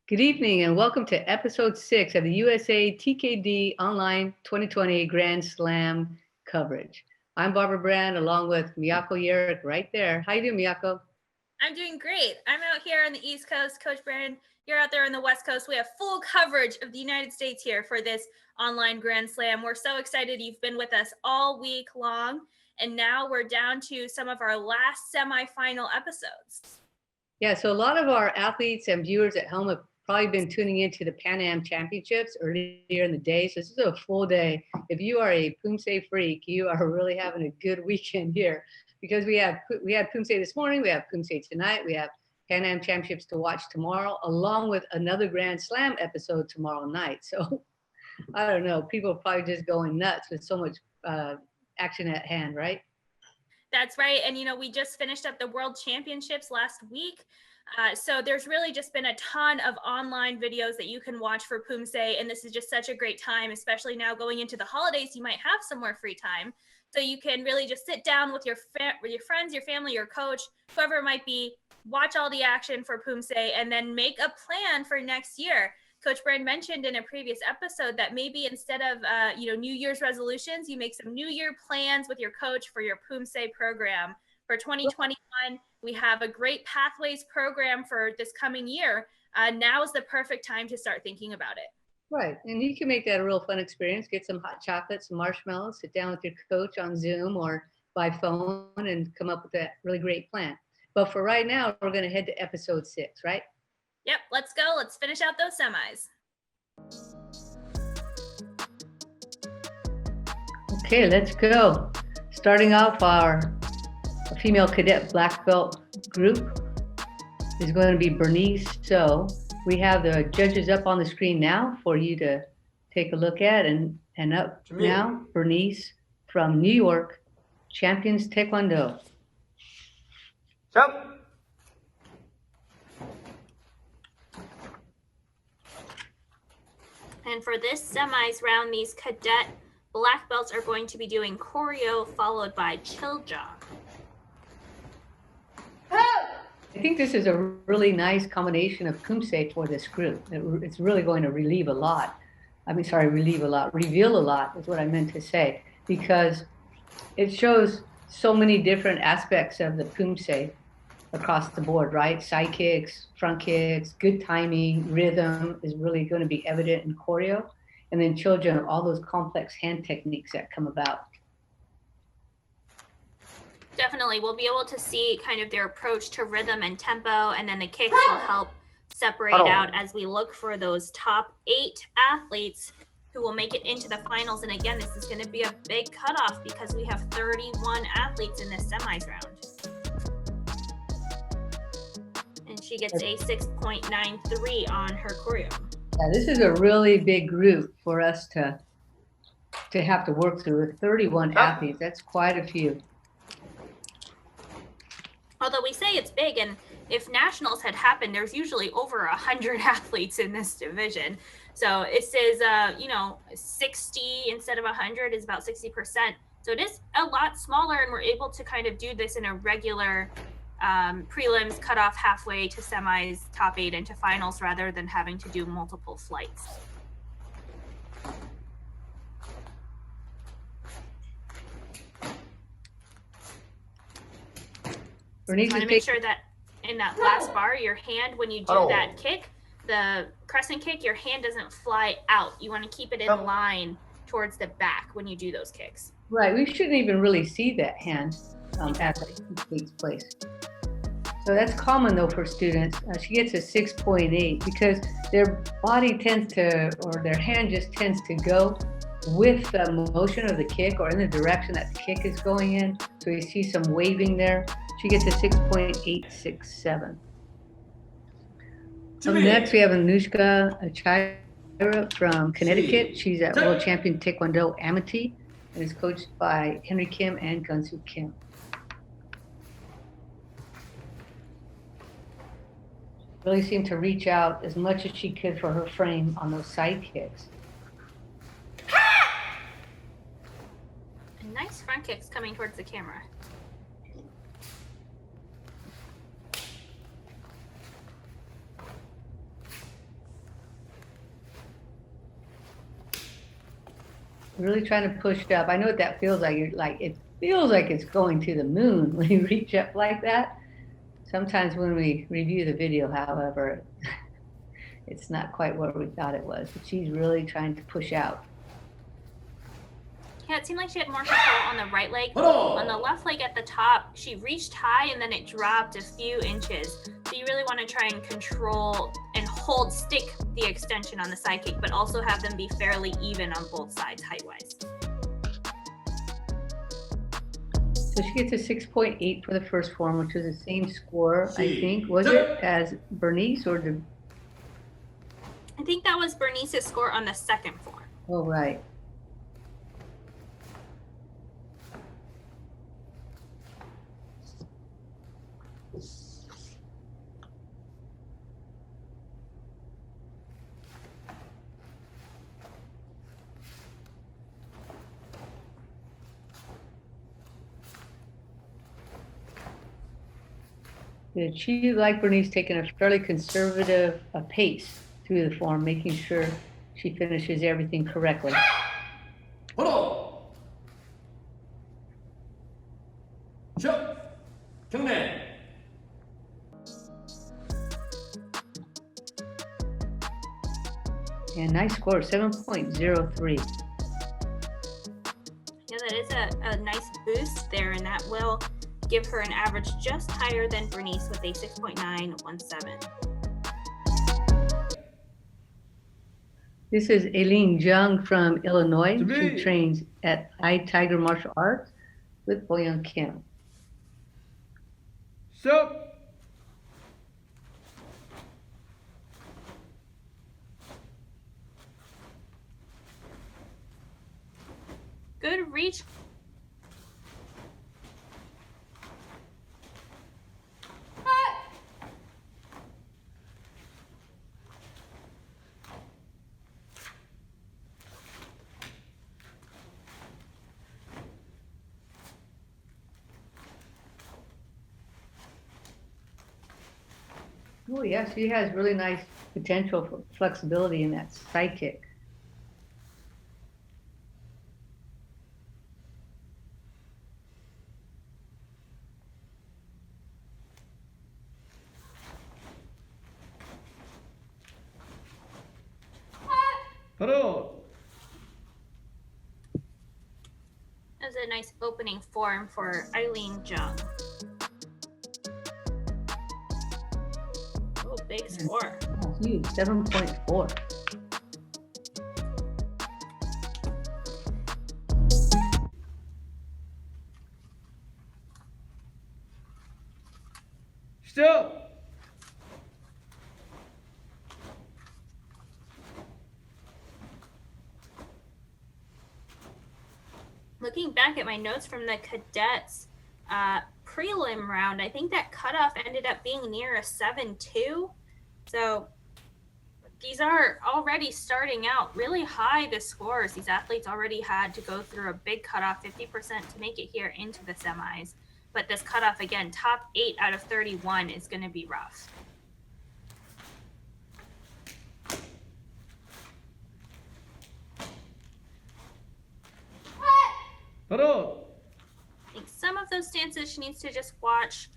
Good evening and welcome to episode 6 of the USA TKD Online 2020 Grand Slam coverage. I'm Barbara Brand along with Miyako Yerick right there. How you doing, Miyako? I'm doing great. I'm out here on the East Coast. Coach Brand, you're out there on the West Coast. We have full coverage of the United States here for this online Grand Slam. We're so excited you've been with us all week long. And now we're down to some of our last semifinal episodes. Yeah, so a lot of our athletes and viewers at home have probably been tuning into the Pan Am Championships earlier in the day. So this is a full day. If you are a Poomsae freak, you are really having a good weekend here because we had Poomsae this morning, we have Poomsae tonight, we have Pan Am Championships to watch tomorrow, along with another Grand Slam episode tomorrow night. So I don't know, people are probably just going nuts with so much action at hand, right? That's right. And, we just finished up the World Championships last week. So there's really just been a ton of online videos that you can watch for Poomsae. And this is just such a great time, especially now going into the holidays. You might have some more free time. So you can really just sit down with your friends, your family, your coach, whoever it might be, watch all the action for Poomsae, and then make a plan for next year. Coach Brand mentioned in a previous episode that maybe instead of, New Year's resolutions, you make some New Year plans with your coach for your Poomsae program. For 2021, we have a great Pathways program for this coming year. Now is the perfect time to start thinking about it. Right. And you can make that a real fun experience. Get some hot chocolate, some marshmallows, sit down with your coach on Zoom or by phone and come up with a really great plan. But for right now, we're going to head to episode 6, right? Yep, let's go. Let's finish out those semis. Okay, let's go. Starting off, our female cadet black belt group is going to be Bernice. So we have the judges up on the screen now for you to take a look at, and up now, Bernice from New York, Champions Taekwondo. Jump. And for this semis round, these cadet black belts are going to be doing choreo followed by Chilja. I think this is a really nice combination of Poomsae for this group. It's really going to reveal a lot is what I meant to say, because it shows so many different aspects of the Poomsae across the board, right? Side kicks, front kicks, good timing, rhythm is really going to be evident in choreo. And then children, all those complex hand techniques that come about. Definitely. We'll be able to see kind of their approach to rhythm and tempo, and then the kicks will help separate out as we look for those top 8 athletes who will make it into the finals. And again, this is going to be a big cutoff because we have 31 athletes in this semis round. And she gets a 6.93 on her choreo. Yeah, this is a really big group for us to have to work through. 31 athletes, that's quite a few. Although we say it's big, and if nationals had happened, there's usually over 100 athletes in this division. So it says, 60 instead of 100 is about 60%. So it is a lot smaller, and we're able to kind of do this in a regular prelims, cut off halfway to semis, top 8 into finals, rather than having to do multiple flights. Bernice, want to make sure that in that last bar, your hand, when you do that kick, the crescent kick, your hand doesn't fly out. You want to keep it in line towards the back when you do those kicks. Right, we shouldn't even really see that hand as it takes place. So that's common though for students. She gets a 6.8 because their body tends to, or their hand just tends to go with the motion of the kick or in the direction that the kick is going in. So you see some waving there. She gets a 6.867. Next, we have Anushka Chira from Connecticut. She's at World Champion Taekwondo Amity and is coached by Henry Kim and Gunsu Kim. Really seemed to reach out as much as she could for her frame on those side kicks. And nice front kicks coming towards the camera. Really trying to push up. I know what that feels like. It feels like it's going to the moon when you reach up like that. Sometimes when we review the video, however, it's not quite what we thought it was. But she's really trying to push out. Yeah, it seemed like she had more control on the right leg. On the left leg at the top, she reached high and then it dropped a few inches. So you really want to try and control and stick the extension on the side kick, but also have them be fairly even on both sides height-wise. So she gets a 6.8 for the first form, which is the same score, I think. Was it as Bernice or did... I think that was Bernice's score on the second form. Oh, right. She, like Bernice, taking a fairly conservative pace through the form, making sure she finishes everything correctly. Hold on. Show. Command. And nice score, 7.03. Yeah, that is a nice boost there, and that will give her an average just higher than Bernice with a 6.917. This is Aileen Jung from Illinois. She trains at iTiger Martial Arts with Boyoung Kim. So. Good reach. Oh, yeah, she has really nice potential for flexibility in that side kick. Hello. That was a nice opening form for Aileen Jung. Oh, big score. Huge, 7.4. Still. Looking back at my notes from the cadets prelim round, I think that cutoff ended up being near a 7.2. So these are already starting out really high, the scores. These athletes already had to go through a big cutoff, 50% to make it here into the semis. But this cutoff, again, top 8 out of 31 is going to be rough. Hello. I think some of those stances she needs to just watch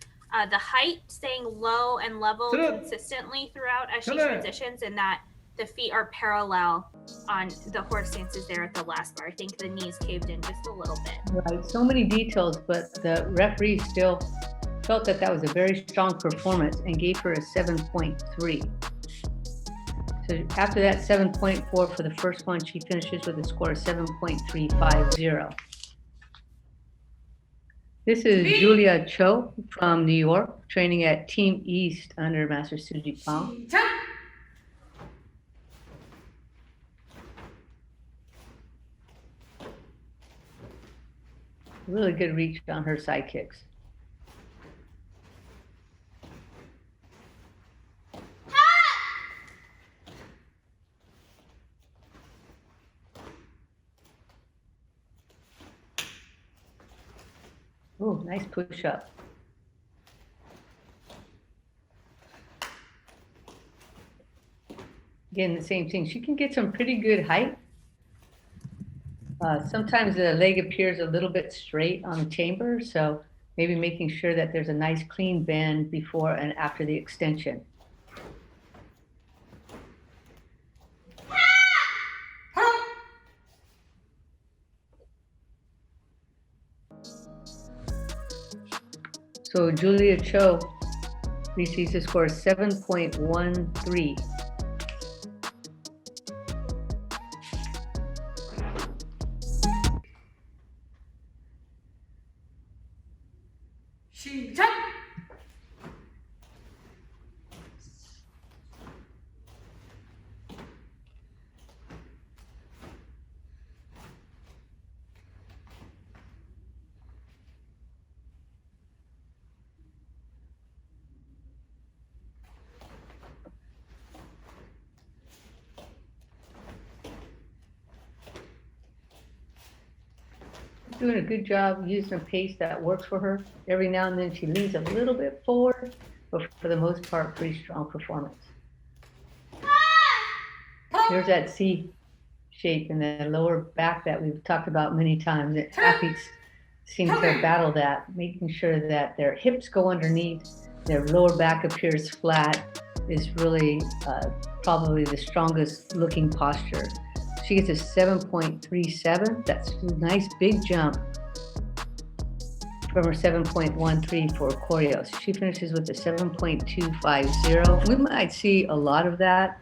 the height staying low and level consistently throughout as she transitions, and that the feet are parallel on the horse stances there at the last bar. I think the knees caved in just a little bit. Right, so many details, but the referee still felt that that was a very strong performance and gave her a 7.3. So after that 7.4 for the first one, she finishes with a score of 7.350. This is Julia Cho from New York, training at Team East under Master Suji Pang. Really good reach on her side kicks. Oh, nice push up. Again, the same thing. She can get some pretty good height. Sometimes the leg appears a little bit straight on the chamber, so maybe making sure that there's a nice clean bend before and after the extension. So Julia Cho receives a score of 7.13. 시작! Doing a good job using a pace that works for her. Every now and then she leans a little bit forward, but for the most part, pretty strong performance. There's that C shape in the lower back that we've talked about many times. That athletes seem to battle that, making sure that their hips go underneath, their lower back appears flat is really probably the strongest looking posture. She gets a 7.37. That's a nice big jump from her 7.13 for choreo. So she finishes with a 7.250. We might see a lot of that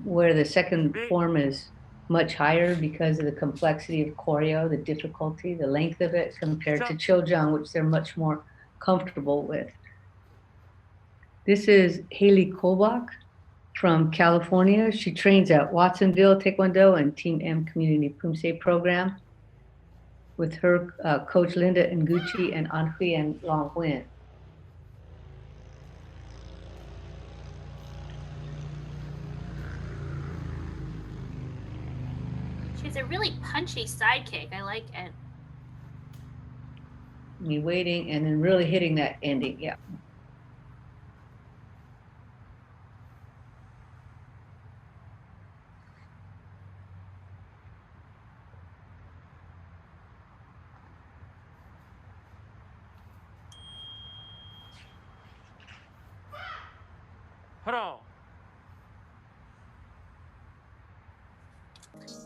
where the second form is much higher because of the complexity of choreo, the difficulty, the length of it compared to Chojang, which they're much more comfortable with. This is Haley Kolbach from California. She trains at Watsonville Taekwondo and Team M Community Poomsae program with her coach Linda Nguchi and Anhui and Long Nguyen. She has a really punchy side kick. I like it. Me waiting and then really hitting that ending, yeah.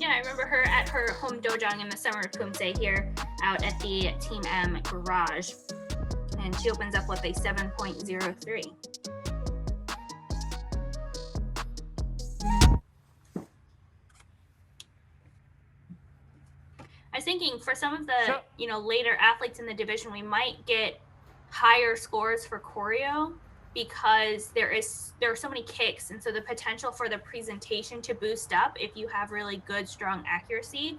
Yeah, I remember her at her home dojang in the summer of Poomsae here out at the Team M garage. And she opens up with a 7.03. I was thinking for some of the, later athletes in the division, we might get higher scores for choreo because there are so many kicks, and so the potential for the presentation to boost up if you have really good, strong accuracy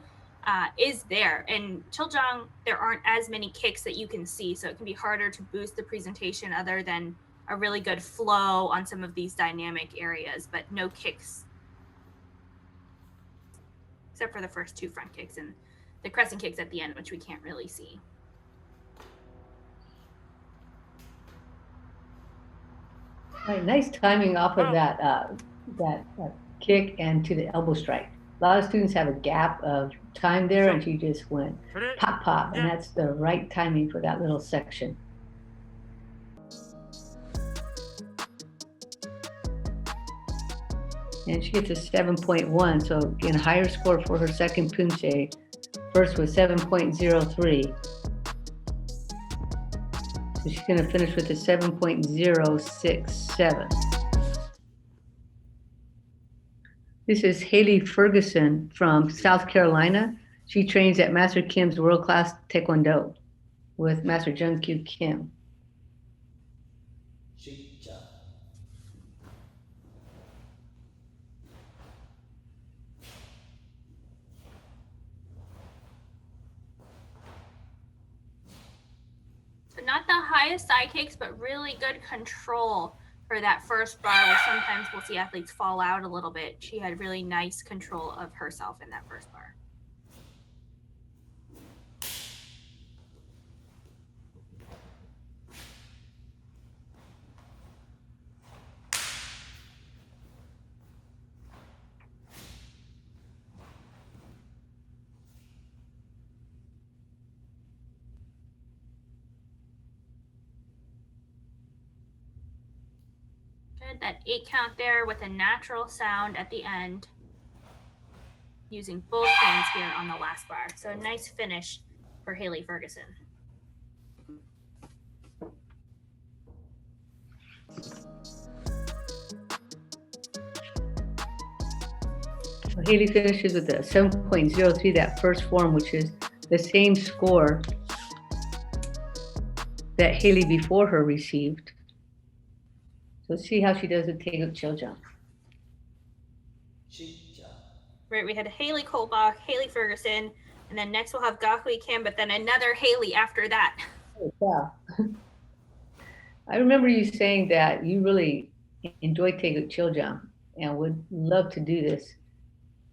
is there. And Chojang, there aren't as many kicks that you can see, so it can be harder to boost the presentation other than a really good flow on some of these dynamic areas, but no kicks except for the first two front kicks and the crescent kicks at the end, which we can't really see. Right, nice timing off of that kick and to the elbow strike. A lot of students have a gap of time there, and she just went pop, pop, and that's the right timing for that little section. And she gets a 7.1, so again, a higher score for her second Poomsae. First was 7.03. So she's going to finish with a 7.067. This is Haley Ferguson from South Carolina. She trains at Master Kim's World Class Taekwondo with Master Jung Kyu Kim. So not the highest side kicks, but really good control for that first bar, where sometimes we'll see athletes fall out a little bit. She had really nice control of herself in that first bar. Good, that 8 count there with a natural sound at the end. Using both hands here on the last bar. So a nice finish for Haley Ferguson. Well, Haley finishes with a 7.03, that first form, which is the same score that Haley before her received. So let's see how she does with Taeguk Cheoljang. Right, we had Haley Kolbach, Haley Ferguson, and then next we'll have Gahui Kim, but then another Haley after that. Oh, wow. I remember you saying that you really enjoy Taeguk Cheoljang and would love to do this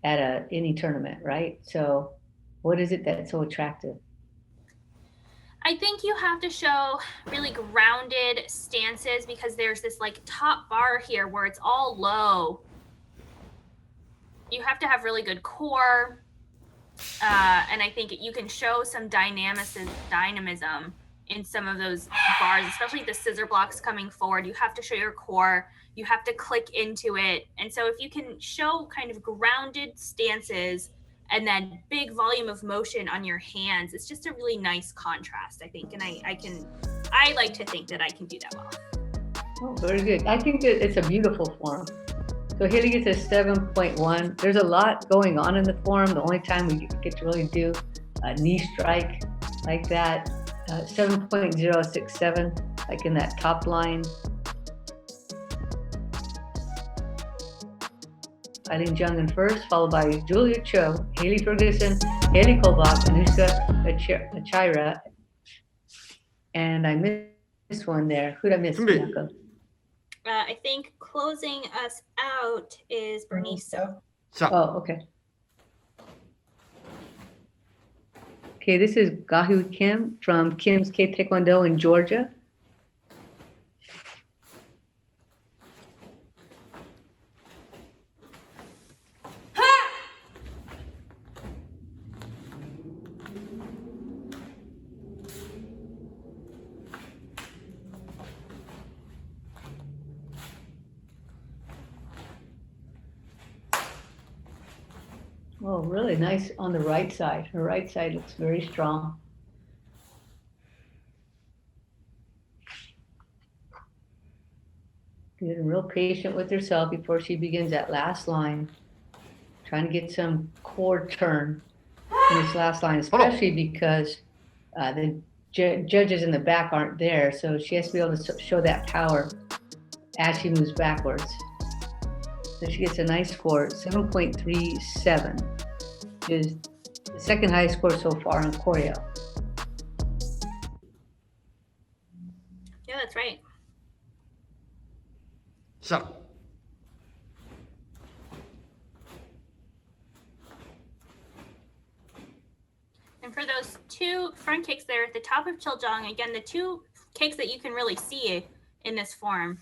at any tournament, right? So what is it that's so attractive? I think you have to show really grounded stances because there's this like top bar here where it's all low. You have to have really good core. And I think you can show some dynamism in some of those bars, especially the scissor blocks coming forward. You have to show your core. You have to click into it. And so if you can show kind of grounded stances and then big volume of motion on your hands, it's just a really nice contrast, I think. And I like to think that I can do that well. Oh, very good. I think that it's a beautiful form. So Haley gets a 7.1. There's a lot going on in the form. The only time we get to really do a knee strike like that, 7.067, like in that top line. Eileen Jung in first, followed by Julia Cho, Haley Ferguson, Haley Kolbach, Anushka Achira, and I missed one there. Who'd I miss, Miyako? I think closing us out is Bernice. So. Oh, okay. Okay, this is Gahui Kim from Kim's K Taekwondo in Georgia. Oh, really nice on the right side. Her right side looks very strong. Good and real patient with herself before she begins that last line. Trying to get some core turn in this last line, especially because the judges in the back aren't there. So she has to be able to show that power as she moves backwards. So she gets a nice score, 7.37, which is the second highest score so far in choreo. Yeah, that's right. 시작. And for those two front kicks there at the top of Cheoljang, again, the two kicks that you can really see in this form,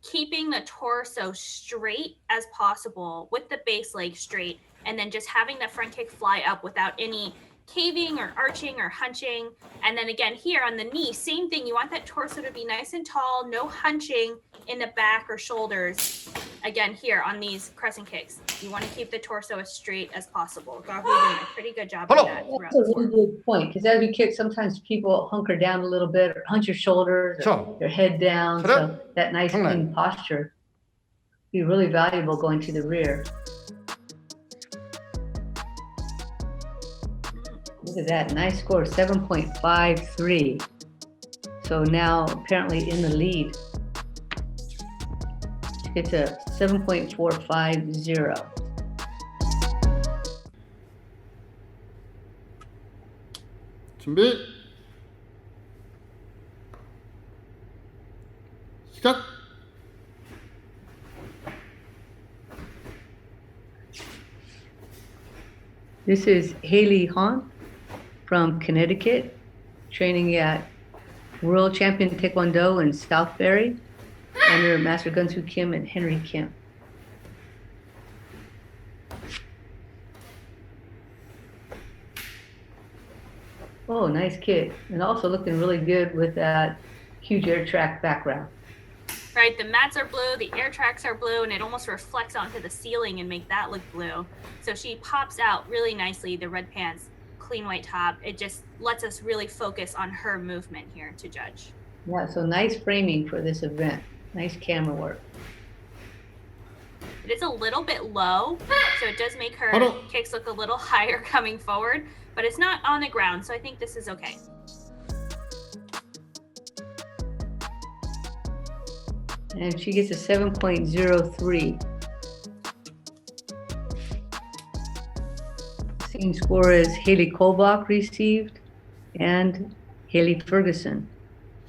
keeping the torso straight as possible with the base leg straight, and then just having the front kick fly up without any caving or arching or hunching. And then again, here on the knee, same thing. You want that torso to be nice and tall, no hunching in the back or shoulders. Again, here on these crescent kicks, you want to keep the torso as straight as possible. Gahui doing a pretty good job of that throughout That's the a really form. good point, because as we kick, sometimes people hunker down a little bit or hunch your shoulders, or their head down. So that nice clean posture be really valuable going to the rear. Look at that, nice score, 7.53. So now apparently in the lead. She gets a 7.450. 준비 시작. This is Haley Han from Connecticut, training at World Champion Taekwondo in Southbury under Master Gunsu Kim and Henry Kim. Oh, nice kick. And also looking really good with that huge air track background. right? The mats are blue, the air tracks are blue, and it almost reflects onto the ceiling and make that look blue. So she pops out really nicely, the red pants, clean white top. It just lets us really focus on her movement here to judge. Yeah, so nice framing for this event. Nice camera work. It is a little bit low, so it does make her kicks look a little higher coming forward, but it's not on the ground, so I think this is okay. And she gets a 7.03. Same score as Haley Kolbach received and Haley Ferguson.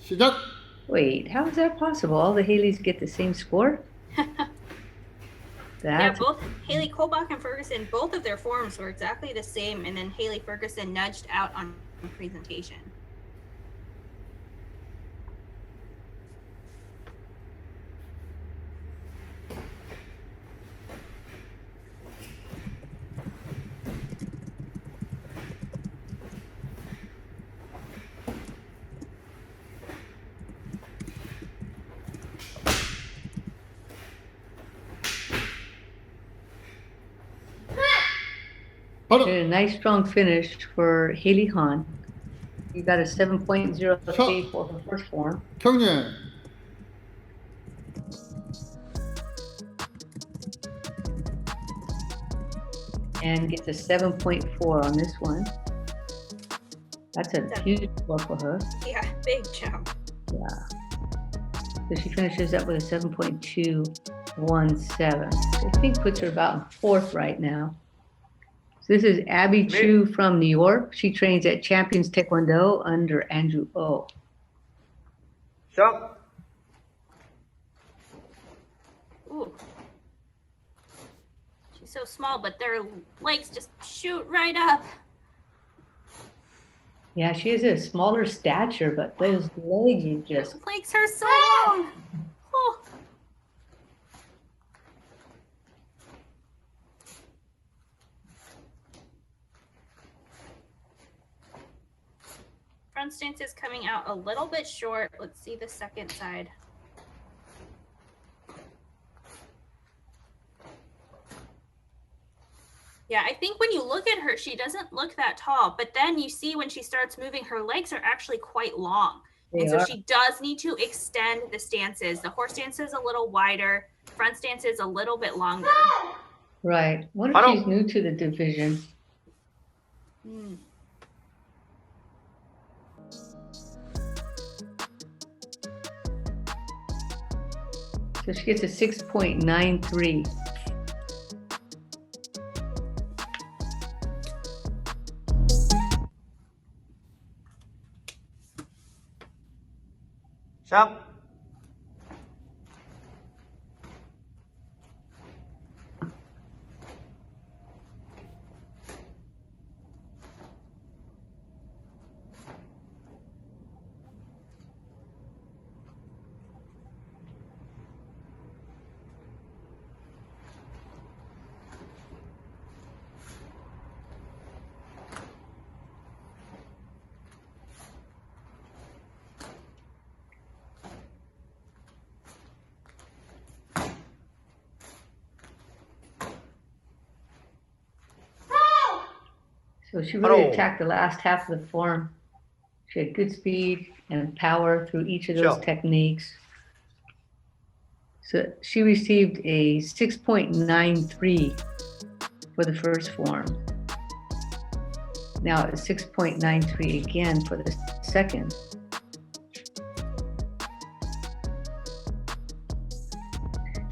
시작. Wait, how is that possible? All the Haleys get the same score? Yeah, both Haley Kolbach and Ferguson, both of their forms were exactly the same, and then Haley Ferguson nudged out on presentation. And a nice strong finish for Haley Han. You got a 7.03 for her first form. 경례. And gets a 7.4 on this one. That's a huge score for her. Yeah, big jump. Yeah. So she finishes up with a 7.217. I think puts her about in fourth right now. So this is Abby Chu from New York. She trains at Champions Taekwondo under Andrew Oh. 시작. Ooh. She's so small, but their legs just shoot right up. Yeah, she has a smaller stature, but those legs are just... Those legs are so long. Oh. Front stance is coming out a little bit short. Let's see the second side. Yeah, I think when you look at her, she doesn't look that tall, but then you see when she starts moving, her legs are actually quite long. And so she does need to extend the stances. The horse stance is a little wider, front stance is a little bit longer. Right. What if she's new to the division? So she gets a 6.93. 시작. So she really attacked the last half of the form. She had good speed and power through each of those techniques. So she received a 6.93 for the first form. Now it's 6.93 again for the second.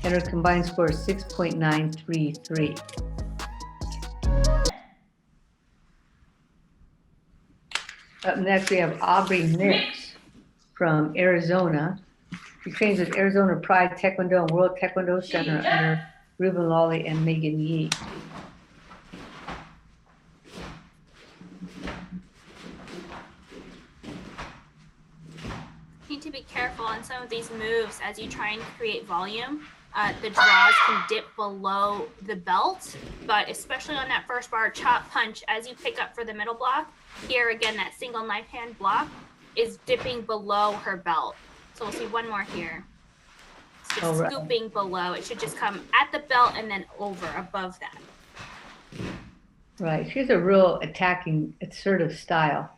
And her combined score is 6.933. Up next, we have Aubrey Nix from Arizona. She trains with Arizona Pride Taekwondo and World Taekwondo Center under Ruben Lawley and Megan Yee. You need to be careful on some of these moves as you try and create volume. The draws can dip below the belt, but especially on that first bar chop punch, as you pick up for the middle block, here again, that single knife hand block is dipping below her belt. So we'll see one more here. just Oh, right. scooping below. It should just come at the belt and then over above that. Right. She has a real attacking, assertive style.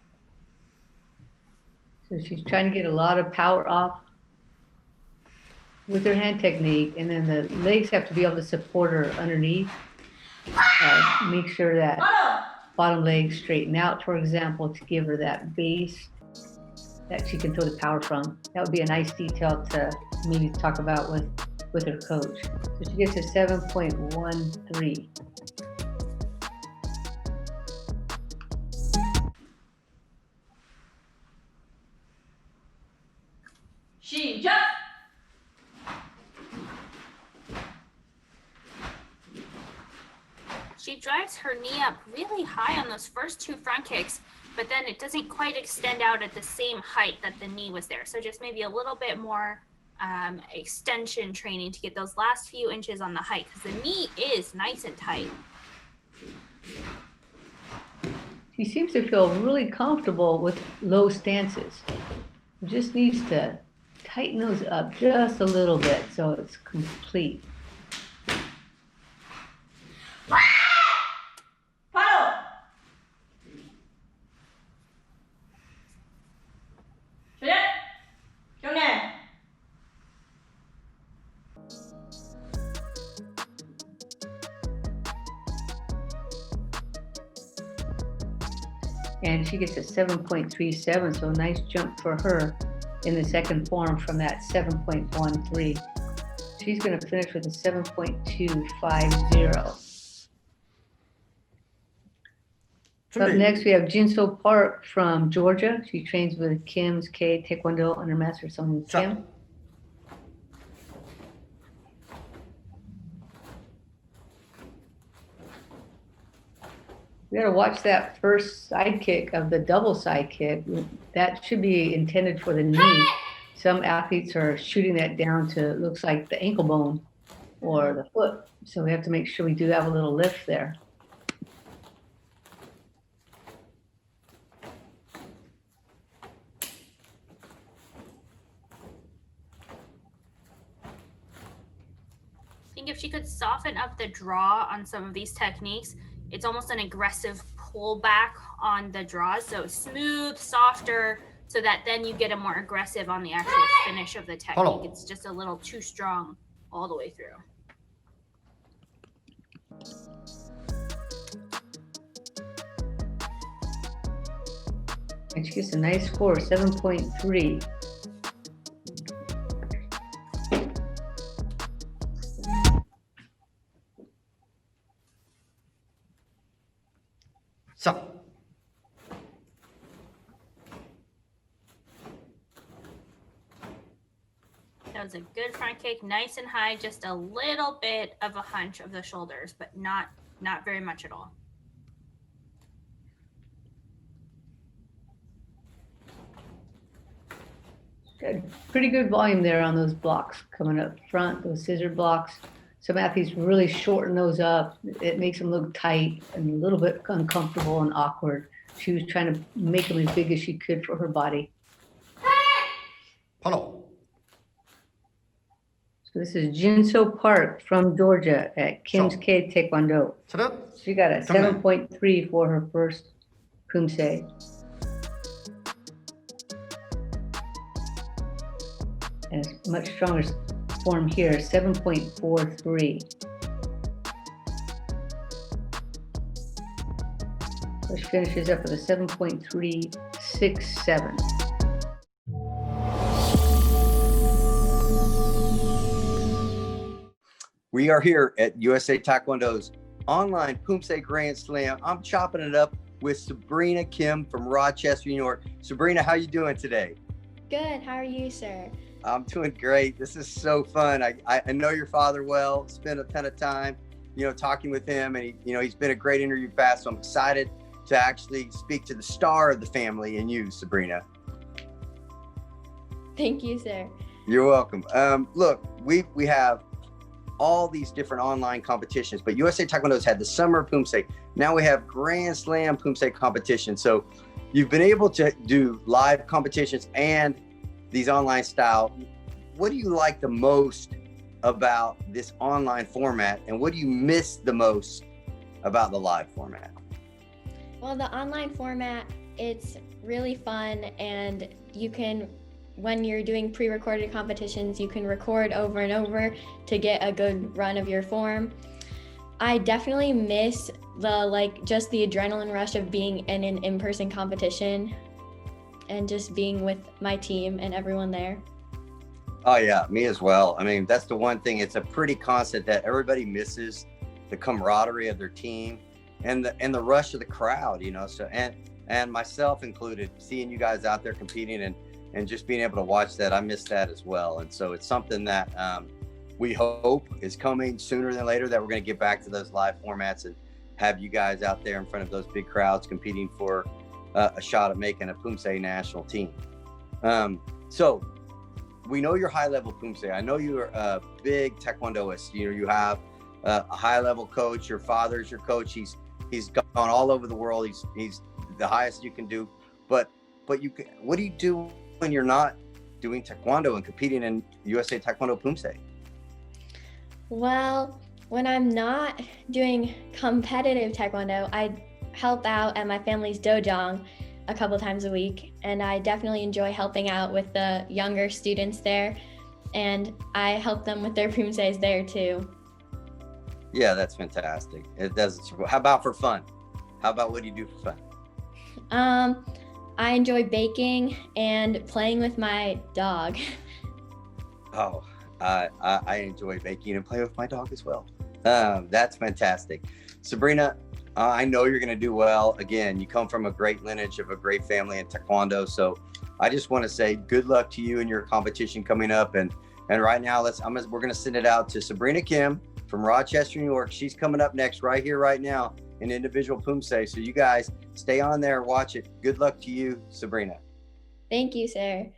So she's trying to get a lot of power off with her hand technique, and then the legs have to be able to support her underneath. Make sure that bottom legs straighten out, for example, to give her that base that she can throw the power from. That would be a nice detail to maybe talk about with her coach. So she gets a 7.13. 시작! She drives her knee up really high on those first two front kicks, but then it doesn't quite extend out at the same height that the knee was there. So just maybe a little bit more extension training to get those last few inches on the height, because the knee is nice and tight. She seems to feel really comfortable with low stances. Just needs to tighten those up just a little bit so it's complete. 바로! 시작! 경례! And she gets a 7.37, so a nice jump for her in the second form from that 7.13. She's going to finish with a 7.250. Up next, we have Jinso Park from Georgia. She trains with Kim's K Taekwondo under Master Sung Kim. We gotta watch that first side kick of the double side kick. That should be intended for the knee. Some athletes are shooting that down to, looks like the ankle bone or the foot. So we have to make sure we do have a little lift there. I think if she could soften up the draw on some of these techniques, it's almost an aggressive pullback on the draws. So smooth, softer, so that then you get a more aggressive on the actual finish of the technique. It's just a little too strong all the way through. And she gets a nice score, 7.3. 시작. That was a good front kick, nice and high, just a little bit of a hunch of the shoulders, but not very much at all. Good. Pretty good volume there on those blocks coming up front, those scissor blocks. Some athletes really shorten those up. It makes them look tight and a little bit uncomfortable and awkward. She was trying to make them as big as she could for her body. 바로. So this is Jinso Park from Georgia at Kim's K Taekwondo. 차렷. She got a 7.3 for her first Poomsae. And it's much stronger form here, 7.43. So she finishes up with a 7.367. We are here at USA Taekwondo's Online Poomsae Grand Slam. I'm chopping it up with Sabrina Kim from Rochester, New York. Sabrina, how you doing today? Good. How are you, sir? I'm doing great. This is so fun. I know your father well, spent a ton of time, talking with him, and he's been a great interview past. So I'm excited to actually speak to the star of the family and you, Sabrina. Thank you, sir. You're welcome. Look, we have all these different online competitions, but USA Taekwondo's had the Summer Poomsae. Now we have Grand Slam Poomsae competition. So you've been able to do live competitions and these online style. What do you like the most about this online format, and what do you miss the most about the live format? Well, the online format, it's really fun, and you can, when you're doing pre-recorded competitions, you can record over and over to get a good run of your form. I definitely miss just the adrenaline rush of being in an in-person competition and just being with my team and everyone there. Oh yeah, me as well. I mean, that's the one thing. It's a pretty constant that everybody misses, the camaraderie of their team and the rush of the crowd, you know. So and myself included, seeing you guys out there competing and just being able to watch that, I miss that as well. And so it's something that we hope is coming sooner than later, that we're going to get back to those live formats and have you guys out there in front of those big crowds competing for a shot at making a Poomsae national team. So we know you're high-level Poomsae. I know you're a big Taekwondoist. You know, you have a high-level coach. Your father's your coach. He's gone all over the world. He's the highest you can do. But what do you do when you're not doing Taekwondo and competing in USA Taekwondo Poomsae? Well, when I'm not doing competitive Taekwondo, I help out at my family's dojang a couple times a week, and I definitely enjoy helping out with the younger students there, and I help them with their Poomsaes there too. Yeah, that's fantastic. It does. How about for fun? How about what do you do for fun? I enjoy baking and playing with my dog. Oh, I enjoy baking and playing with my dog as well. That's fantastic. Sabrina, I know you're going to do well. Again, you come from a great lineage of a great family in Taekwondo. So I just want to say good luck to you in your competition coming up. And right now, we're going to send it out to Sabrina Kim from Rochester, New York. She's coming up next right here, right now in individual Poomsae. So you guys stay on there, watch it. Good luck to you, Sabrina. Thank you, sir.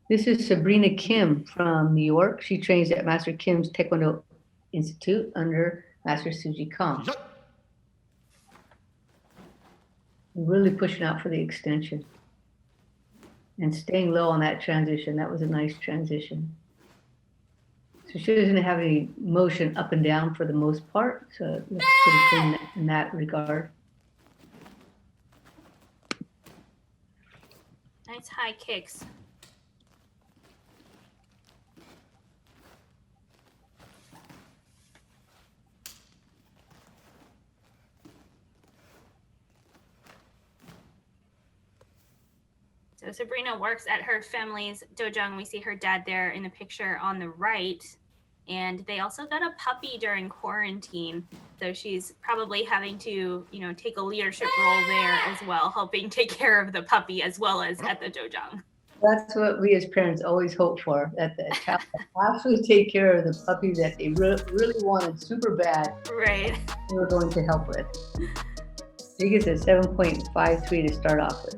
This is Sabrina Kim from New York. She trains at Master Kim's Taekwondo Institute under Master Suji Kong. Really pushing out for the extension and staying low on that transition. That was a nice transition. So she doesn't have any motion up and down for the most part. So it looks pretty clean in that regard. Nice high kicks. So Sabrina works at her family's dojang. We see her dad there in the picture on the right. And they also got a puppy during quarantine. So she's probably having to, take a leadership role there as well, helping take care of the puppy as well as at the dojang. That's what we as parents always hope for, that the child actually take care of the puppy that they really wanted super bad. Right. They were going to help with. She gets a 7.53 to start off with.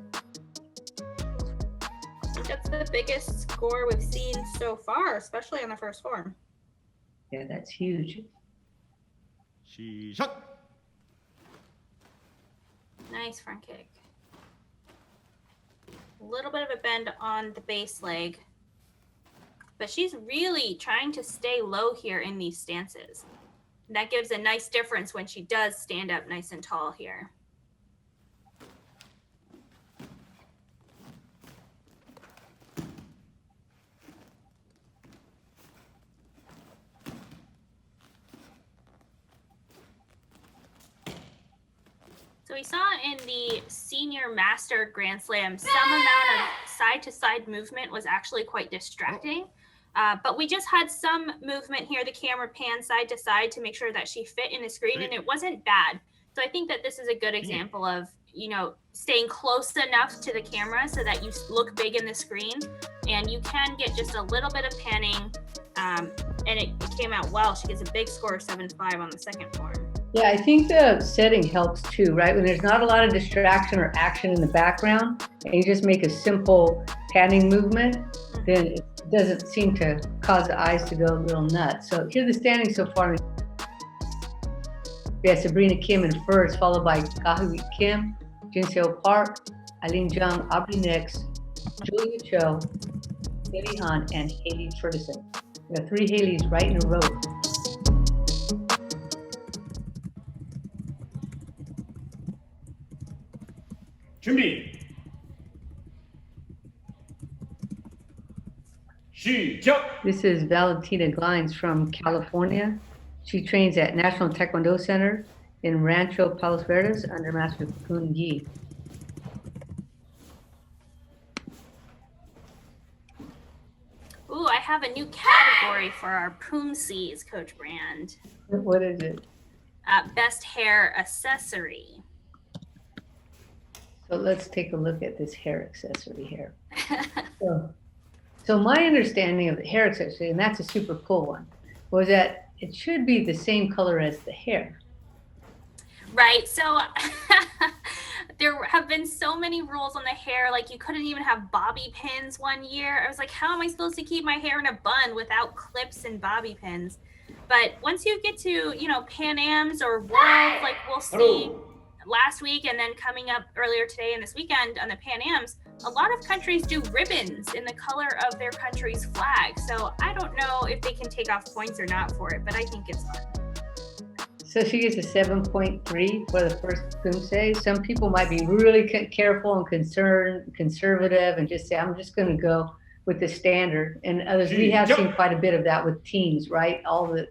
That's the biggest score we've seen so far, especially on the first form. Yeah, that's huge. 시작. Nice front kick. A little bit of a bend on the base leg, but she's really trying to stay low here in these stances. That gives a nice difference when she does stand up nice and tall here. So we saw in the Senior Master Grand Slam, some amount of side-to-side movement was actually quite distracting. But we just had some movement here. The camera panned side to side to make sure that she fit in the screen, and it wasn't bad. So I think that this is a good example of, staying close enough to the camera so that you look big in the screen, and you can get just a little bit of panning, and it came out well. She gets a big score of 7.5 on the second form. Yeah, I think the setting helps too, right? When there's not a lot of distraction or action in the background, and you just make a simple panning movement, then it doesn't seem to cause the eyes to go a little nuts. So here are the standings so far. We have Sabrina Kim in first, followed by Kahui Kim, Jinseo Park, Eileen Jung, Aubrey Nix, Julia Cho, Lily Han, and Haley Ferguson. We got 3 Haleys right in a row. 준비. 시작. This is Valentina Glines from California. She trains at National Taekwondo Center in Rancho Palos Verdes under Master Kun Yi. Ooh, I have a new category for our Poomsaes, Coach Brand. What is it? Best hair accessory. So let's take a look at this hair accessory here. So my understanding of the hair accessory, and that's a super cool one, was that it should be the same color as the hair. Right. So there have been so many rules on the hair. Like you couldn't even have bobby pins one year. I was like, how am I supposed to keep my hair in a bun without clips and bobby pins? But once you get to, you know, Pan Ams or Worlds, like we'll see last week and then coming up earlier today and this weekend on the Pan Ams, a lot of countries do ribbons in the color of their country's flag. So I don't know if they can take off points or not for it, but I think it's fun. So she gets a 7.3 for the first Poomsae. Some people might be really careful and conservative and just say, I'm just going to go with the standard. And others, we have seen quite a bit of that with teams, right? All the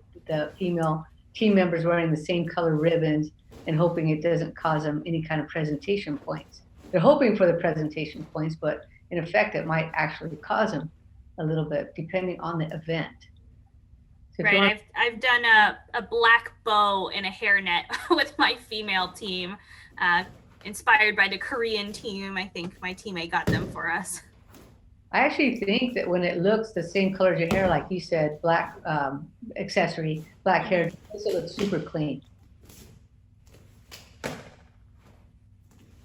female team members wearing the same color ribbons and hoping it doesn't cause them any kind of presentation points. They're hoping for the presentation points, but in effect, it might actually cause them a little bit depending on the event. So right, I've done a black bow in a hairnet with my female team, inspired by the Korean team. I think my teammate got them for us. I actually think that when it looks the same color as your hair, like you said, black accessory, black hair, it looks super clean. Yeah,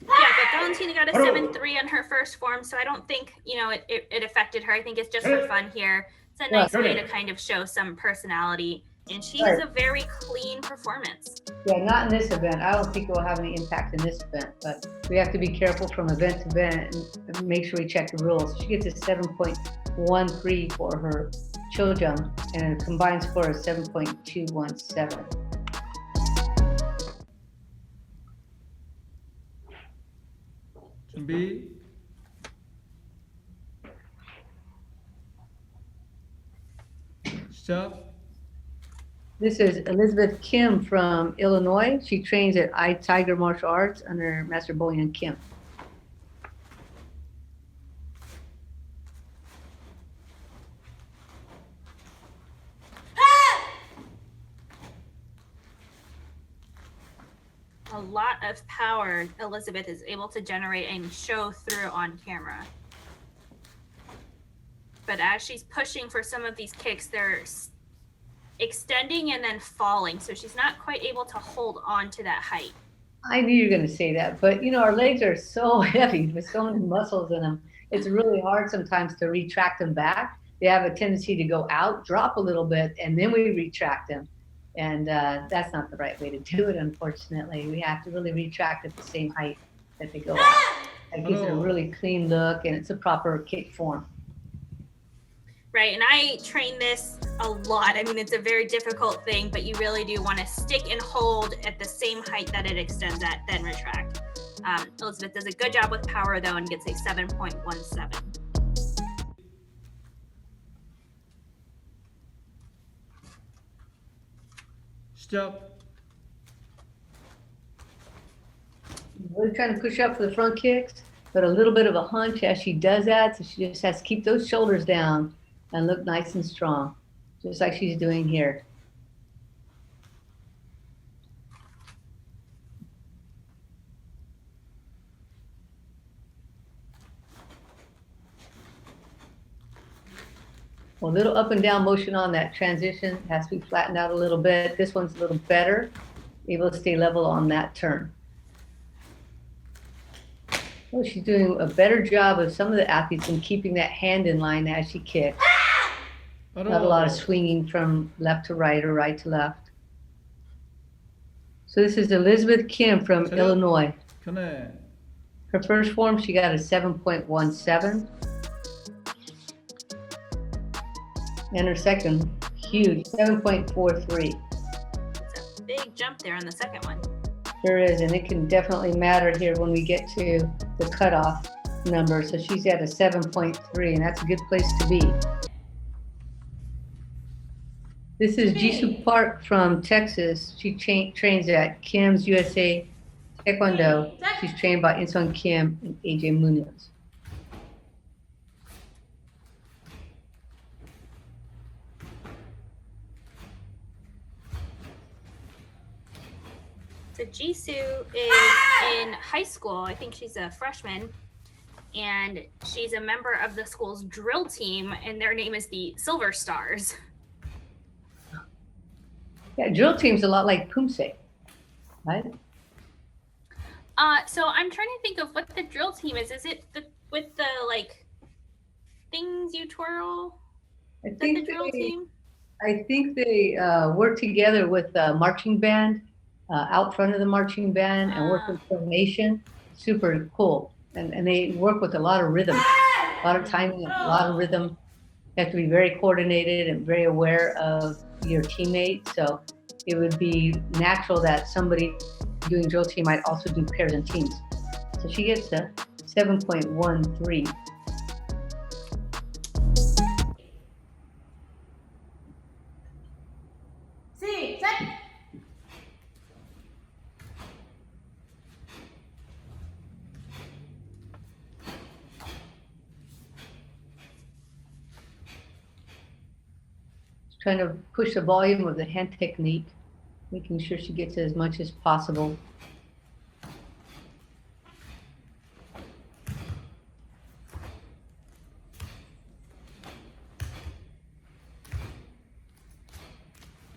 but Valentina got a 7.3 on her first form, so I don't think, you know, it affected her. I think it's just for fun here. It's a nice way to kind of show some personality, and she has a very clean performance. Yeah, not in this event. I don't think it will have any impact in this event, but we have to be careful from event to event and make sure we check the rules. She gets a 7.13 for her Chojung and a combined score of 7.217. 준비. 시작. This is Elizabeth Kim from Illinois. She trains at Tiger Martial Arts under Master Boyan Kim. A lot of power Elizabeth is able to generate and show through on camera. But as she's pushing for some of these kicks, they're extending and then falling. So she's not quite able to hold on to that height. I knew you were going to say that, but you know, our legs are so heavy with so many muscles in them. It's really hard sometimes to retract them back. They have a tendency to go out, drop a little bit, and then we retract them. And that's not the right way to do it, unfortunately. We have to really retract at the same height that they go out. That gives it a really clean look, and it's a proper kick form. Right, and I train this a lot. I mean, it's a very difficult thing, but you really do want to stick and hold at the same height that it extends at, then retract. Elizabeth does a good job with power, though, and gets a 7.17. 시작. Really trying to push up for the front kicks, but a little bit of a hunch as she does that, so she just has to keep those shoulders down and look nice and strong, just like she's doing here. Well, a little up and down motion on that transition, has to be flattened out a little bit. This one's a little better, able to stay level on that turn. Well, she's doing a better job of some of the athletes in keeping that hand in line as she kicks. Not a lot of swinging from left to right or right to left. So this is Elizabeth Kim from Illinois. Her first form, she got a 7.17. And her second, huge, 7.43. It's a big jump there on the second one. Sure is, and it can definitely matter here when we get to the cutoff number. So she's at a 7.3, and that's a good place to be. This is Jisoo Park from Texas. She trains at Kim's USA Taekwondo. She's trained by Insung Kim and AJ Munoz. So Jisoo is in high school. I think she's a freshman. And she's a member of the school's drill team, and their name is the Silver Stars. Yeah, drill team's a lot like Poomsae, right? So I'm trying to think of what the drill team is. Is it with the like things you twirl? I Is that think the drill team? I think they work together with the marching band, out front of the marching band, and work in coordination. Super cool. And they work with a lot of rhythm, a lot of timing, a lot of rhythm. You have to be very coordinated and very aware of your teammate. So it would be natural that somebody doing drill team might also do pairs and teams. So she gets a 7.13. 시작. Trying to push the volume of the hand technique, making sure she gets as much as possible.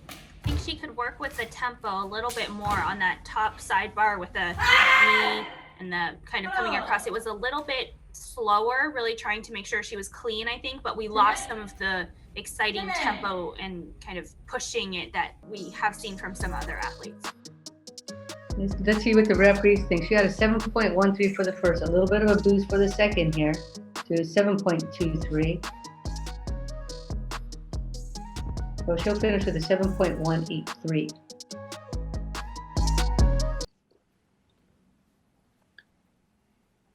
I think she could work with the tempo a little bit more on that top sidebar with the knee and the kind of coming across. It was a little bit slower, really trying to make sure she was clean, I think, but we lost some of the exciting tempo and kind of pushing it that we have seen from some other athletes. Let's see what the referees think. She had a 7.13 for the first, a little bit of a boost for the second here to 7.23. So she'll finish with a 7.183.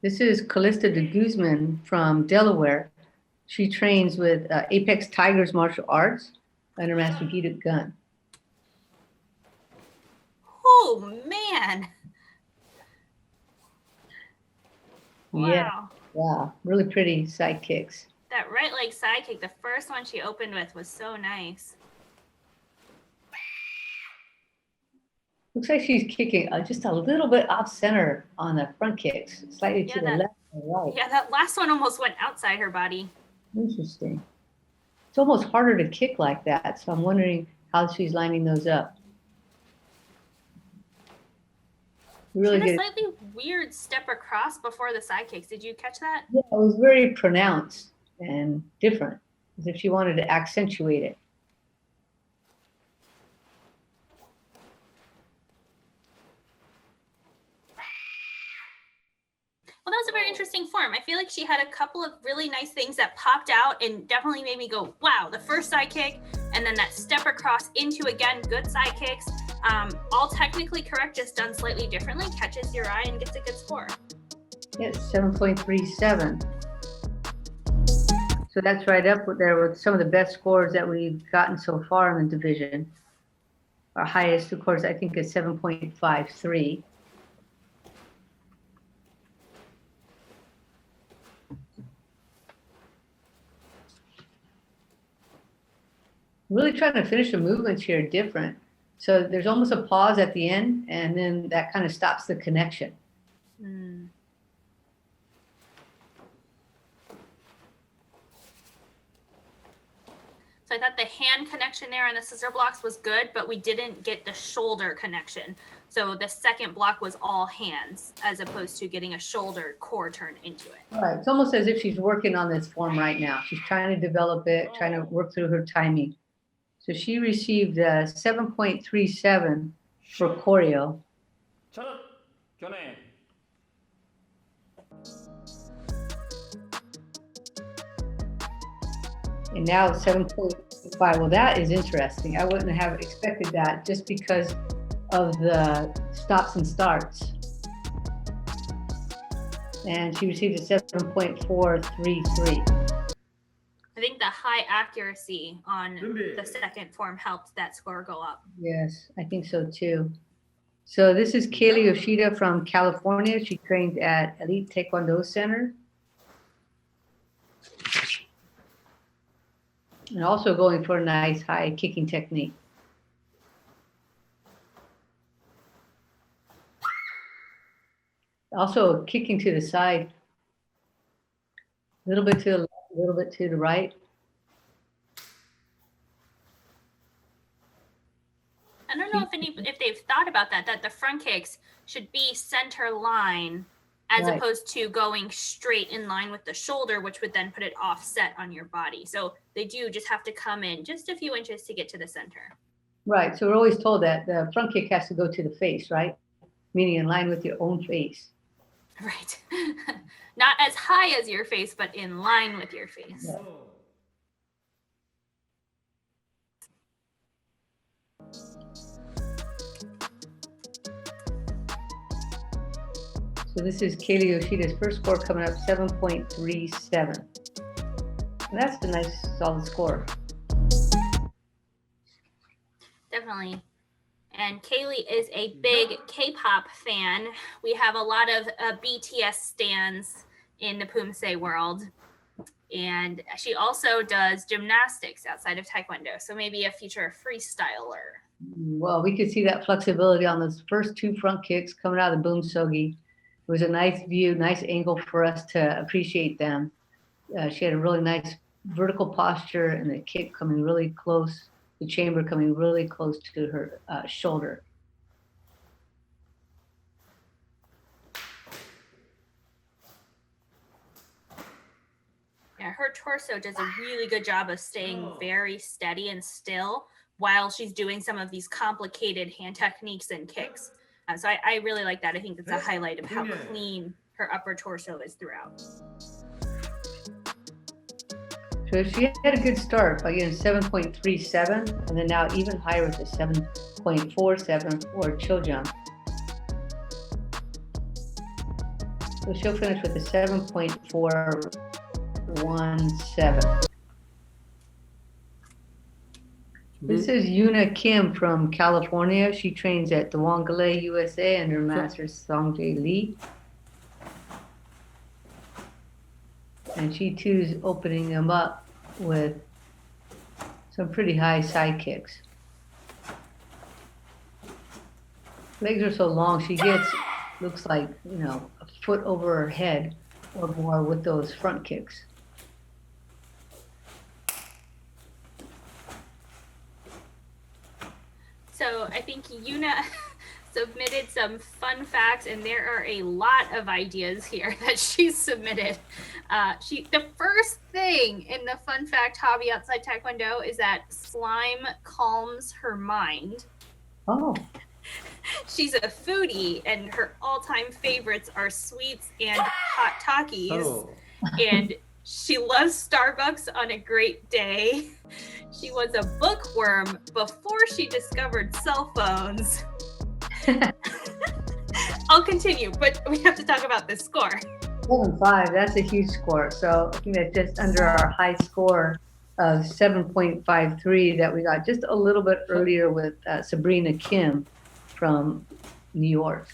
This is Callista de Guzman from Delaware. She trains with Apex Tigers Martial Arts under Master Gita Gunn. Oh, man. Yeah, Wow. wow, really pretty side kicks. That right leg side kick, the first one she opened with, was so nice. Looks like she's kicking just a little bit off center on the front kicks, slightly to the left and right. Yeah, that last one almost went outside her body. Interesting. It's almost harder to kick like that, so I'm wondering how she's lining those up. Really she had a good. slightly weird step across before the side kicks. Did you catch that? Yeah, it was very pronounced and different, as if she wanted to accentuate it. Well, that was a very interesting form. I feel like she had a couple of really nice things that popped out and definitely made me go, wow, the first side kick, and then that step across into, again, good side kicks. All technically correct, just done slightly differently, catches your eye and gets a good score. Yes, 7.37. So that's right up there with some of the best scores that we've gotten so far in the division. Our highest, of course, I think is 7.53. Really trying to finish the movements here different. So there's almost a pause at the end, and then that kind of stops the connection. So I thought the hand connection there on the scissor blocks was good, but we didn't get the shoulder connection. So the second block was all hands, as opposed to getting a shoulder core turn into it. Right. It's almost as if she's working on this form right now. She's trying to develop it, trying to work through her timing. So she received a 7.37 for choreo. 차렷 견해. And now 7.1 5. Well, that is interesting. I wouldn't have expected that just because of the stops and starts. And she received a 7.433. I think the high accuracy on the second form helped that score go up. Yes, I think so too. So this is Kaylee Yoshida from California. She trains at Elite Taekwondo Center. And also going for a nice high kicking technique. Also kicking to the side. A little bit to the left, a little bit to the right. I don't know if they've thought about that the front kicks should be center line as Right. opposed to going straight in line with the shoulder, which would then put it offset on your body. So they do just have to come in just a few inches to get to the center. Right, so we're always told that the front kick has to go to the face, right? Meaning in line with your own face. Right. Not as high as your face, but in line with your face. Yeah. So this is Kaylee Yoshida's first score coming up 7.37. And that's a nice solid score. Definitely. And Kaylee is a big K-pop fan. We have a lot of BTS stans in the Poomsae world. And she also does gymnastics outside of Taekwondo. So maybe a future freestyler. Well, we could see that flexibility on those first two front kicks coming out of the Poomsae. It was a nice view, nice angle for us to appreciate them. She had a really nice vertical posture and the kick coming really close, the chamber coming really close to her shoulder. Yeah, her torso does a really good job of staying very steady and still while she's doing some of these complicated hand techniques and kicks. So I really like that. I think that's a highlight of how clean her upper torso is throughout. So she had a good start by getting 7.37, and then now even higher with a 7.47 for chill jump. So she'll finish with a 7.417. This is Yuna Kim from California. She trains at Dwangale, USA under Master Songjae Lee. And she too is opening them up with some pretty high side kicks. Legs are so long, she gets, looks like, a foot over her head or more with those front kicks. So I think Yuna submitted some fun facts, and there are a lot of ideas here that she submitted. The first thing in the fun fact hobby outside Taekwondo is that slime calms her mind. Oh. She's a foodie, and her all-time favorites are sweets and hot Takis. Oh. And she loves Starbucks on a great day. She was a bookworm before she discovered cell phones. I'll continue, but we have to talk about this score. 7.5, that's a huge score. So I think that's just under our high score of 7.53 that we got just a little bit earlier with Sabrina Kim from New York.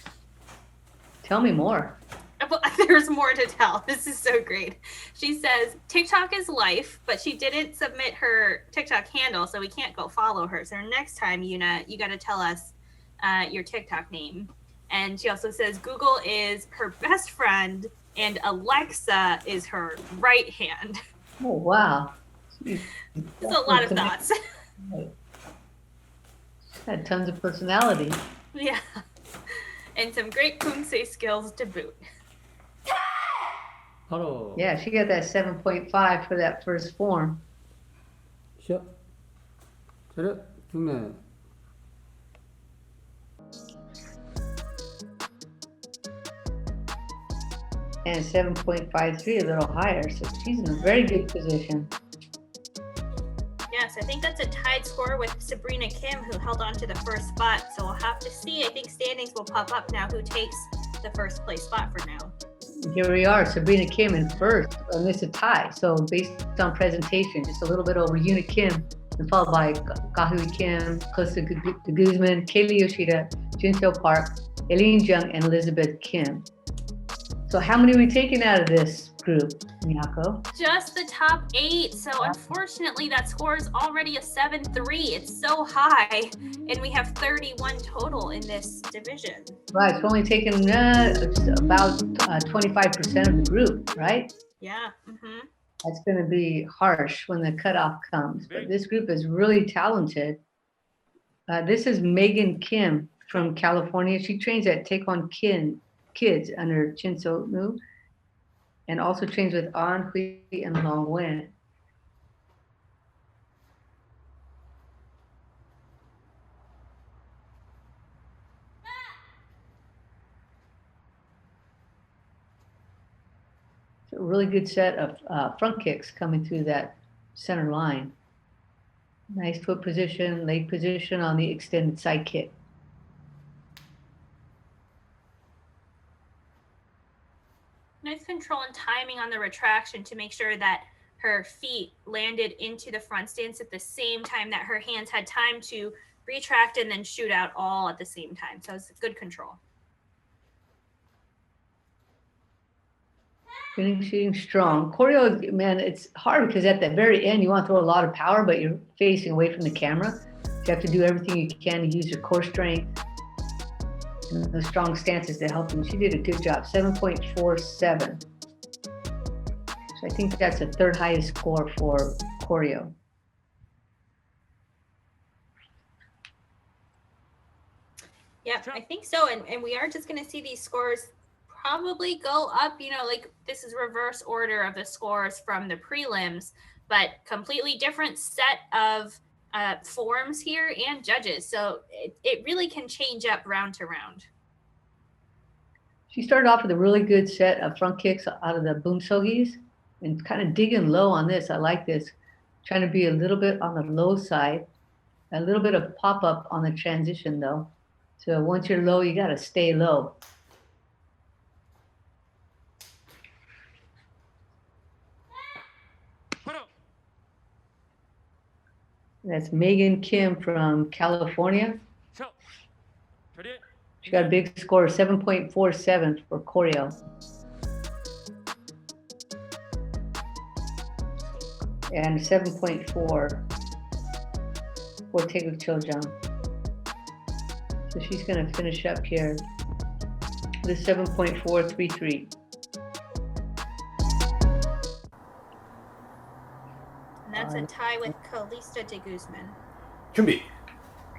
Tell me more. There's more to tell. This is so great. She says TikTok is life, but she didn't submit her TikTok handle, so we can't go follow her. So next time, Yuna, you got to tell us your TikTok name. And she also says Google is her best friend and Alexa is her right hand. Oh, wow. There's a lot of thoughts. She's had tons of personality. Yeah. And some great Poomsae skills to boot. Hello. Yeah, she got that 7.5 for that first form. 시작. 차렷. 중매. And 7.53, a little higher. So she's in a very good position. Yes, So I think that's a tied score with Sabrina Kim, who held on to the first spot. So we'll have to see. I think standings will pop up now who takes the first place spot for now. Here we are, Sabrina Kim in first, and it's a tie. So based on presentation, just a little bit over Yuna Kim, and followed by Kahui Kim, Kosta de Guzman, Kaylee Yoshida, Jinso Park, Eileen Jung, and Elizabeth Kim. So how many are we taking out of this group, Miyako? Just the top 8. So unfortunately, that score is already a 7-3. It's so high, and we have 31 total in this division. Right, so only taking about 25% of the group, right? Yeah. Mm-hmm. That's going to be harsh when the cutoff comes. But this group is really talented. This is Megan Kim from California. She trains at Take On Kids under Chin So Mu, and also trains with An Hui and Long Wen. A really good set of front kicks coming through that center line. Nice foot position, leg position on the extended side kick. Nice control and timing on the retraction to make sure that her feet landed into the front stance at the same time that her hands had time to retract and then shoot out all at the same time. So it's good control. Finishing strong. Choreo, man, it's hard because at the very end, you want to throw a lot of power, but you're facing away from the camera. You have to do everything you can to use your core strength and the strong stances to help you. She did a good job, 7.47. So I think that's the third highest score for choreo. Yeah, I think so. And we are just going to see these scores probably go up, you know, like this is reverse order of the scores from the prelims, but completely different set of forms here and judges. So it really can change up round to round. She started off with a really good set of front kicks out of the Poomsae and kind of digging low on this. I like this. Trying to be a little bit on the low side, a little bit of pop-up on the transition though. So once you're low, you got to stay low. That's Megan Kim from California. She got a big score, 7.47 for choreo. And 7.4 for Taeguk Chojang. So she's going to finish up here with 7.433. And that's a tie with Kalista de Guzman. 준비.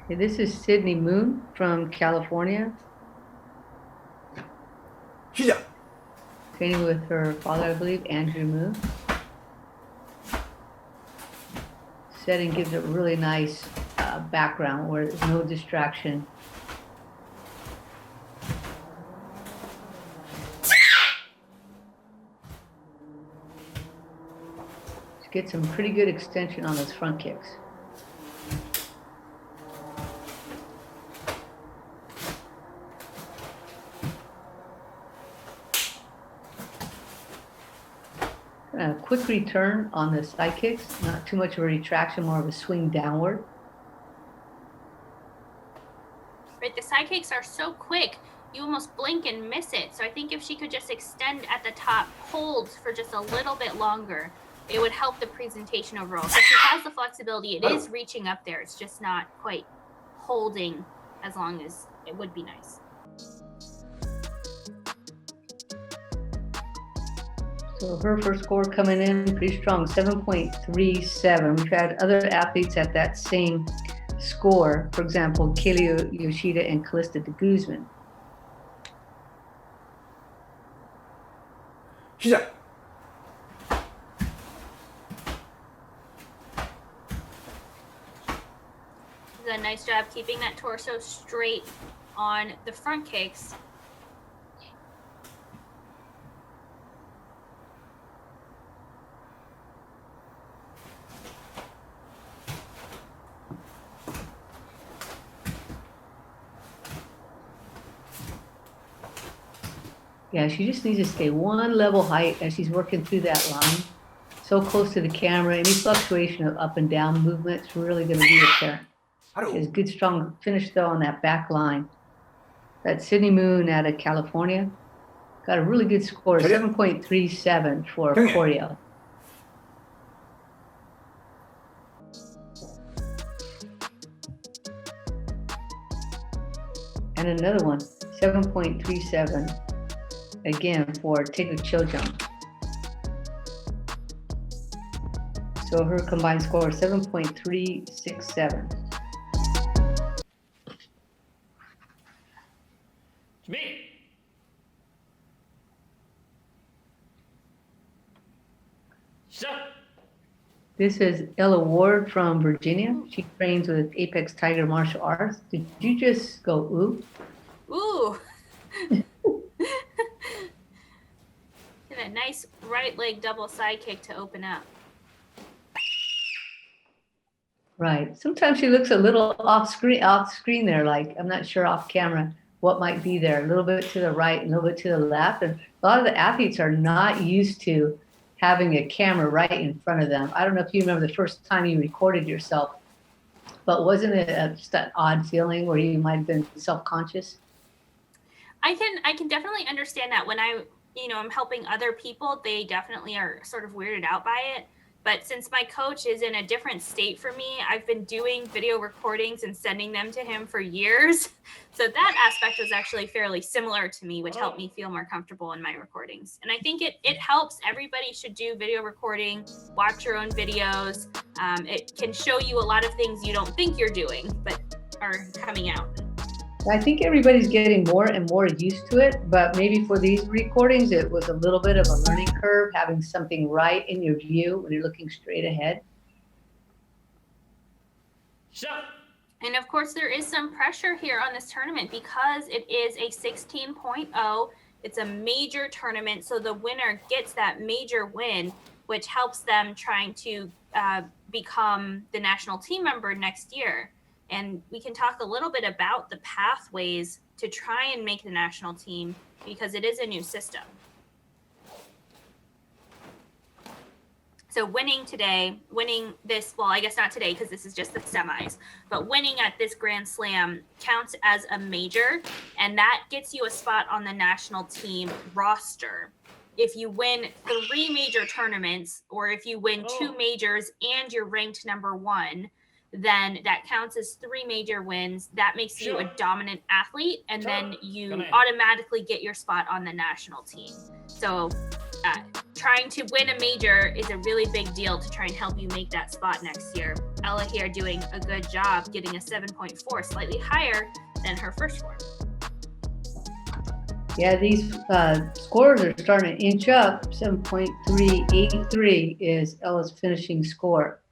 Okay, this is Sydney Moon from California. 시작. Training with her father, I believe, Andrew Moon. Setting gives a really nice background where there's no distraction. Get some pretty good extension on those front kicks. A quick return on the side kicks, not too much of a retraction, more of a swing downward. Right, the side kicks are so quick, you almost blink and miss it. So I think if she could just extend at the top, hold for just a little bit longer, it would help the presentation overall. So she has the flexibility. It is reaching up there. It's just not quite holding as long as it would be nice. So her first score coming in pretty strong, 7.37. We've had other athletes at that same score. For example, Kaylee Yoshida and Kalista de Guzman. 시작. She's done a nice job keeping that torso straight on the front kicks. Yeah, she just needs to stay one level height as she's working through that line. So close to the camera, any fluctuation of up and down movement is really going to be apparent. She has a good, strong finish though on that back line. That's Sydney Moon out of California. Got a really good score, 7.37 for choreo. And another one, 7.37, again for take a chill jump. So her combined score is 7.367. 준비. 시작. This is Ella Ward from Virginia. She trains with Apex Tiger Martial Arts. Did you just go ooh? Ooh. And a nice right leg double side kick to open up. Right. Sometimes she looks a little off screen there, like I'm not sure off camera what might be there. A little bit to the right, a little bit to the left. And a lot of the athletes are not used to having a camera right in front of them. I don't know if you remember the first time you recorded yourself, but wasn't it just an odd feeling where you might have been self-conscious? I can definitely understand that. When I'm helping other people, they definitely are sort of weirded out by it. But since my coach is in a different state for me, I've been doing video recordings and sending them to him for years. So that aspect was actually fairly similar to me, which helped me feel more comfortable in my recordings. And I think it helps. Everybody should do video recording, watch your own videos. It can show you a lot of things you don't think you're doing, but are coming out. I think everybody's getting more and more used to it, but maybe for these recordings, it was a little bit of a learning curve, having something right in your view when you're looking straight ahead. 시작. And of course, there is some pressure here on this tournament because it is a 16.0. It's a major tournament, so the winner gets that major win, which helps them trying to become the national team member next year. And we can talk a little bit about the pathways to try and make the national team because it is a new system. So winning this, well, I guess not today because this is just the semis, but winning at this Grand Slam counts as a major, and that gets you a spot on the national team roster. If you win 3 major tournaments, or if you win 2 majors and you're ranked #1, then that counts as 3 major wins. That makes you a dominant athlete, and then you automatically get your spot on the national team. So trying to win a major is a really big deal to try and help you make that spot next year. Ella here doing a good job, getting a 7.4, slightly higher than her first score. Yeah, these scores are starting to inch up. 7.383 is Ella's finishing score.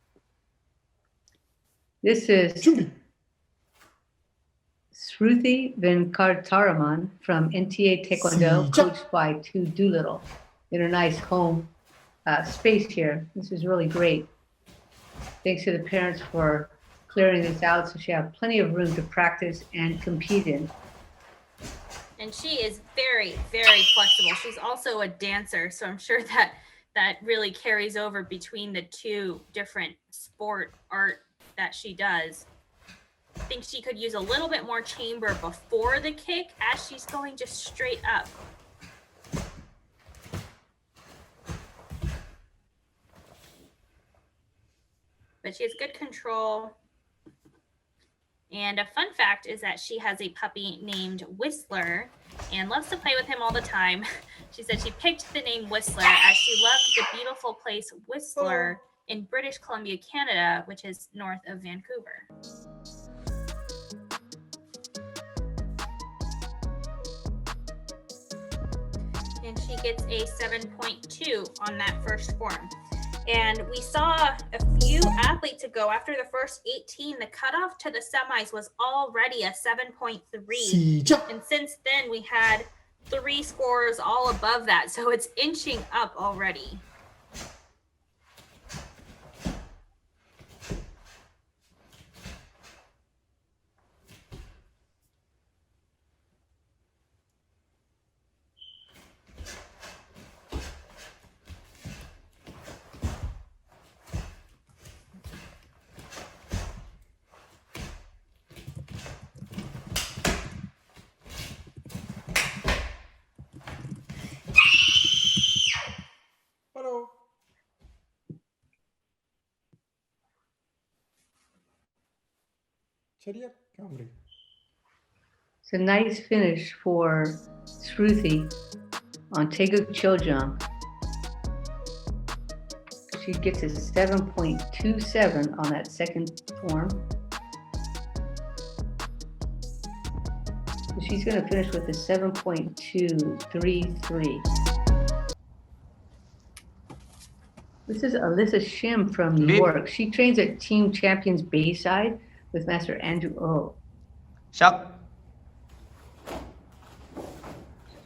This is Shruti Venkataraman from NTA Taekwondo, coached by Tu Doolittle, in a nice home space here. This is really great. Thanks to the parents for clearing this out so she has plenty of room to practice and compete in. And she is very, very flexible. She's also a dancer, so I'm sure that really carries over between the 2 different sport art that she does. I think she could use a little bit more chamber before the kick as she's going just straight up. But she has good control. And a fun fact is that she has a puppy named Whistler and loves to play with him all the time. She said she picked the name Whistler as she loved the beautiful place Whistler in British Columbia, Canada, which is north of Vancouver. And she gets a 7.2 on that first form. And we saw a few athletes ago, after the first 18, the cutoff to the semis was already a 7.3. And since then, we had 3 scores all above that. So it's inching up already. Chariot Camry. It's a nice finish for Shruti on Taeguk Chojung. She gets a 7.27 on that second form. So she's going to finish with a 7.233. This is Alyssa Shim from New York. She trains at Team Champions Bayside with Master Andrew Oh. Shop. A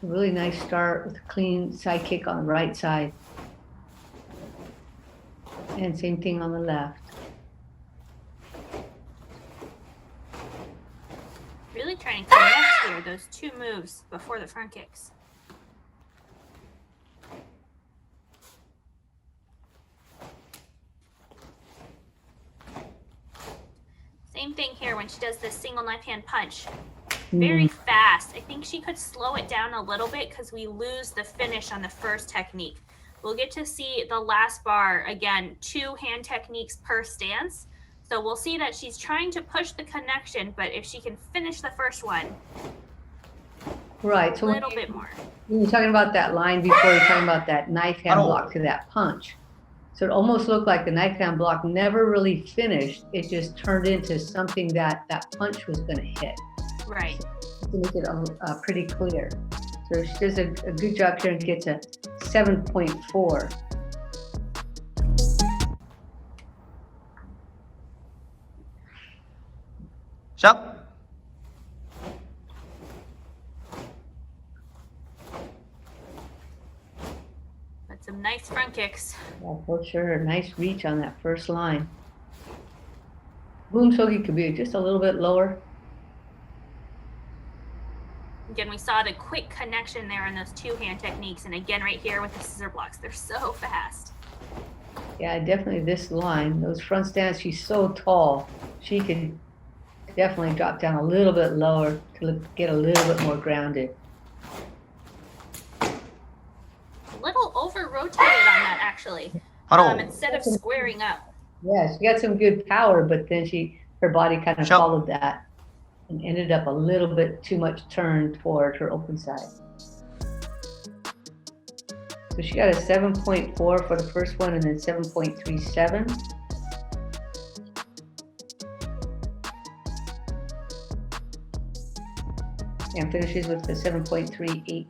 really nice start with a clean side kick on the right side. And same thing on the left. Really trying to connect here, those two moves before the front kicks. Same thing here when she does this single knife hand punch. Very fast. I think she could slow it down a little bit because we lose the finish on the first technique. We'll get to see the last bar, again, 2 hand techniques per stance. So we'll see that she's trying to push the connection, but if she can finish the first one, Right. a So little bit more. when you're talking about that line before, you're talking about that knife hand block to that punch. So it almost looked like the knife hand block never really finished. It just turned into something that that punch was going to hit. Right. To make it pretty clear. So she does a good job here and gets a 7.4. Shop. But some nice front kicks. Yeah, for sure. Nice reach on that first line. Poomsae could be just a little bit lower. Again, we saw the quick connection there in those 2 hand techniques. And again, right here with the scissor blocks, they're so fast. Yeah, definitely this line. Those front stands, she's so tall. She can definitely drop down a little bit lower to get a little bit more grounded. A little over rotated on that, actually. Instead of squaring up. Yeah, she got some good power, but then her body kind of followed that and ended up a little bit too much turn toward her open side. So she got a 7.4 for the first one and then 7.37. And finishes with the 7.383.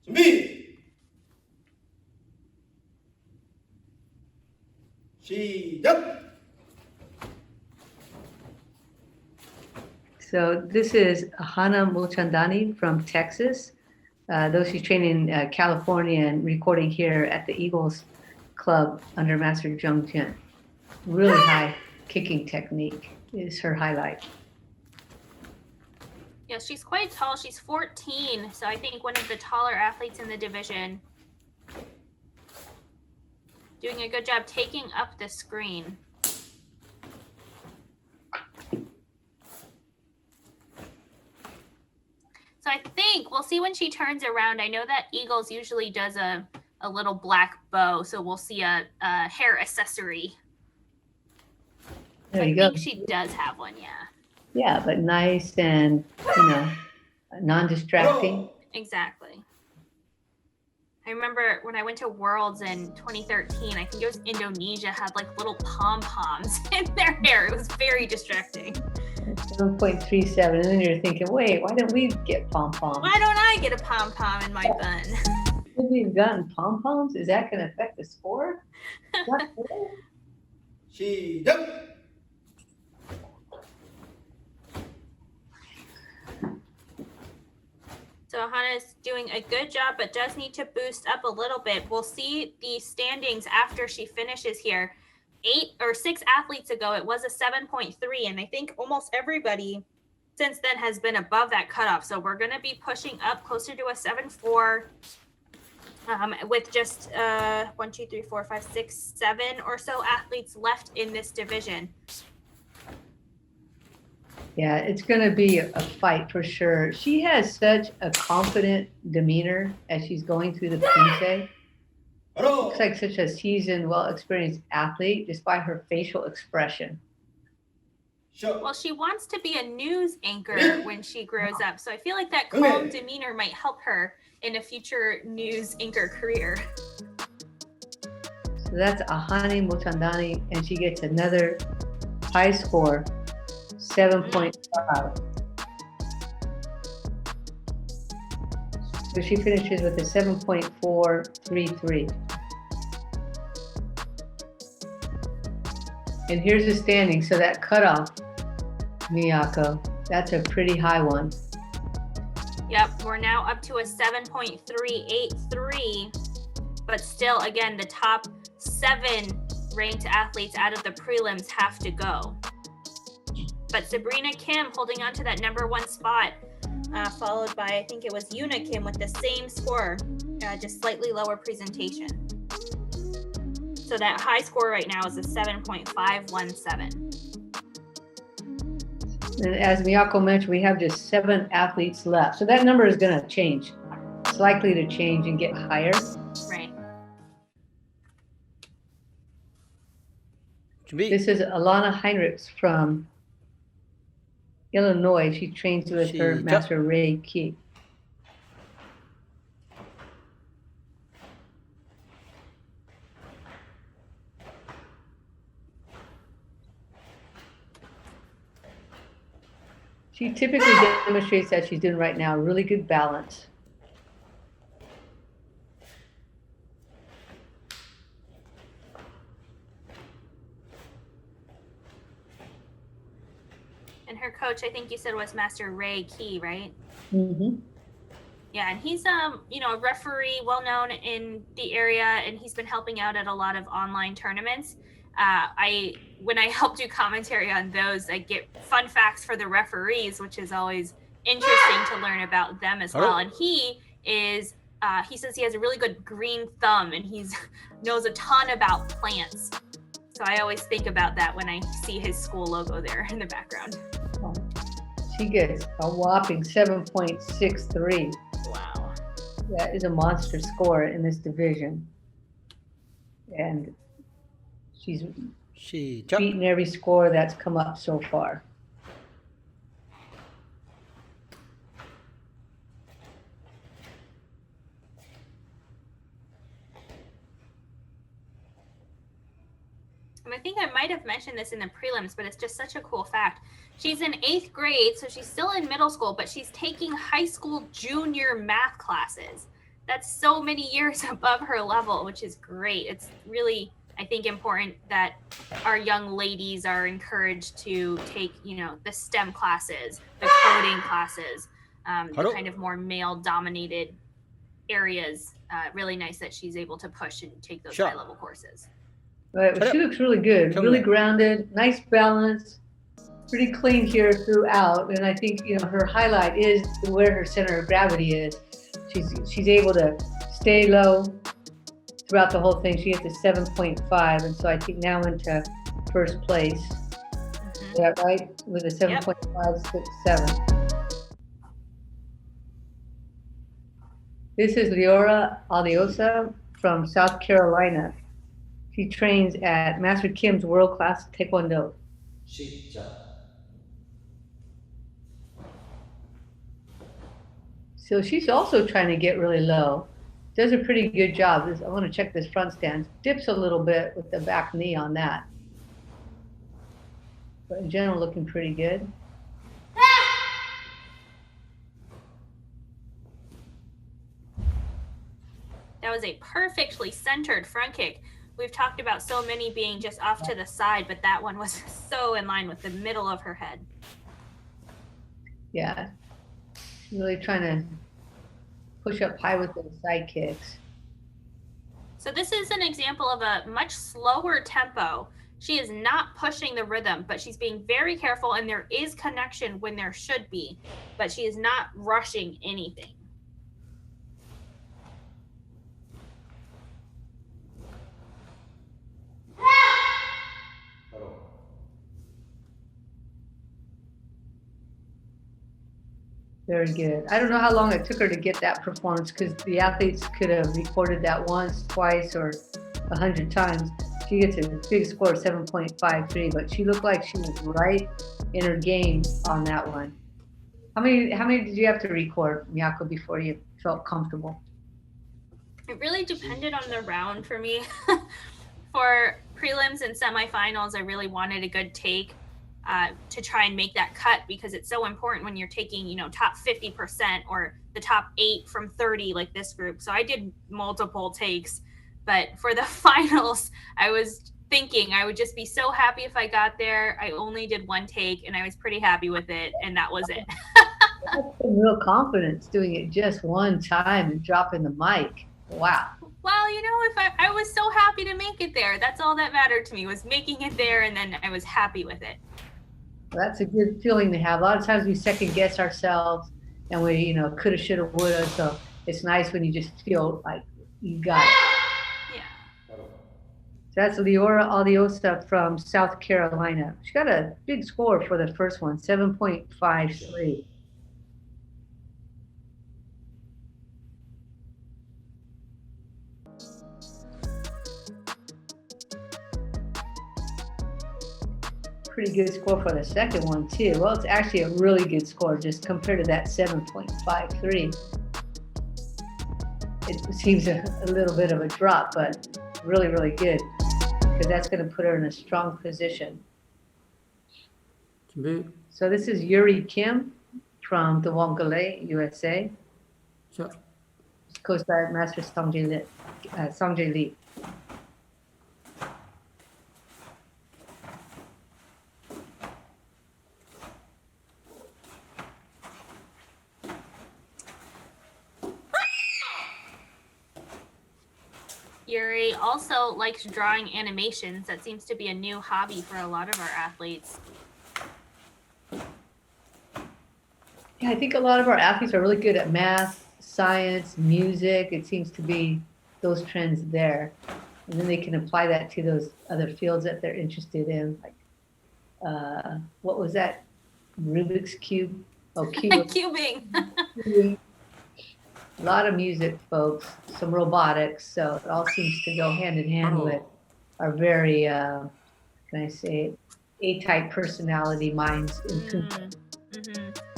준비. 시작. So this is Hana Mulchandani from Texas. Though she's training in California and recording here at the Eagles Club under Master Jung Jin. Really high kicking technique is her highlight. Yeah, she's quite tall. She's 14, so I think one of the taller athletes in the division. Doing a good job taking up the screen. So I think we'll see when she turns around. I know that Eagles usually does a little black bow, so we'll see a hair accessory. There you I go. think she does have one, yeah. Yeah, but nice and, non-distracting. Exactly. I remember when I went to Worlds in 2013, I think it was Indonesia, had like little pom-poms in their hair. It was very distracting. 7.37, and then you're thinking, wait, why don't we get pom-poms? Why don't I get a pom-pom in my bun? If we've gotten pom-poms, is that going to affect the sport? 시작. So Hana's doing a good job, but does need to boost up a little bit. We'll see the standings after she finishes here. 6 athletes ago, it was a 7.3, and I think almost everybody since then has been above that cutoff. So we're going to be pushing up closer to a 7.4 with just 1, 2, 3, 4, 5, 6, 7 or so athletes left in this division. Yeah, it's going to be a fight for sure. She has such a confident demeanor as she's going through the Poomsae. Looks like such a seasoned, well-experienced athlete despite her facial expression. Well, she wants to be a news anchor when she grows up. So I feel like that calm demeanor might help her in a future news anchor career. So that's Ahani Mutandani, and she gets another high score, 7.5. So she finishes with a 7.433. And here's the standing. So that cutoff, Miyako, that's a pretty high one. Yep, we're now up to a 7.383, but still, again, the top 7 ranked athletes out of the prelims have to go. But Sabrina Kim holding on to that number 1 spot, followed by, I think it was Yuna Kim with the same score, just slightly lower presentation. So that high score right now is a 7.517. And as Miyako mentioned, we have just 7 athletes left. So that number is going to change. It's likely to change and get higher. Right. This is Alana Heinrichs from Illinois. She trains with her master Ray Key. She typically demonstrates that she's doing right now really good balance. And her coach, I think you said, was Master Ray Key, right? Mm-hmm. Yeah, and he's a referee, well known in the area, and he's been helping out at a lot of online tournaments. When I help do commentary on those, I get fun facts for the referees, which is always interesting to learn about them as well. And he says he has a really good green thumb, and he knows a ton about plants. So I always think about that when I see his school logo there in the background. She gets a whopping 7.63. Wow. That is a monster score in this division. And she's beaten every score that's come up so far. And I think I might have mentioned this in the prelims, but it's just such a cool fact. She's in 8th grade, so she's still in middle school, but she's taking high school junior math classes. That's so many years above her level, which is great. It's really, I think, important that our young ladies are encouraged to take, the STEM classes, the coding classes, the kind of more male-dominated areas. Really nice that she's able to push and take those high-level courses. Right, well, she looks really good, really grounded, nice balance, pretty clean here throughout. And I think, her highlight is where her center of gravity is. She's able to stay low throughout the whole thing. She gets a 7.5, and so I think now into first place. Mm-hmm. Is that right? With a 7.567. This is Leora Aldiosa from South Carolina. She trains at Master Kim's World Class Taekwondo. So she's also trying to get really low. Does a pretty good job. I want to check this front stance. Dips a little bit with the back knee on that. But in general, looking pretty good. That was a perfectly centered front kick. We've talked about so many being just off to the side, but that one was so in line with the middle of her head. Yeah, really trying to push up high with those side kicks. So this is an example of a much slower tempo. She is not pushing the rhythm, but she's being very careful, and there is connection when there should be, but she is not rushing anything. Very good. I don't know how long it took her to get that performance because the athletes could have recorded that once, twice, or 100 times. She gets a big score of 7.53, but she looked like she was right in her game on that one. How many did you have to record, Miyako, before you felt comfortable? It really depended on the round for me. For prelims and semifinals, I really wanted a good take to try and make that cut because it's so important when you're taking, you know, top 50% or the top 8 from 30 like this group. So I did multiple takes, but for the finals, I was thinking I would just be so happy if I got there. I only did one take and I was pretty happy with it, and that was it. That's some real confidence doing it just one time and dropping the mic. Wow. Well, you know, if I was so happy to make it there. That's all that mattered to me, was making it there, and then I was happy with it. Well, that's a good feeling to have. A lot of times we second guess ourselves and we, you know, coulda, shoulda, woulda. So it's nice when you just feel like you got it. Yeah. So that's Leora Aliosa from South Carolina. She got a big score for the first one, 7.53. Pretty good score for the second one too. Well, it's actually a really good score just compared to that 7.53. It seems a little bit of a drop, but really, really good because that's going to put her in a strong position. 준비. So this is Yuri Kim from the Wongale, USA. 시작. Coached by Master Songjae Lee. Yuri also likes drawing animations. That seems to be a new hobby for a lot of our athletes. Yeah, I think a lot of our athletes are really good at math, science, music. It seems to be those trends there. And then they can apply that to those other fields that they're interested in. Like, what was that? Rubik's Cube? Oh, cube. Cubing. A lot of music, folks, some robotics. So it all seems to go hand in hand with our very, can I say, A-type personality minds in Poomsae.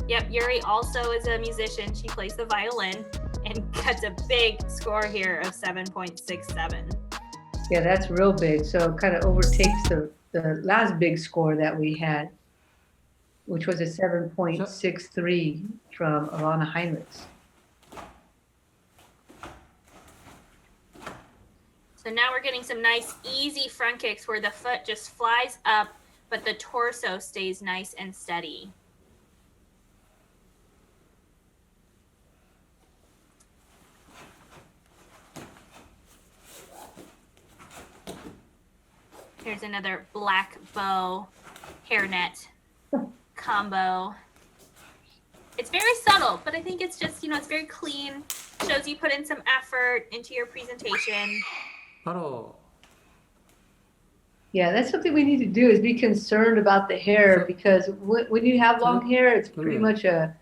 Yep, Yuri also is a musician. She plays the violin and gets a big score here of 7.67. Yeah, that's real big. So it kind of overtakes the last big score that we had, which was a 7.63 from Alana Heinrichs. So now we're getting some nice, easy front kicks where the foot just flies up, but the torso stays nice and steady. Here's another black bow hairnet combo. It's very subtle, but I think it's just, you know, it's very clean. Shows you put in some effort into your presentation. 바로. Yeah, that's something we need to do is be concerned about the hair because when you have long hair, it's pretty much a,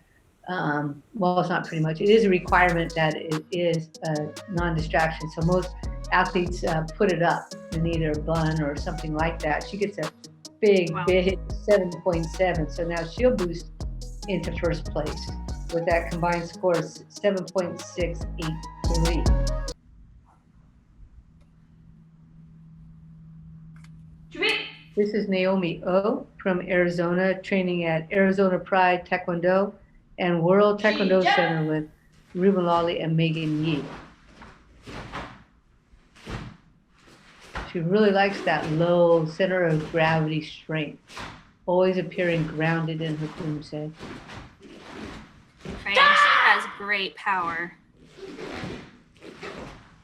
well, it's not pretty much, it is a requirement that it is a non-distraction. So most athletes put it up in either a bun or something like that. She gets a big 7.7. So now she'll boost into first place with that combined score of 7.683. This is Naomi Oh from Arizona, training at Arizona Pride Taekwondo and World Taekwondo Center with Ruben Lawley and Megan Yee. She really likes that low center of gravity strength, always appearing grounded in her Poomsae. Right, and she has great power.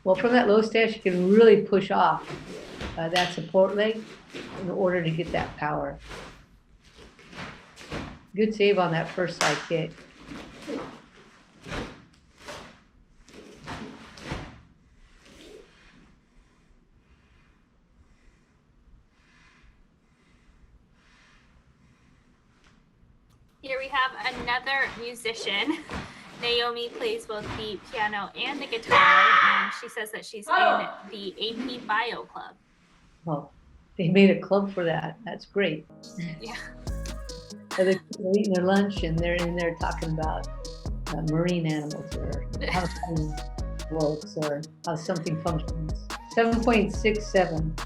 Well, from that low stance, you can really push off that support leg in order to get that power. Good save on that first side kick. Here we have another musician. Naomi plays both the piano and the guitar, and she says that she's in the AP Bio Club. Oh, they made a club for that. That's great. Yeah. They're eating their lunch and they're in there talking about marine animals or how something works or how something functions. 7.67.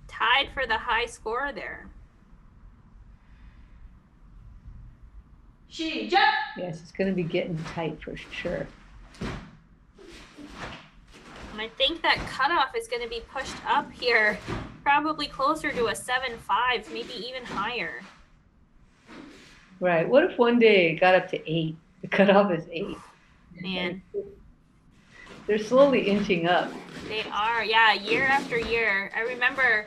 Tied for the high score there. 시작. Yes, it's going to be getting tight for sure. And I think that cutoff is going to be pushed up here, probably closer to a 7.5, maybe even higher. Right. What if one day it got up to 8? The cutoff is 8. Man, They're slowly inching up. they are, yeah, year after year. I remember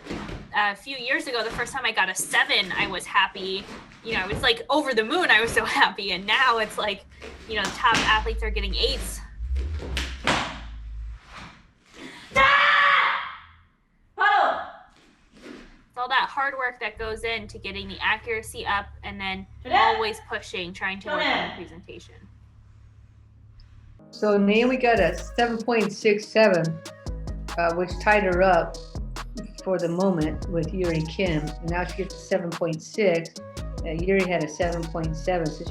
a few years ago, the first time I got a 7, I was happy. You know, it was like over the moon. I was so happy. And now it's like, you know, the top athletes are getting 8s. 바로. It's all that hard work that goes into getting the accuracy up and then always pushing, trying to work on the presentation. So Naomi got a 7.67, which tied her up for the moment with Yuri Kim. And now she gets a 7.6. Yuri had a 7.7. So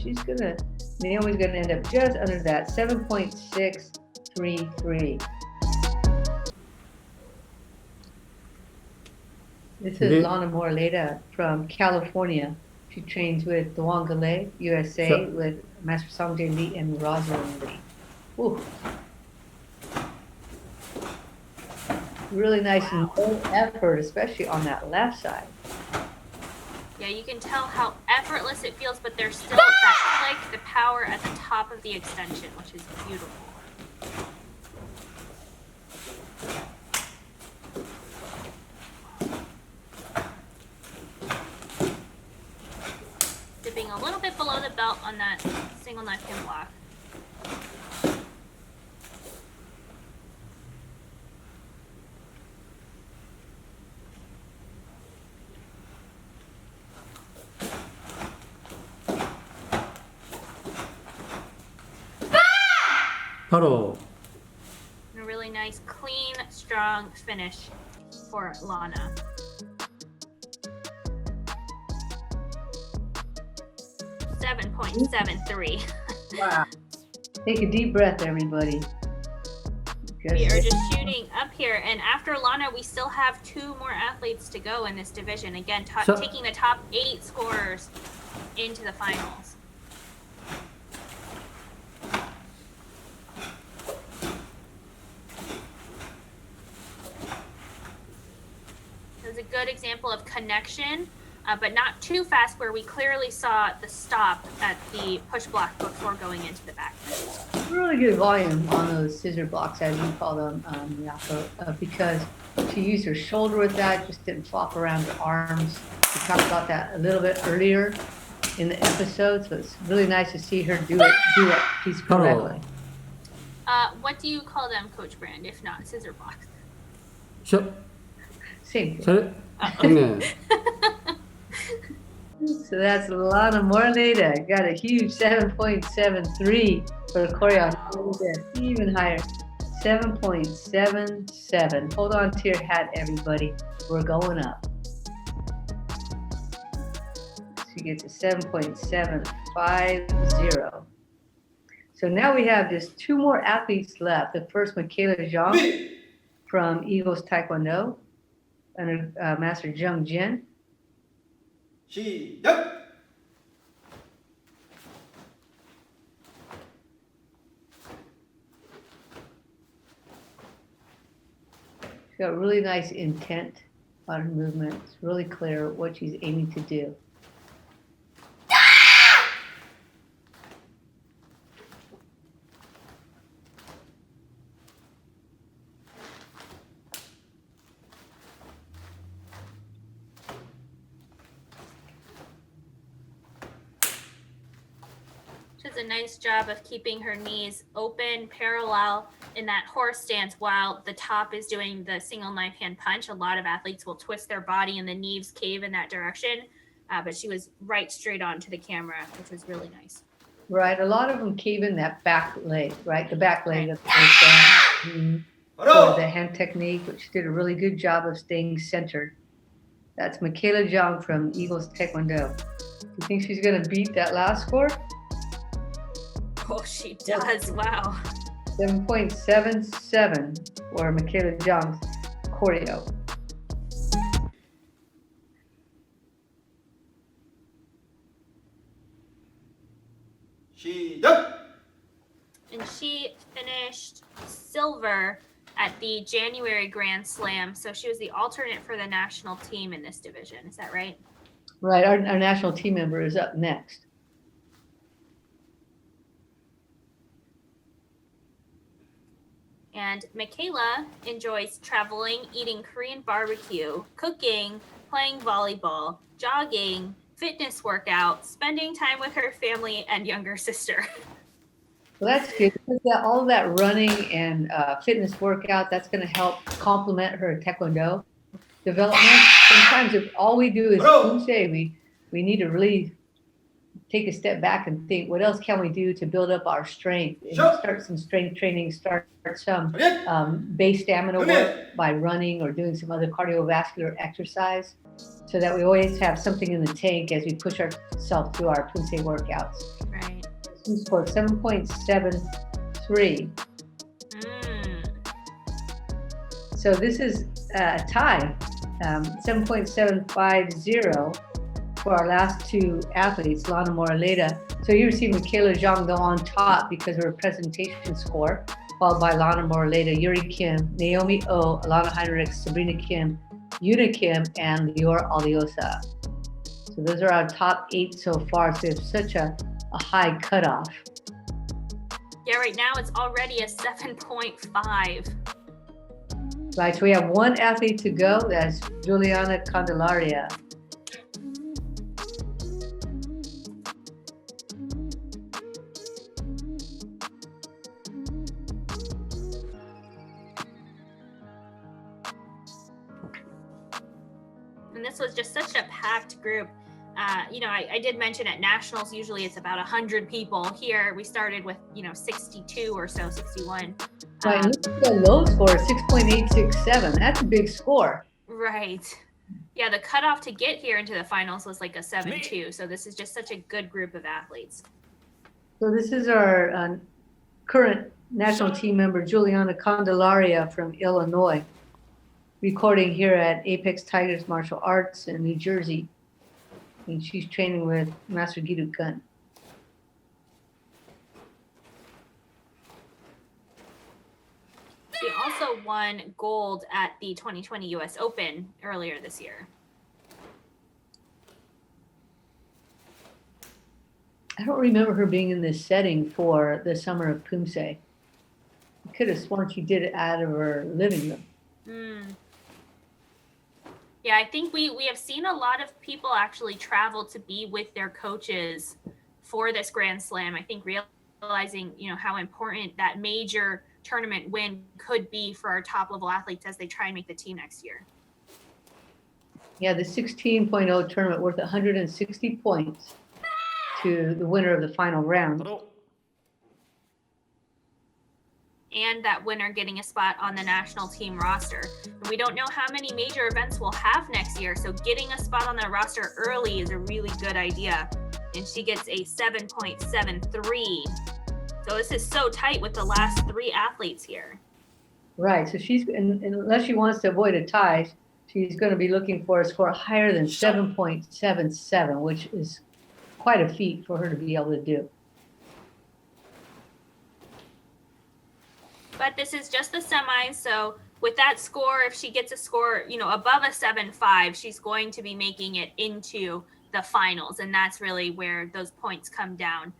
Naomi's gonna end up just under that, 7.633. This is Lana Morleda from California. She trains with Dwangale, USA, Sure. with Master Songjae Lee and Rosalind Lee. Ooh. Really nice and no effort, especially on that left side. Yeah, you can tell how effortless it feels, but there's still that click, the power at the top of the extension, which is beautiful. Dipping a little bit below the belt on that single knife pin block. 바로 And a really nice, clean, strong finish for Lana. .73. Wow. Take a deep breath, everybody. We are just shooting up here, and after Lana, we still have 2 more athletes to go in this division. Again, taking the top 8 scorers into the finals. It was a good example of connection, but not too fast, where we clearly saw the stop at the push block before going into the back. Really good volume on those scissor blocks, as you call them, Miyako, because she used her shoulder with that, just didn't flop around her arms. We talked about that a little bit earlier in the episode, so it's really nice to see her do it piece correctly. What do you call them, Coach Brand, if not scissor blocks? 샷. Same thing. 잘. 네. So that's Lana Morleda. Got a huge 7.73 for the choreo. Even higher. 7.77. Hold on to your hat, everybody. We're going up. She gets a 7.750. So now we have just 2 more athletes left. The first, Michaela Zhang from Eagles Taekwondo under Master Jung Jin. 시작. She's got really nice intent on her movement. It's really clear what she's aiming to do. She does a nice job of keeping her knees open, parallel in that horse stance while the top is doing the single knife hand punch. A lot of athletes will twist their body and the knees cave in that direction. but she was right straight on to the camera, which was really nice. Right. A lot of them cave in that back leg, right? The back leg of the for the hand technique, which did a really good job of staying centered. That's Michaela Jong from Eagles Taekwondo. Do you think she's going to beat that last score? Oh, she does. Wow. 7.77 for Michaela Jong's choreo. And she finished silver at the January Grand Slam. So she was the alternate for the national team in this division. Is that right? Right. Our national team member is up next. And Michaela enjoys traveling, eating Korean barbecue, cooking, playing volleyball, jogging, fitness workouts, spending time with her family and younger sister. Well, that's good. All of that running and fitness workout, that's going to help complement her Taekwondo development. Sometimes if all we do is Poomsae, we need to really take a step back and think, what else can we do to build up our strength? And start some strength training, start some base stamina work by running or doing some other cardiovascular exercise, so that we always have something in the tank as we push ourselves through our Poomsae workouts. Right. Score 7.73. So this is a tie, 7.750 for our last two athletes, Lana Moraleda. So you see Michaela Zhang though on top because of her presentation score, followed by Lana Moraleda, Yuri Kim, Naomi Oh, Alana Heinrich, Sabrina Kim, Yuna Kim, and Lior Aliosa. So those are our top 8 so far. So we have such a high cutoff. Yeah, right now it's already a 7.5. Right, so we have one athlete to go. That's Juliana Candelaria. And this was just such a packed group. I did mention at nationals, usually it's about 100 people. Here we started with, 62 or so, 61. Right, look at the low score, 6.867. That's a big score. Right. Yeah, the cutoff to get here into the finals was like a 7.2. So this is just such a good group of athletes. So this is our current national team member, Juliana Candelaria from Illinois, recording here at Apex Tigers Martial Arts in New Jersey. And she's training with Master Gidu Kun. She also won gold at the 2020 US Open earlier this year. I don't remember her being in this setting for the summer of Poomsae. I could have sworn she did it out of her living room. Yeah, I think we have seen a lot of people actually travel to be with their coaches for this Grand Slam. I think realizing, how important that major tournament win could be for our top level athletes as they try and make the team next year. Yeah, the 16.0 tournament worth 160 points to the winner of the final round. And that winner getting a spot on the national team roster. We don't know how many major events we'll have next year, so getting a spot on the roster early is a really good idea. And she gets a 7.73. So this is so tight with the last 3 athletes here. Right, so she's, unless she wants to avoid a tie, she's going to be looking for a score higher than 7.77, which is quite a feat for her to be able to do. But this is just the semis, so with that score, if she gets a score, above a 7.5, she's going to be making it into the finals, and that's really where those points come down,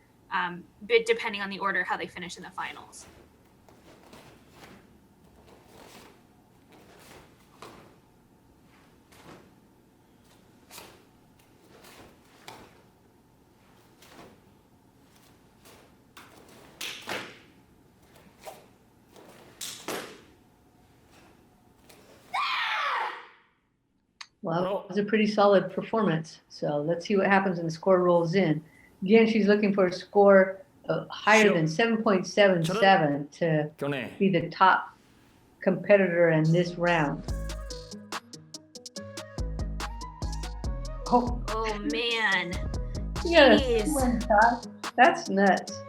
depending on the order how they finish in the finals. Well, it was a pretty solid performance. So let's see what happens when the score rolls in. Again, she's looking for a score higher than 7.77 to 교내 be the top competitor in this round. Oh, Oh man. yeah, Jeez. that's nuts.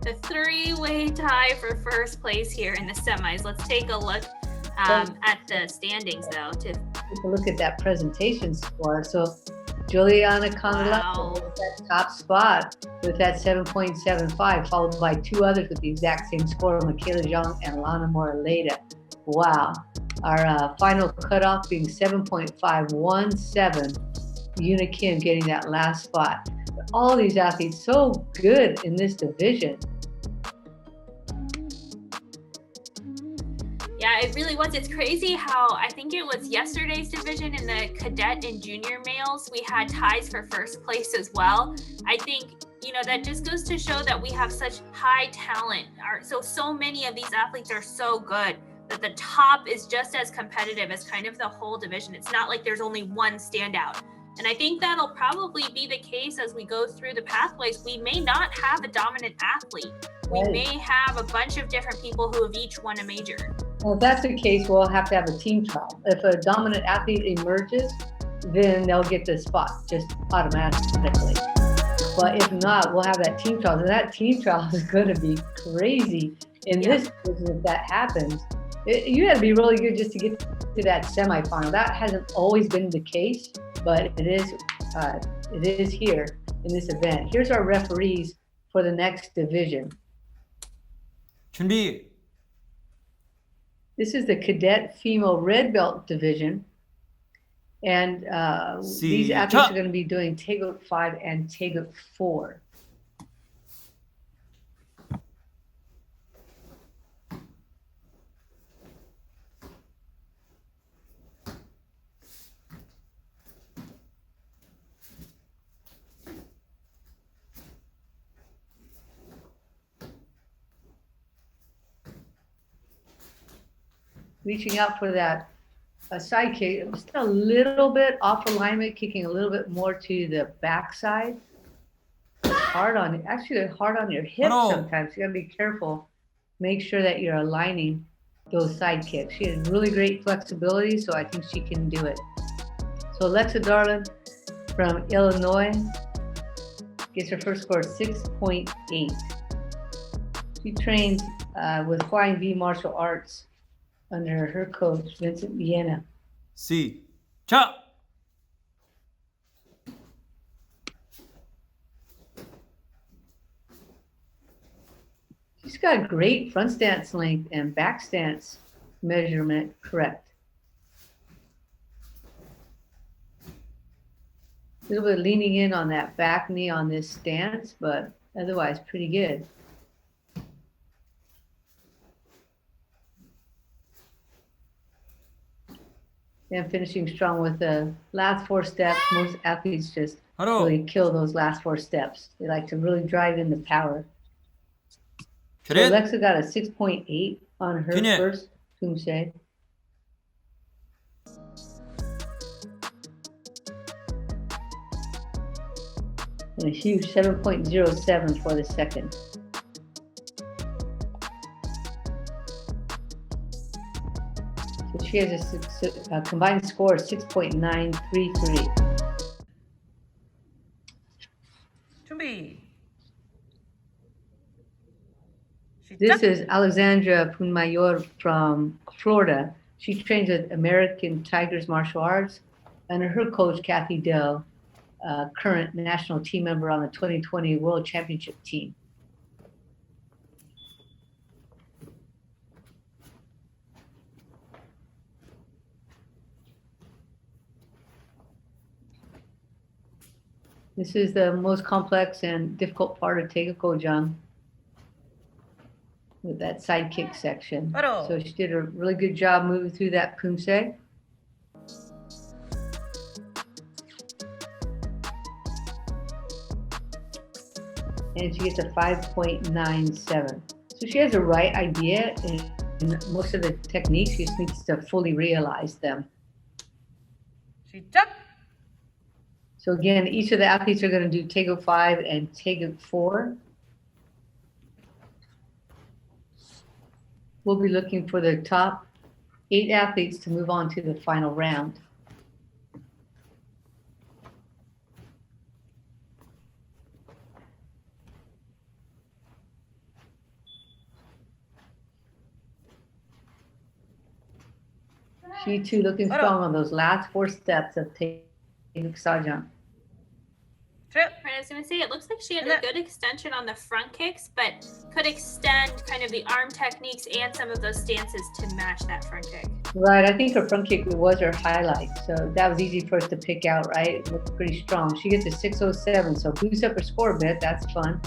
The three-way tie for first place here in the semis. Let's take a look at the standings, though. Take a look at that presentation score. So Juliana Condola Wow. with that top spot with that 7.75, followed by two others with the exact same score, Michaela Zhang and Lana Moraleda. Wow. Our final cutoff being 7.517. Yuna Kim getting that last spot. All these athletes so good in this division. Yeah, it really was. It's crazy how I think it was yesterday's division in the cadet and junior males. We had ties for first place as well. I think, that just goes to show that we have such high talent. So many of these athletes are so good that the top is just as competitive as kind of the whole division. It's not like there's only one standout. And I think that'll probably be the case as we go through the pathways. We may not have a dominant athlete. We may have a bunch of different people who have each won a major. Well, if that's the case, we'll have to have a team trial. If a dominant athlete emerges, then they'll get the spot just automatically. But if not, we'll have that team trial. And that team trial is going to be crazy in this division if that happens. You got to be really good just to get to that semifinal. That hasn't always been the case, but it is here in this event. Here's our referees for the next division. 준비. This is the cadet female red belt division. And these athletes are going to be doing Taegeuk 5 and Taegeuk 4. Reaching out for that side kick, just a little bit off alignment, kicking a little bit more to the backside. Hard on your hips sometimes. You gotta be careful. Make sure that you're aligning those side kicks. She has really great flexibility, so I think she can do it. So Alexa Darlin from Illinois gets her first score 6.8. She trains with Flying V Martial Arts under her coach, Vincent Vienna. 시작. She's got great front stance length and back stance measurement correct. A little bit leaning in on that back knee on this stance, but otherwise pretty good. And finishing strong with the last 4 steps. Most athletes just really kill those last 4 steps. They like to really drive in the power. So Alexa got a 6.8 on her Junior. first Poomsae. And a huge 7.07 for the second. So she has a combined score of 6.933. 준비. This is Alexandra Punmayor from Florida. She trains with American Tigers Martial Arts under her coach, Kathy Dell, current national team member on the 2020 World Championship team. This is the most complex and difficult part of Taegeuk Jang, with that side kick section. So she did a really good job moving through that Poomsae. And she gets a 5.97. So she has the right idea in most of the techniques. She just needs to fully realize them. 시작. So again, each of the athletes are going to do Tego 5 and Tego 4. We'll be looking for the top 8 athletes to move on to the final round. She too looking strong on those last 4 steps of Tego Sajang. Trip. Right, I was gonna say, it looks like she had a good extension on the front kicks, but could extend kind of the arm techniques and some of those stances to match that front kick. Right, I think her front kick was her highlight, so that was easy for us to pick out, right? It looked pretty strong. She gets a 607, so boosts up her score a bit. That's fun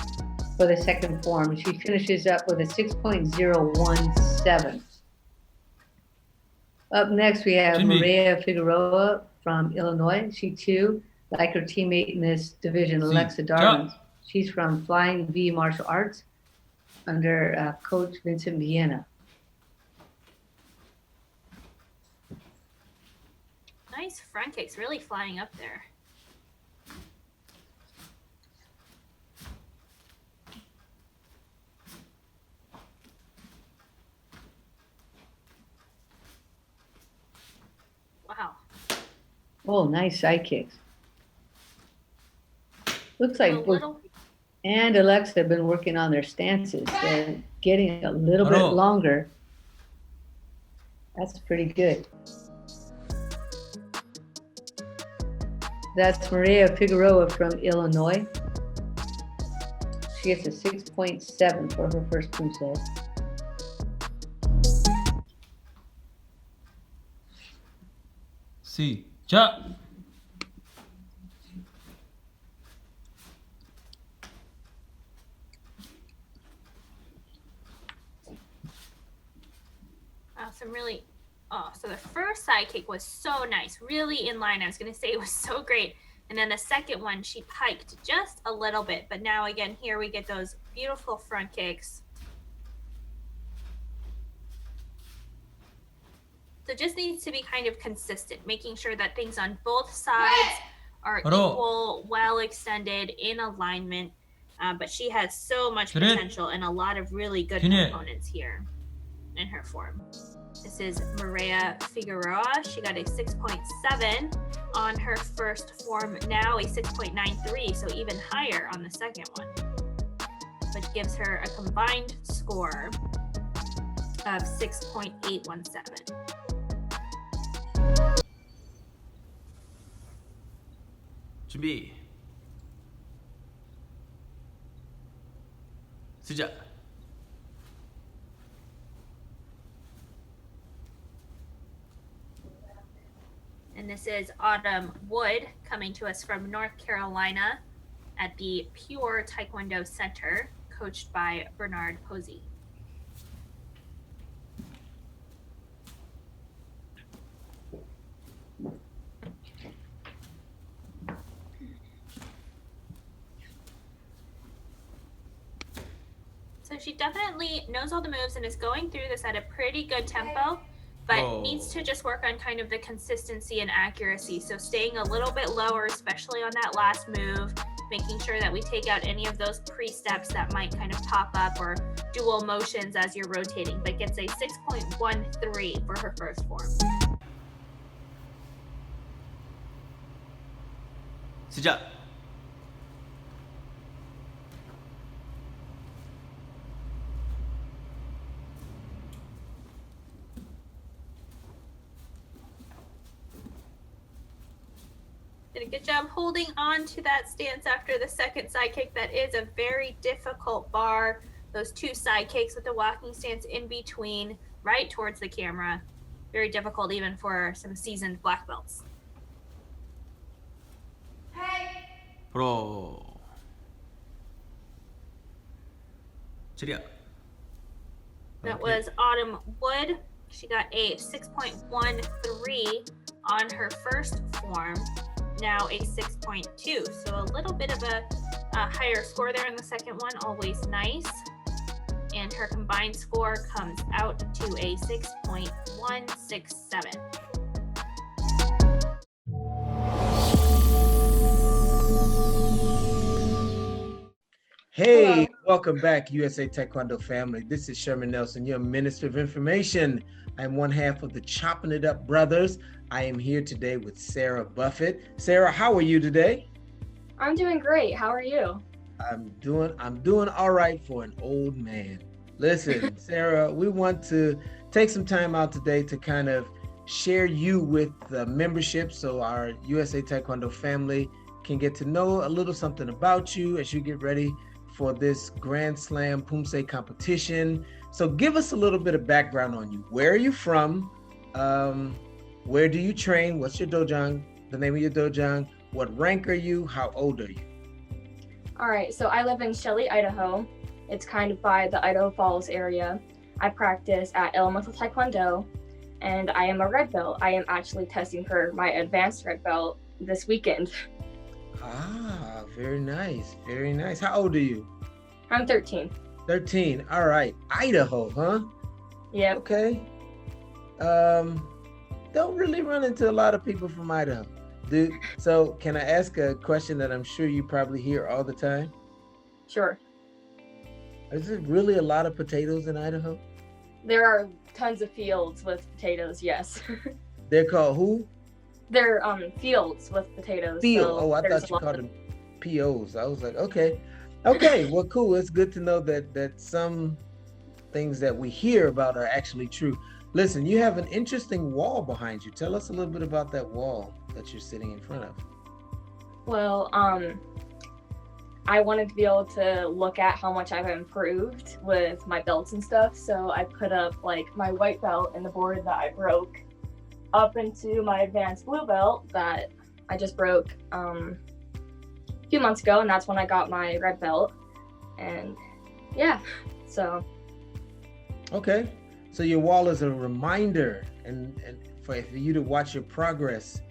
for the second form. She finishes up with a 6.017. Up next, we have Maria Figueroa from Illinois. She too, like her teammate in this division, Alexa Darwin. She's from Flying V Martial Arts under Coach Vincent Viena. Nice front kicks, really flying up there. Wow. Oh, nice side kicks. Looks like and Alexa have been working on their stances. They're getting a little bit longer. That's pretty good. That's Maria Figueroa from Illinois. She gets a 6.7 for her first Poomsae. 시작. Wow, some really, so the first side kick was so nice, really in line. I was going to say it was so great. And then the second one, she piked just a little bit. But now again, here we get those beautiful front kicks. So it just needs to be kind of consistent, making sure that things on both sides are equal, well extended, in alignment. But she has so much potential and a lot of really good components here in her form. This is Maria Figueroa. She got a 6.7 on her first form, now a 6.93, so even higher on the second one, which gives her a combined score of 6.817. 준비. 시작. And this is Autumn Wood coming to us from North Carolina at the Pure Taekwondo Center, coached by Bernard Posey. So she definitely knows all the moves and is going through this at a pretty good tempo, but needs to just work on kind of the consistency and accuracy. So staying a little bit lower, especially on that last move, making sure that we take out any of those pre-steps that might kind of pop up or dual motions as you're rotating, but gets a 6.13 for her first form. 시작. Did a good job holding on to that stance after the second side kick. That is a very difficult bar. Those two side kicks with the walking stance in between, right towards the camera. Very difficult even for some seasoned black belts. 프로. 체리야. That was Autumn Wood. She got a 6.13 on her first form. Now a 6.2, so a little bit of a higher score there in the second one, always nice. And her combined score comes out to a 6.167. Hey, Hello. welcome back, USA Taekwondo family. This is Sherman Nelson, your Minister of Information. I'm one half of the Chopping It Up brothers. I am here today with Sarah Buffett. Sarah, how are you today? I'm doing great. How are you? I'm doing all right for an old man. Listen, Sarah, we want to take some time out today to kind of share you with the membership so our USA Taekwondo family can get to know a little something about you as you get ready for this Grand Slam Poomsae competition. So give us a little bit of background on you. Where are you from? Where do you train? What's your dojang? The name of your dojang? What rank are you? How old are you? All right, so I live in Shelley, Idaho. It's kind of by the Idaho Falls area. I practice at Elemental Taekwondo, and I am a red belt. I am actually testing for my advanced red belt this weekend. Ah, very nice, very nice. How old are you? I'm 13. 13, all right. Idaho, huh? Yep. Okay. Don't really run into a lot of people from Idaho. So can I ask a question that I'm sure you probably hear all the time? Sure. Is it really a lot of potatoes in Idaho? There are tons of fields with potatoes, yes. They're called who? They're fields with potatoes. Field. So Oh, I there's thought you a lot called of- them POs. I was like, okay. Okay, well, cool. It's good to know that some things that we hear about are actually true. Listen, you have an interesting wall behind you. Tell us a little bit about that wall that you're sitting in front of. Well, I wanted to be able to look at how much I've improved with my belts and stuff. So I put up like my white belt and the board that I broke up into my advanced blue belt that I just broke a few months ago. And that's when I got my red belt. And yeah, so. Okay. So your wall is a reminder and for you to watch your progress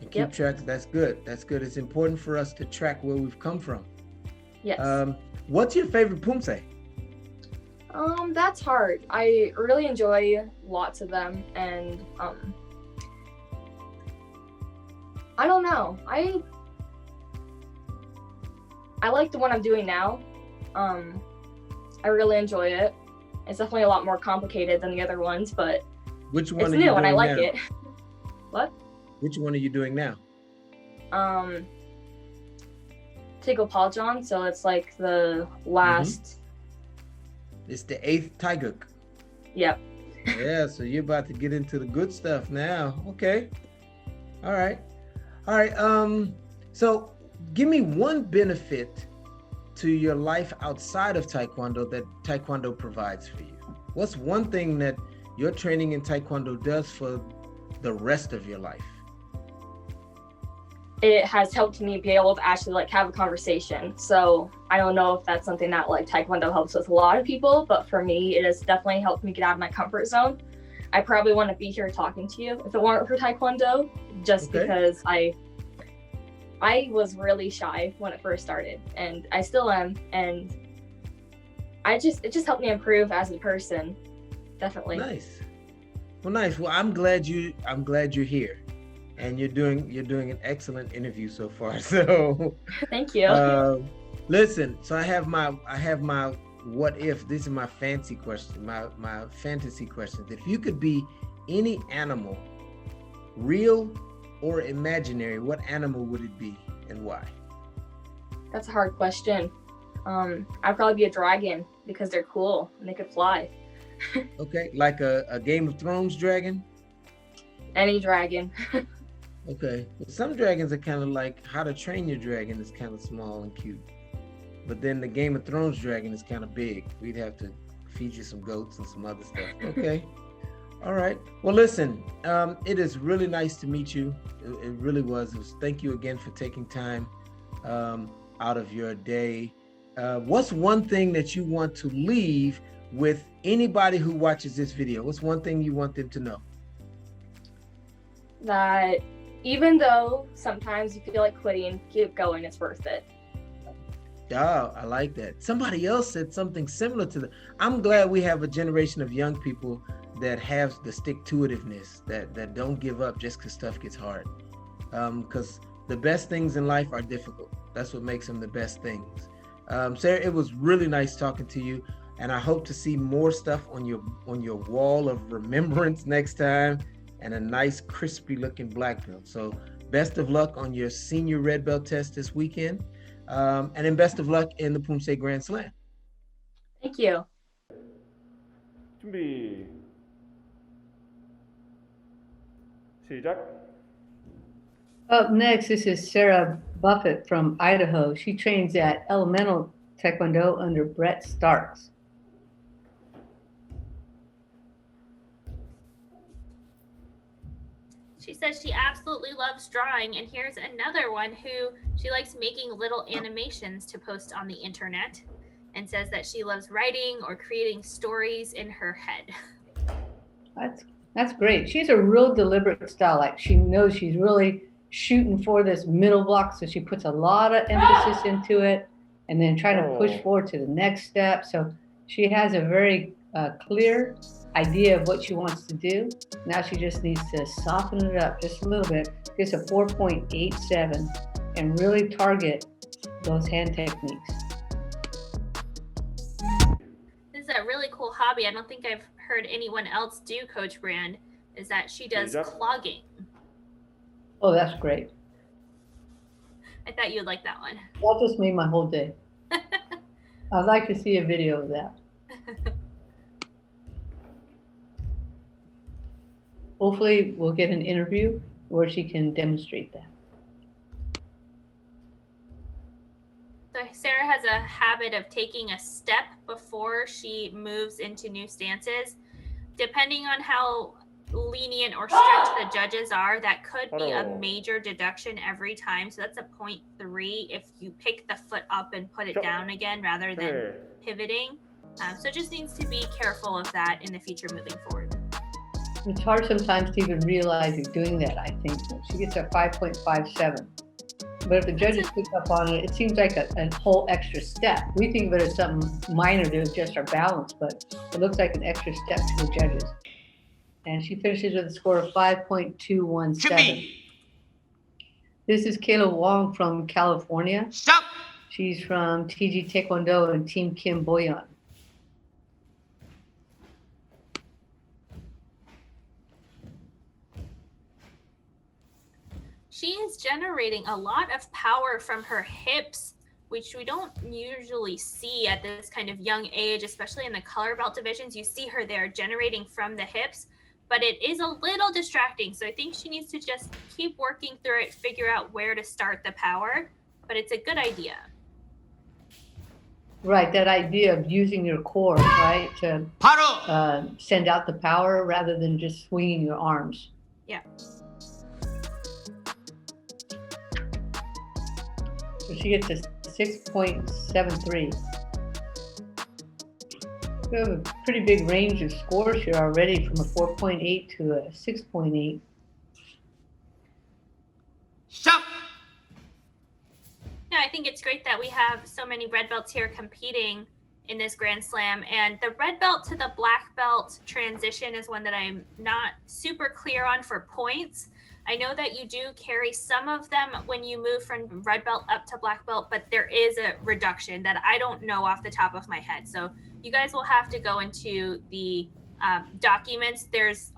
and keep track. That's good. That's good. It's important for us to track where we've come from. Yes. What's your favorite Poomsae? That's hard. I really enjoy lots of them, and I don't know. I like the one I'm doing now. I really enjoy it. It's definitely a lot more complicated than the other ones, but Which one it's are you new doing and I like now? it. What? Which one are you doing now? Tigo Paljon, so it's like the last. It's the 8th Taiguk. Yep. Yeah, so you're about to get into the good stuff now. Okay. All right. All right. So give me one benefit to your life outside of Taekwondo that Taekwondo provides for you. What's one thing that your training in Taekwondo does for the rest of your life? It has helped me be able to actually like have a conversation. So I don't know if that's something that like Taekwondo helps with a lot of people, but for me, it has definitely helped me get out of my comfort zone. I probably wouldn't be here talking to you if it weren't for Taekwondo, just because I was really shy when it first started, and I still am, and it just helped me improve as a person, definitely. Nice. Well, nice. Well, I'm glad you're here, and you're doing an excellent interview so far. So thank you. Listen, so I have my what if. This is my fancy question, my fantasy questions. If you could be any animal, real or imaginary, what animal would it be and why? That's a hard question. I'd probably be a dragon because they're cool and they could fly. Okay, like a Game of Thrones dragon? Any dragon. Okay, some dragons are kind of like How to Train Your Dragon is kind of small and cute. But then the Game of Thrones dragon is kind of big. We'd have to feed you some goats and some other stuff. Okay. All right. Well, listen, it is really nice to meet you. It really was. Thank you again for taking time out of your day. What's one thing that you want to leave with anybody who watches this video? What's one thing you want them to know? That even though sometimes you feel like quitting, keep going, it's worth it. Oh, I like that. Somebody else said something similar to that. I'm glad we have a generation of young people that have the stick-to-itiveness, that don't give up just because stuff gets hard. Because the best things in life are difficult. That's what makes them the best things. Sarah, it was really nice talking to you, and I hope to see more stuff on your wall of remembrance next time, and a nice crispy looking black belt. So best of luck on your senior red belt test this weekend, and then best of luck in the Poomsae Grand Slam. Thank you. 준비. 시작. Up next, this is Sarah Buffett from Idaho. She trains at Elemental Taekwondo under Brett Starks. She says she absolutely loves drawing, and here's another one who she likes making little animations to post on the internet, and says that she loves writing or creating stories in her head. That's great. She has a real deliberate style. Like she knows she's really shooting for this middle block, so she puts a lot of emphasis into it, and then trying to push forward to the next step. So she has a very clear idea of what she wants to do. Now she just needs to soften it up just a little bit. Gets a 4.87 and really target those hand techniques. This is a really cool hobby. I don't think I've heard anyone else do, Coach Brand, is that she does clogging. Oh, that's great. I thought you'd like that one. That just made my whole day. I'd like to see a video of that. Hopefully we'll get an interview where she can demonstrate that. So Sarah has a habit of taking a step before she moves into new stances. Depending on how lenient or strict the judges are, that could be a major deduction every time. So that's a 0.3 if you pick the foot up and put it down again rather than pivoting. So just needs to be careful of that in the future moving forward. It's hard sometimes to even realize you're doing that, I think. She gets a 5.57. But if the judges pick up on it, it seems like a whole extra step. We think of it as something minor to adjust our balance, but it looks like an extra step to the judges. And she finishes with a score of 5.217. This is Kayla Wong from California. Stop! She's from TG Taekwondo and Team Kim Boyan. She is generating a lot of power from her hips, which we don't usually see at this kind of young age, especially in the color belt divisions. You see her there generating from the hips, but it is a little distracting. So I think she needs to just keep working through it, figure out where to start the power, but it's a good idea. Right, that idea of using your core, right, to send out the power rather than just swinging your arms. Yeah. So she gets a 6.73. We have a pretty big range of scores here already, from a 4.8 to a 6.8. Stop! Yeah, I think it's great that we have so many red belts here competing in this Grand Slam. And the red belt to the black belt transition is one that I'm not super clear on for points. I know that you do carry some of them when you move from red belt up to black belt, but there is a reduction that I don't know off the top of my head. So you guys will have to go into the documents. There's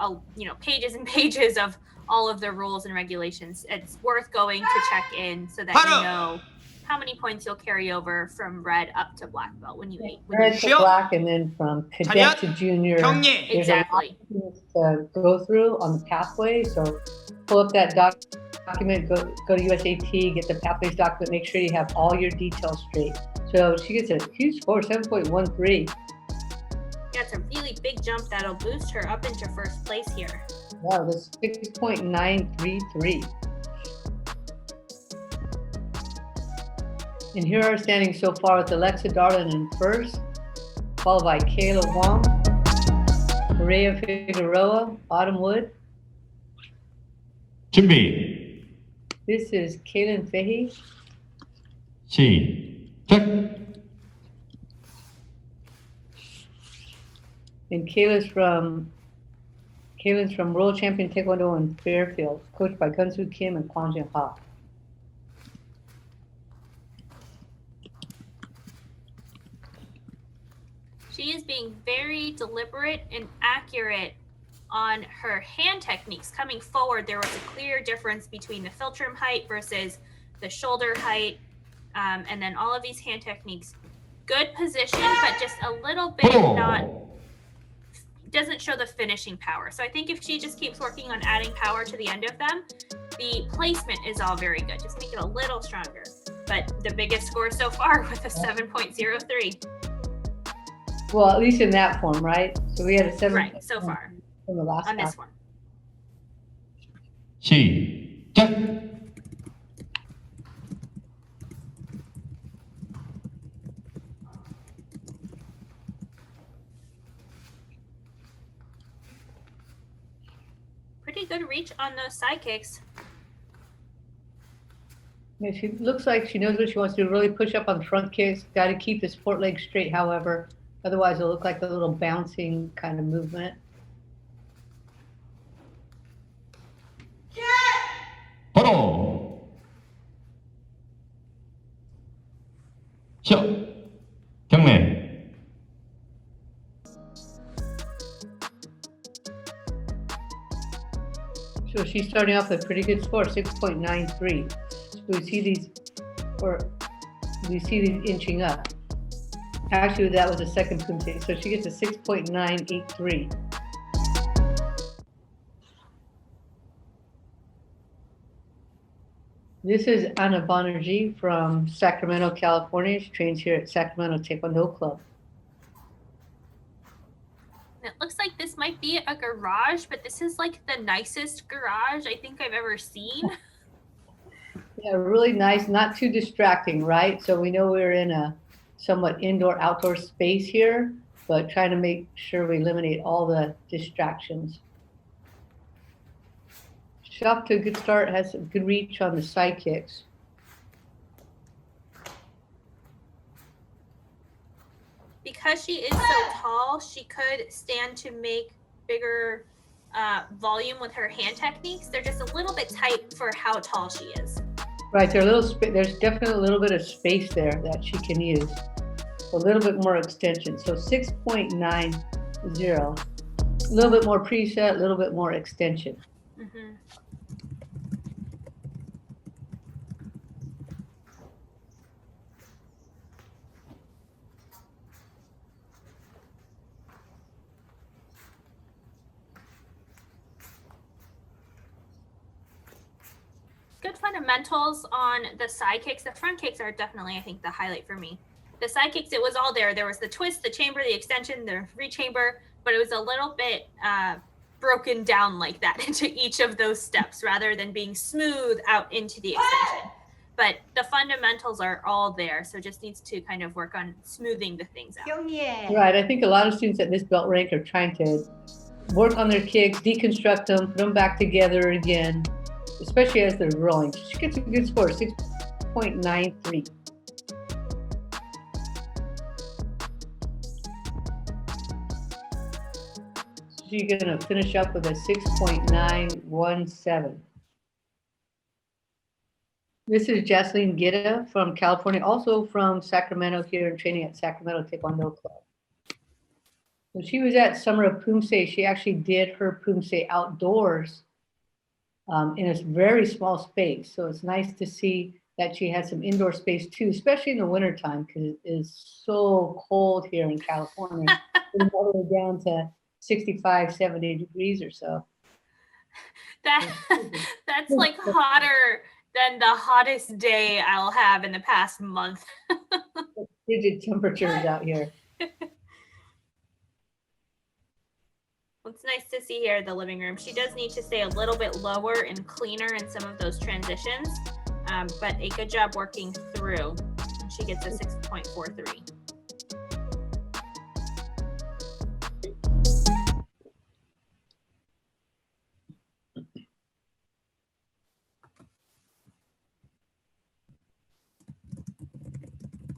pages and pages of all of the rules and regulations. It's worth going to check in so that you know how many points you'll carry over from red up to black belt when you red to black, and then from cadet to junior. Exactly. There's a lot of things to go through on the pathway. So pull up that document, go to USAT, get the pathways document, make sure you have all your details straight. So she gets a huge score, 7.13. Yeah, it's a really big jump that'll boost her up into first place here. Wow, that's 6.933. And here are standing so far with Alexa Darlin in first, followed by Kayla Wong, Maria Figueroa, Autumn Wood. 준비. This is Kaylin Fahey. 시작. And Kaylin's from World Champion Taekwondo in Fairfield, coached by Gunsu Kim and Kwon Jin Ha. She is being very deliberate and accurate on her hand techniques. Coming forward, there was a clear difference between the philtrum height versus the shoulder height. And then all of these hand techniques, good position, but just a little bit doesn't show the finishing power. So I think if she just keeps working on adding power to the end of them, the placement is all very good. Just make it a little stronger. But the biggest score so far with a 7.03. Well, at least in that form, right? So we had a 7. Right, so far from the last on time. this one. 시작. Pretty good reach on those side kicks. Yeah, she looks like she knows what she wants to do. Really push up on the front kicks. Got to keep the support leg straight, however. Otherwise, it'll look like a little bouncing kind of movement. 바로 시작. 경례. So she's starting off with a pretty good score, 6.93. So we see these inching up. Actually, that was a second Poomsae, so she gets a 6.983. This is Anna Banerjee from Sacramento, California. She trains here at Sacramento Taekwondo Club. It looks like this might be a garage, but this is like the nicest garage I think I've ever seen. Yeah, really nice, not too distracting, right? So we know we're in a somewhat indoor-outdoor space here, but trying to make sure we eliminate all the distractions. She's off to a good start, has a good reach on the side kicks. Because she is so tall, she could stand to make bigger volume with her hand techniques. They're just a little bit tight for how tall she is. Right, there's definitely a little bit of space there that she can use. A little bit more extension. So 6.90, a little bit more preset, a little bit more extension. Mm-hmm. Good fundamentals on the side kicks. The front kicks are definitely, I think, the highlight for me. The side kicks, it was all there. There was the twist, the chamber, the extension, the rechamber, but it was a little bit broken down like that into each of those steps rather than being smooth out into the extension. But the fundamentals are all there, so just needs to kind of work on smoothing the things out. Right, I think a lot of students at this belt rank are trying to work on their kicks, deconstruct them, put them back together again, especially as they're rolling. She gets a good score, 6.93. She's gonna finish up with a 6.917. This is Jaslene Gitta from California, also from Sacramento here and training at Sacramento Taekwondo Club. When she was at Summer of Poomsae, she actually did her Poomsae outdoors in a very small space. So it's nice to see that she has some indoor space too, especially in the wintertime, because it is so cold here in California. It's all the way down to 65, 70 degrees or so. That's like hotter than the hottest day I'll have in the past month. Frigid temperatures out here. It's nice to see here in the living room. She does need to stay a little bit lower and cleaner in some of those transitions, but a good job working through. She gets a 6.43.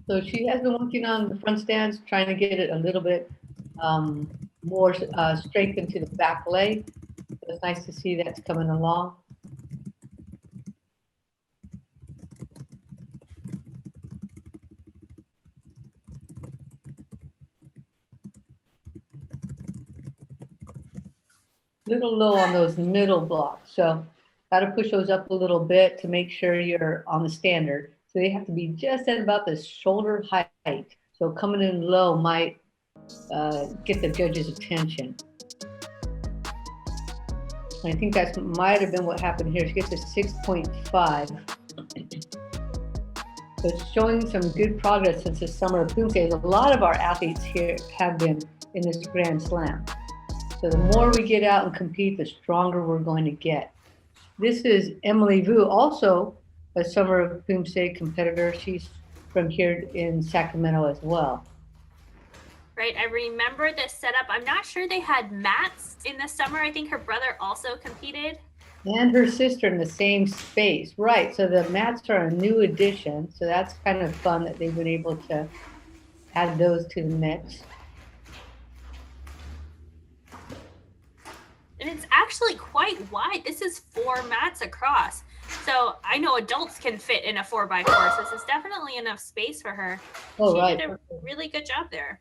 So she has been working on the front stance, trying to get it a little bit more strength into the back leg. So it's nice to see that's coming along. little low on those middle blocks. So got to push those up a little bit to make sure you're on the standard. So they have to be just at about the shoulder height. So coming in low might get the judge's attention. I think that might have been what happened here. She gets a 6.5. So it's showing some good progress since the summer of Poomsae. A lot of our athletes here have been in this Grand Slam. So the more we get out and compete, the stronger we're going to get. This is Emily Vu, also a summer of Poomsae competitor. She's from here in Sacramento as well. Right, I remember this setup. I'm not sure they had mats in the summer. I think her brother also competed. And her sister in the same space. Right, so the mats are a new addition. So that's kind of fun that they've been able to add those to the mix. And it's actually quite wide. This is 4 mats across. So I know adults can fit in a 4x4. So this is definitely enough space for her. Oh, she right. did a really good job there.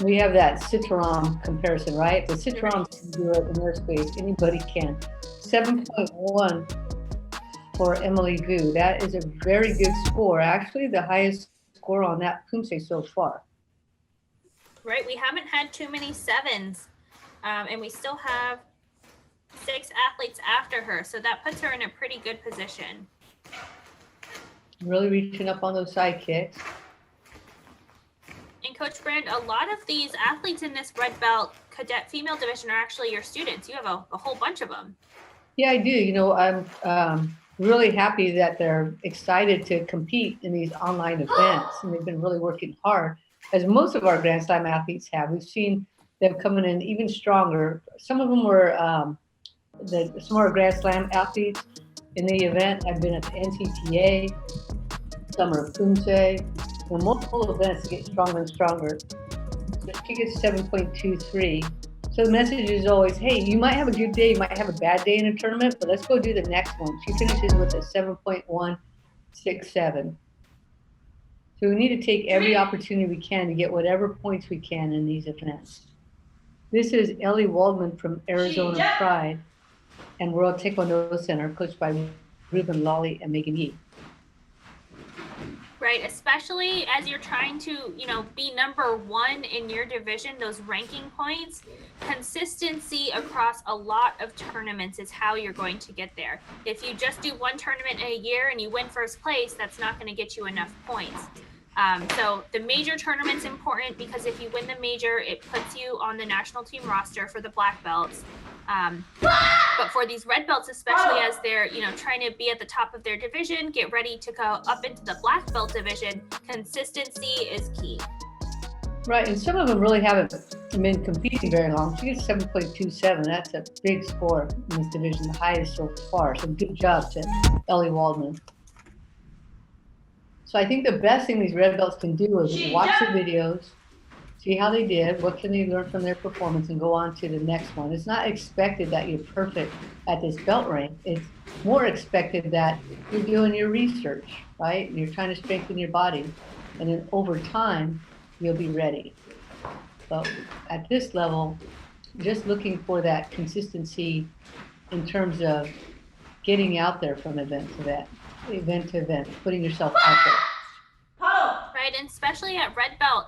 We have that Citron comparison, right? The Citron can do it in their space. Anybody can. 7.1 for Emily Vu. That is a very good score. Actually, the highest score on that Poomsae so far. Right, we haven't had too many 7s. And we still have 6 athletes after her. So that puts her in a pretty good position. Really reaching up on those side kicks. And Coach Brand, a lot of these athletes in this red belt cadet female division are actually your students. You have a whole bunch of them. Yeah, I do. You know, I'm really happy that they're excited to compete in these online events. And they've been really working hard, as most of our Grand Slam athletes have. We've seen them coming in even stronger. Some of them were some of our Grand Slam athletes in the event have been at the NCTA, Summer of Poomsae, multiple events to get stronger and stronger. She gets 7.23. So the message is always, hey, you might have a good day, you might have a bad day in a tournament, but let's go do the next one. She finishes with a 7.167. So we need to take every opportunity we can to get whatever points we can in these events. This is Ellie Waldman from Arizona Pride and World Taekwondo Center, coached by Ruben Lawley and Megan Yee. Right, especially as you're trying to, be number 1 in your division, those ranking points, consistency across a lot of tournaments is how you're going to get there. If you just do one tournament in a year and you win first place, that's not going to get you enough points. So the major tournament's important because if you win the major, it puts you on the national team roster for the black belts. But for these red belts, especially as they're, trying to be at the top of their division, get ready to go up into the black belt division, consistency is key. Right, and some of them really haven't been competing very long. She gets 7.27. That's a big score in this division, the highest so far. So good job to Ellie Waldman. So I think the best thing these red belts can do is watch the videos, see how they did, what can they learn from their performance, and go on to the next one. It's not expected that you're perfect at this belt rank. It's more expected that you're doing your research, right? You're trying to strengthen your body, and then over time, you'll be ready. But at this level, just looking for that consistency in terms of getting out there from event to event, putting yourself out there. Right, and especially at red belt,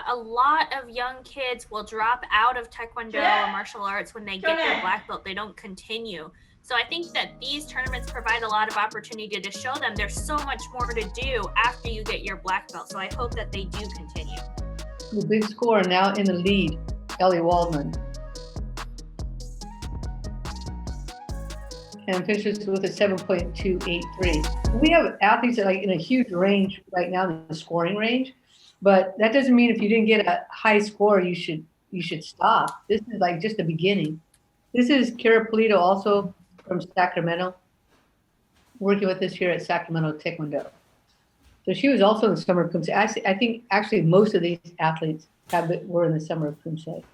a lot of young kids will drop out of Taekwondo or martial arts when they get their black belt. They don't continue. So I think that these tournaments provide a lot of opportunity to show them there's so much more to do after you get your black belt. So I hope that they do continue. The big score now in the lead, Ellie Waldman. And finishes with a 7.283. We have athletes that are in a huge range right now in the scoring range, but that doesn't mean if you didn't get a high score, you should stop. This is just the beginning. This is Kara Polito, also from Sacramento, working with us here at Sacramento Taekwondo. So she was also in the Summer of Poomsae. I think actually most of these athletes were in the Summer of Poomsae.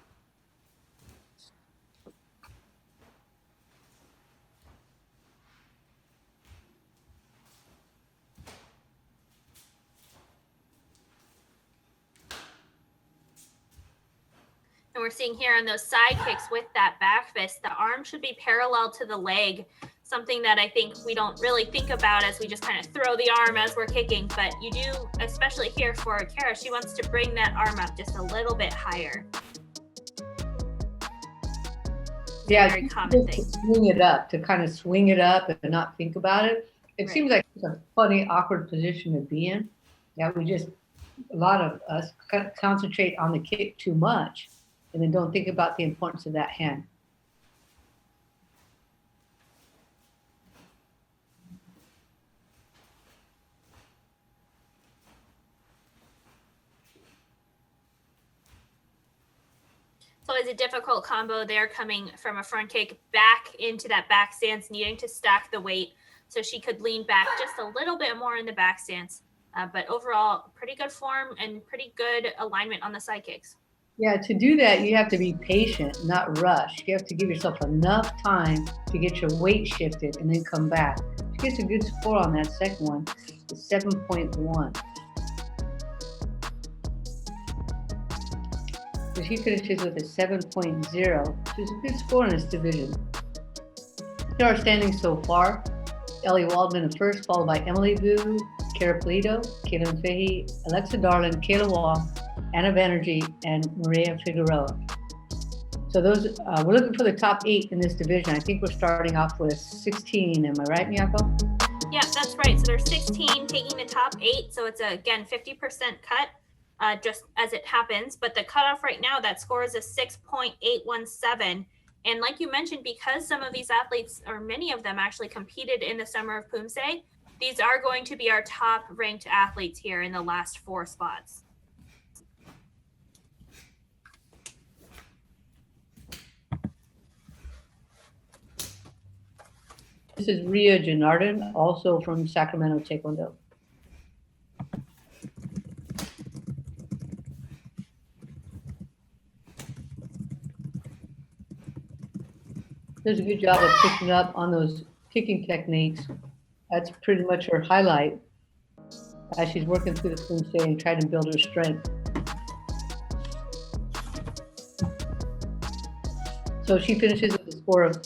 we're seeing here on those side kicks with that back fist, the arm should be parallel to the leg, something that I think we don't really think about as we just kind of throw the arm as we're kicking, but you do, especially here for Kara, she wants to bring that arm up just a little bit higher. Yeah, very common thing. To kind of swing it up and not think about it. It Right. seems like it's a funny, awkward position to be in. Yeah, a lot of us concentrate on the kick too much and then don't think about the importance of that hand. It's always a difficult combo there, coming from a front kick back into that back stance, needing to stack the weight so she could lean back just a little bit more in the back stance. But overall, pretty good form and pretty good alignment on the side kicks. Yeah, to do that, you have to be patient, not rush. You have to give yourself enough time to get your weight shifted and then come back. She gets a good score on that second one, it's 7.1. So she finishes with a 7.0, which is a good score in this division. Here are standing so far. Ellie Waldman in first, followed by Emily Vu, Kara Polito, Caitlin Fahey, Alexa Darlin, Kayla Wong, Anna Banerjee, and Maria Figueroa. So those we're looking for the top 8 in this division. I think we're starting off with 16. Am I right, Miyako? Yeah, that's right. So there's 16 taking the top 8. So it's again 50% cut, just as it happens. But the cutoff right now, that score is a 6.817. And like you mentioned, because some of these athletes, or many of them actually competed in the Summer of Poomsae, these are going to be our top ranked athletes here in the last 4 spots. This is Ria Janardhan, also from Sacramento Taekwondo. Does a good job of picking up on those kicking techniques. That's pretty much her highlight as she's working through the Poomsae and trying to build her strength. So she finishes with a score of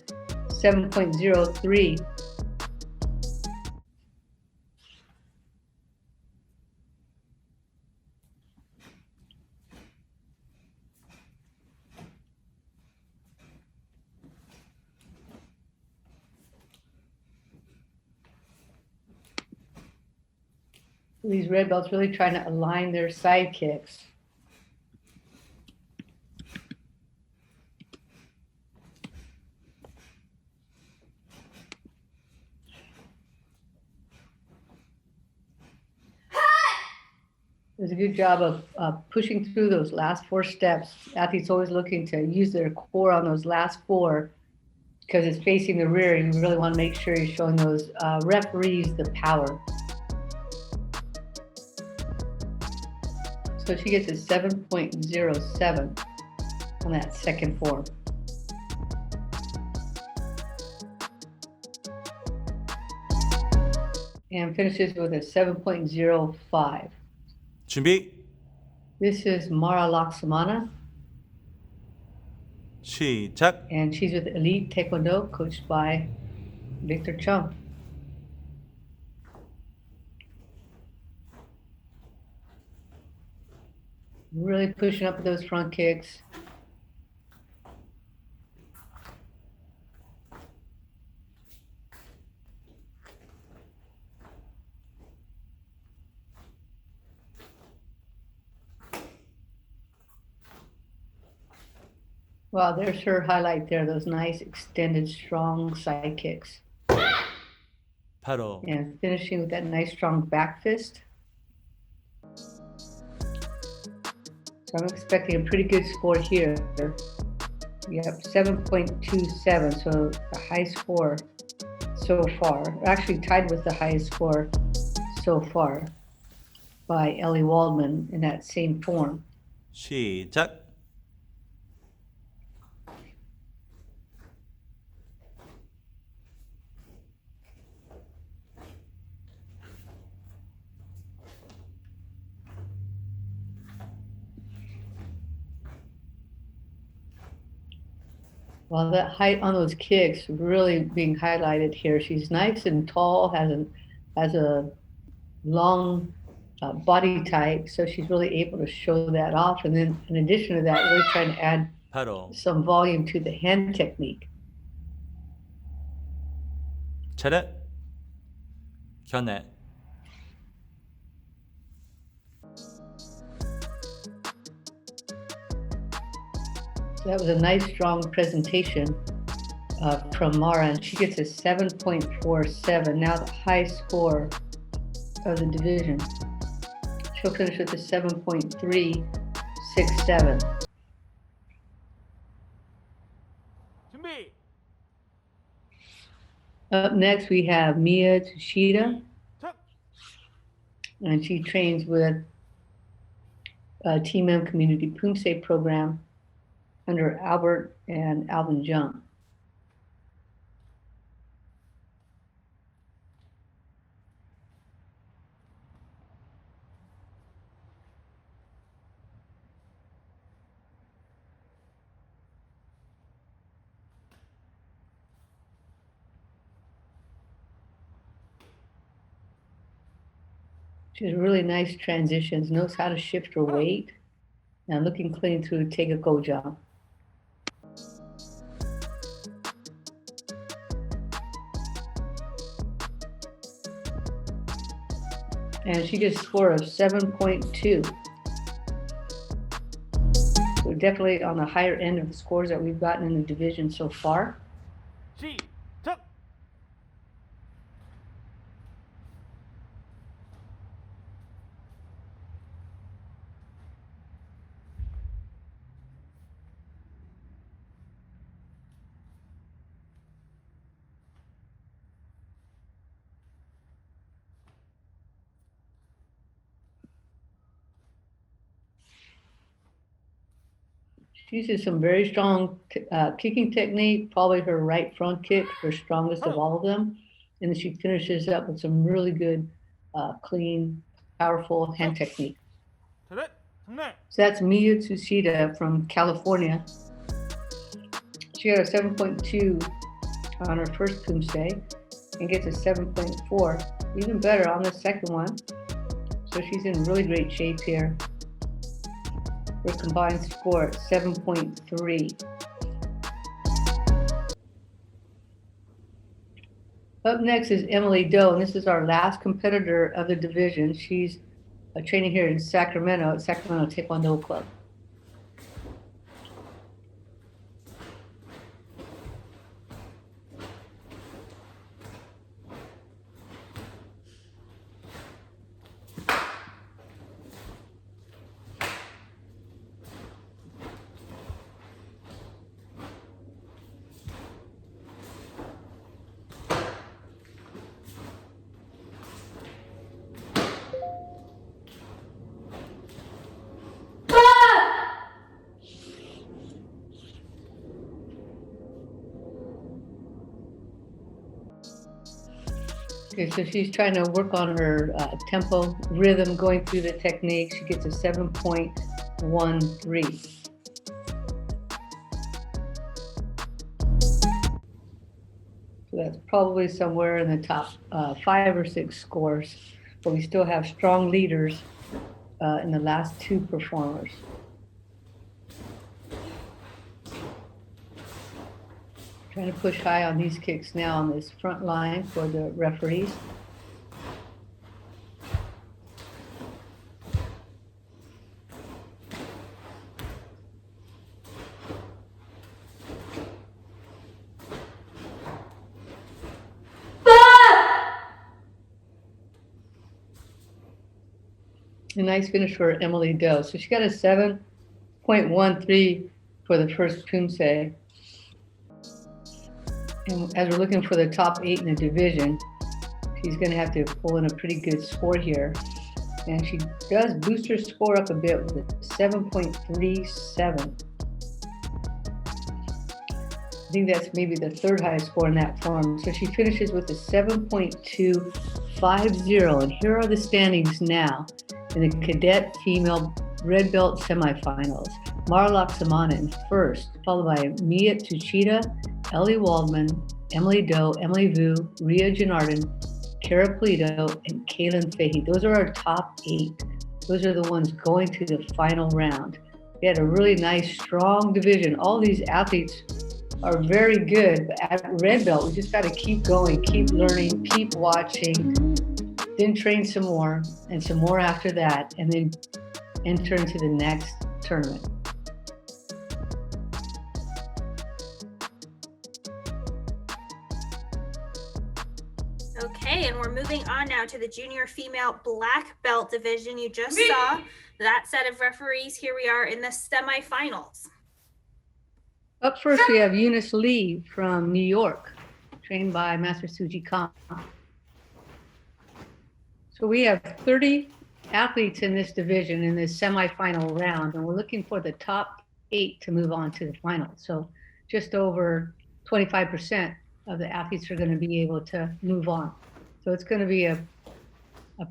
7.03. These red belts really trying to align their side kicks. Does a good job of pushing through those last 4 steps. Athletes always looking to use their core on those last 4 because it's facing the rear. You really want to make sure you're showing those referees the power. So she gets a 7.07 on that second form. And finishes with a 7.05. 준비 This is Mara Laksamana, 시작. and she's with Elite Taekwondo, coached by Victor Chung. Really pushing up with those front kicks. Wow, there's her highlight there, those nice extended strong side kicks. 8호 And finishing with that nice strong back fist. So I'm expecting a pretty good score here. Yep, 7.27, so a high score so far. Actually tied with the highest score so far by Ellie Waldman in that same form. 시작. Well, that height on those kicks really being highlighted here. She's nice and tall, has a long body type, so she's really able to show that off. And then in addition to that, really trying to add 바로 some volume to the hand technique. 차렷 견해 So that was a nice, strong presentation from Mara, and she gets a 7.47, now the high score of the division. She'll finish with a 7.367. 준비. Up next, we have Mia Tsushita, and she trains with Team M Community Poomsae program under Albert and Alvin Jung. She has really nice transitions, knows how to shift her weight, and looking clean through take a go job. And she gets a score of 7.2. So definitely on the higher end of the scores that we've gotten in the division so far. 시작. She uses some very strong kicking technique, probably her right front kick, her strongest of all of them. And then she finishes up with some really good, clean, powerful hand technique. 차렷 정면. So that's Miyu Tsushita from California. She got a 7.2 on her first Poomsae and gets a 7.4, even better on the second one. So she's in really great shape here. Her combined score at 7.3. Up next is Emily Do, and this is our last competitor of the division. She's training here in Sacramento at Sacramento Taekwondo Club. Okay, so she's trying to work on her tempo, rhythm, going through the technique. She gets a 7.13. So that's probably somewhere in the top 5 or 6 scores, but we still have strong leaders in the last 2 performers. Trying to push high on these kicks now on this front line for the referees. A nice finish for Emily Do. So she got a 7.13 for the first Poomsae. And as we're looking for the top 8 in the division, she's going to have to pull in a pretty good score here. And she does boost her score up a bit with a 7.37. I think that's maybe the 3rd highest score in that form. So she finishes with a 7.250. And here are the standings now in the cadet female red belt semifinals. Marla Samanin first, followed by Mia Tuchita, Ellie Waldman, Emily Doe, Emily Vu, Ria Janardin, Kara Polito, and Kaylin Fahey. Those are our top 8. Those are the ones going to the final round. We had a really nice, strong division. All these athletes are very good, but at red belt, we just got to keep going, keep learning, keep watching, then train some more, and some more after that, and then enter into the next tournament. Okay, and we're moving on now to the junior female black belt division. You just saw that set of referees. Here we are in the semifinals. Up first, we have Eunice Lee from New York, trained by Master Suji Khan. So we have 30 athletes in this division in this semifinal round, and we're looking for the top 8 to move on to the final. So just over 25% of the athletes are going to be able to move on. So it's going to be a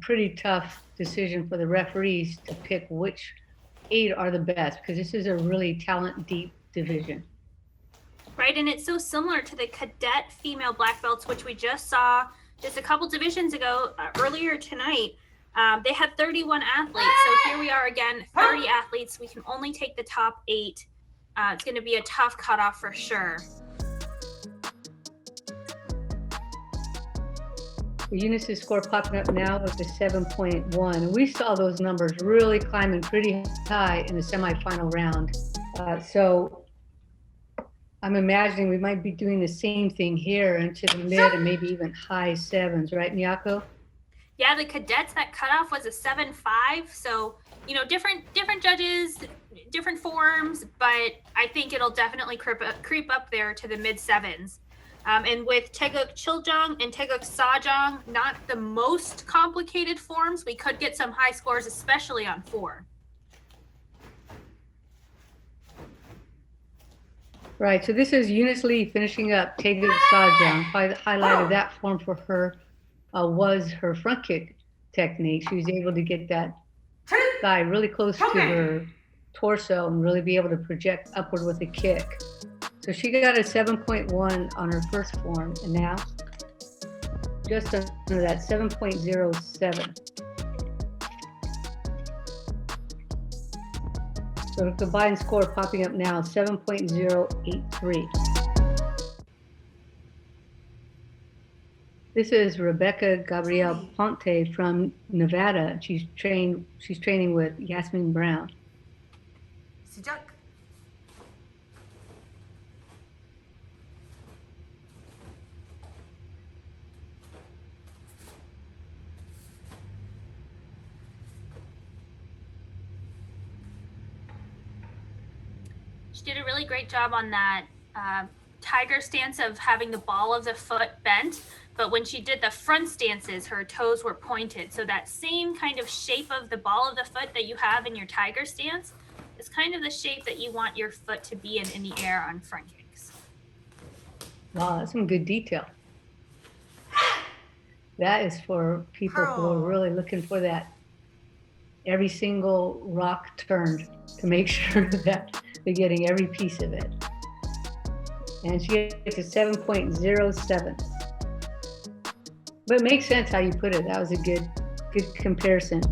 pretty tough decision for the referees to pick which 8 are the best, because this is a really talent deep division. Right, and it's so similar to the cadet female black belts, which we just saw just a couple divisions ago, earlier tonight. They had 31 athletes, so here we are again, 30 athletes. We can only take the top 8. It's going to be a tough cutoff for sure. Eunice's score popping up now with the 7.1. And we saw those numbers really climbing pretty high in the semifinal round. So I'm imagining we might be doing the same thing here into the mid and maybe even high 7s, right, Miyako? Yeah, the cadets, that cutoff was a 7.5. So, you know, different judges, different forms, but I think it'll definitely creep up there to the mid 7s. And with Taeguk Chiljong and Taeguk Sajong, not the most complicated forms, we could get some high scores, especially on 4. Right, so this is Eunice Lee finishing up Taeguk Sajong. Probably the highlight of that form for her was her front kick technique. She was able to get that thigh really close to her torso and really be able to project upward with a kick. So she got a 7.1 on her first form, and now just under that 7.07. So the combined score popping up now, 7.083. This is Rebecca Gabrielle Ponte from Nevada. She's training with Yasmin Brown. She did a really great job on that tiger stance of having the ball of the foot bent, but when she did the front stances, her toes were pointed. So that same kind of shape of the ball of the foot that you have in your tiger stance is kind of the shape that you want your foot to be in the air on front kicks. Wow, that's some good detail. That is for people who are really looking for that every single rock turned to make sure that they're getting every piece of it. And she gets a 7.07. But it makes sense how you put it. That was a good comparison.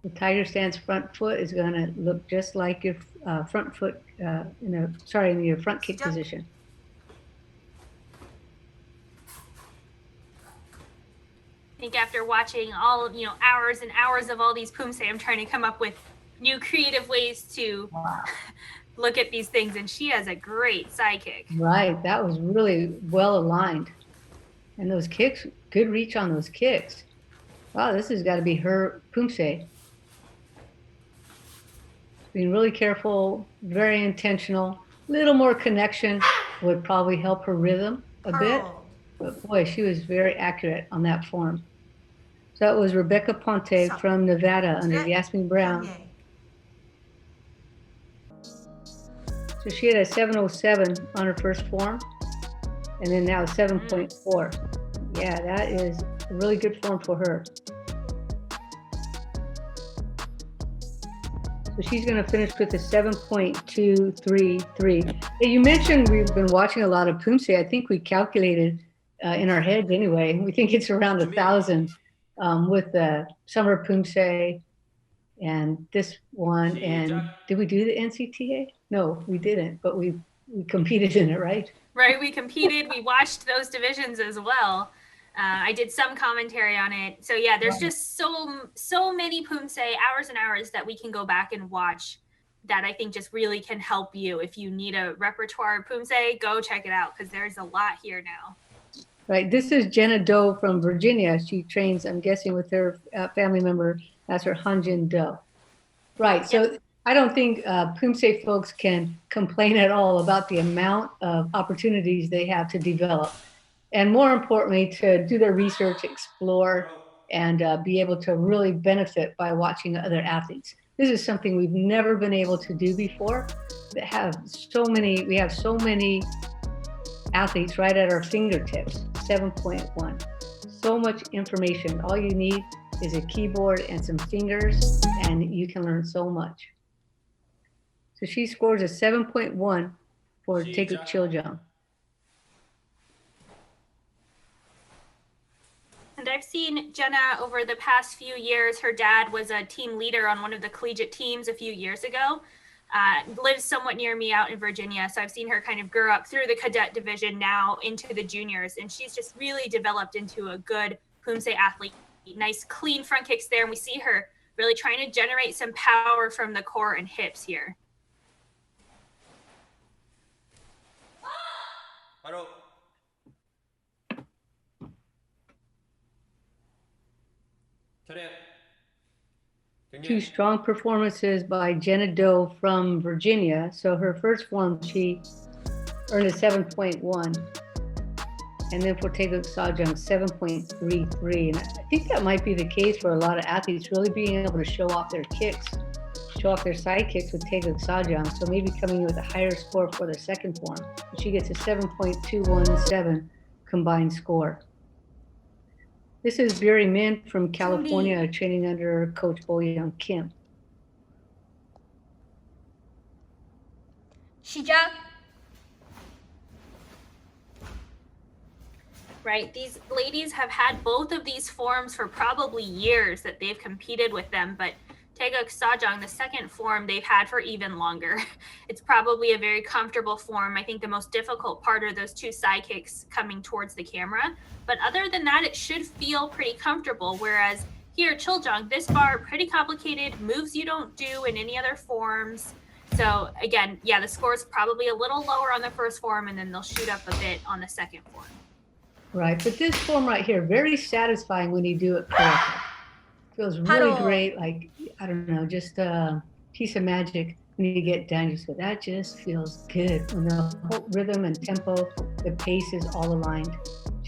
The tiger stance front foot is going to look just like your front foot in your front kick position. I think after watching all of, hours and hours of all these Poomsae, I'm trying to come up with new creative ways to look at these things, and she has a great side kick. Right, that was really well aligned. And those kicks, good reach on those kicks. Wow, this has got to be her Poomsae. Being really careful, very intentional. Little more connection would probably help her rhythm a bit. But boy, she was very accurate on that form. So that was Rebecca Ponte from Nevada under Yasmin Brown. So she had a 7.07 on her first form, and then now 7.4. Yeah, that is a really good form for her. So she's going to finish with a 7.233. Hey, you mentioned we've been watching a lot of Poomsae. I think we calculated in our heads anyway. We think it's around 1,000 with the Summer Poomsae and this one. And did we do the NCTA? No, we didn't, but we competed in it, right? Right, we competed. We watched those divisions as well. I did some commentary on it. So yeah, there's just so many Poomsae hours and hours that we can go back and watch that I think just really can help you. If you need a repertoire Poomsae, go check it out because there's a lot here now. Right. This is Jenna Doe from Virginia. She trains, I'm guessing, with her family member. That's her Hanjin Doe. Right. So I don't think Poomsae folks can complain at all about the amount of opportunities they have to develop. And more importantly, to do their research, explore, and be able to really benefit by watching other athletes. This is something we've never been able to do before. We have so many athletes right at our fingertips, 7.1. So much information. All you need is a keyboard and some fingers, and you can learn so much. So she scores a 7.1 for Taeguk Chiljang. And I've seen Jenna over the past few years. Her dad was a team leader on one of the collegiate teams a few years ago. Lives somewhat near me out in Virginia. So I've seen her kind of grow up through the cadet division now into the juniors. And she's just really developed into a good Poomsae athlete. Nice clean front kicks there. And we see her really trying to generate some power from the core and hips here. Two strong performances by Jenna Doe from Virginia. So her first form, she earned a 7.1. And then for Taeguk Sajang, 7.33. And I think that might be the case for a lot of athletes, really being able to show off their kicks, show off their side kicks with Taeguk Sajang. So maybe coming in with a higher score for their second form. She gets a 7.217 combined score. This is Buri Min from California, training under Coach Bo-Young Kim. 시작. Right, these ladies have had both of these forms for probably years that they've competed with them, but Taeguk Sajang, the second form, they've had for even longer. It's probably a very comfortable form. I think the most difficult part are those two side kicks coming towards the camera. But other than that, it should feel pretty comfortable. Whereas here, Chiljang, this bar, pretty complicated, moves you don't do in any other forms. So again, yeah, the score is probably a little lower on the first form, and then they'll shoot up a bit on the second form. Right, but this form right here, very satisfying when you do it correctly. Feels really great, like, I don't know, just a piece of magic when you get done. You just go, that just feels good. When the whole rhythm and tempo, the pace is all aligned.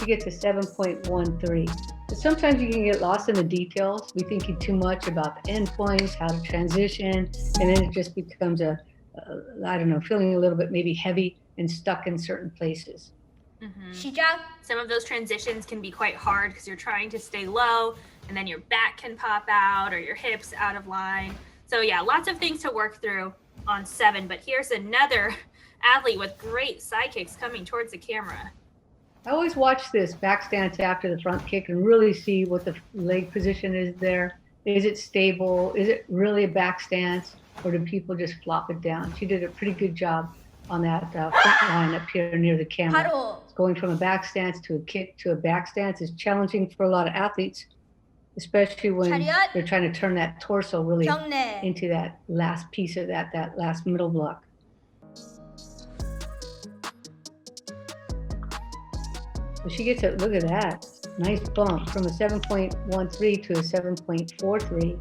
She gets a 7.13. But sometimes you can get lost in the details. We think too much about the endpoints, how to transition, and then it just becomes I don't know, feeling a little bit maybe heavy and stuck in certain places. 시작. Some of those transitions can be quite hard because you're trying to stay low and then your back can pop out or your hips out of line. So yeah, lots of things to work through on 7, but here's another athlete with great side kicks coming towards the camera. I always watch this back stance after the front kick and really see what the leg position is there. Is it stable? Is it really a back stance, or do people just flop it down? She did a pretty good job on that front line up here near the camera. Going from a back stance to a kick to a back stance is challenging for a lot of athletes, especially when they're trying to turn that torso really into that last piece of that last middle block. So she gets a, look at that, nice bump from a 7.13 to a 7.43.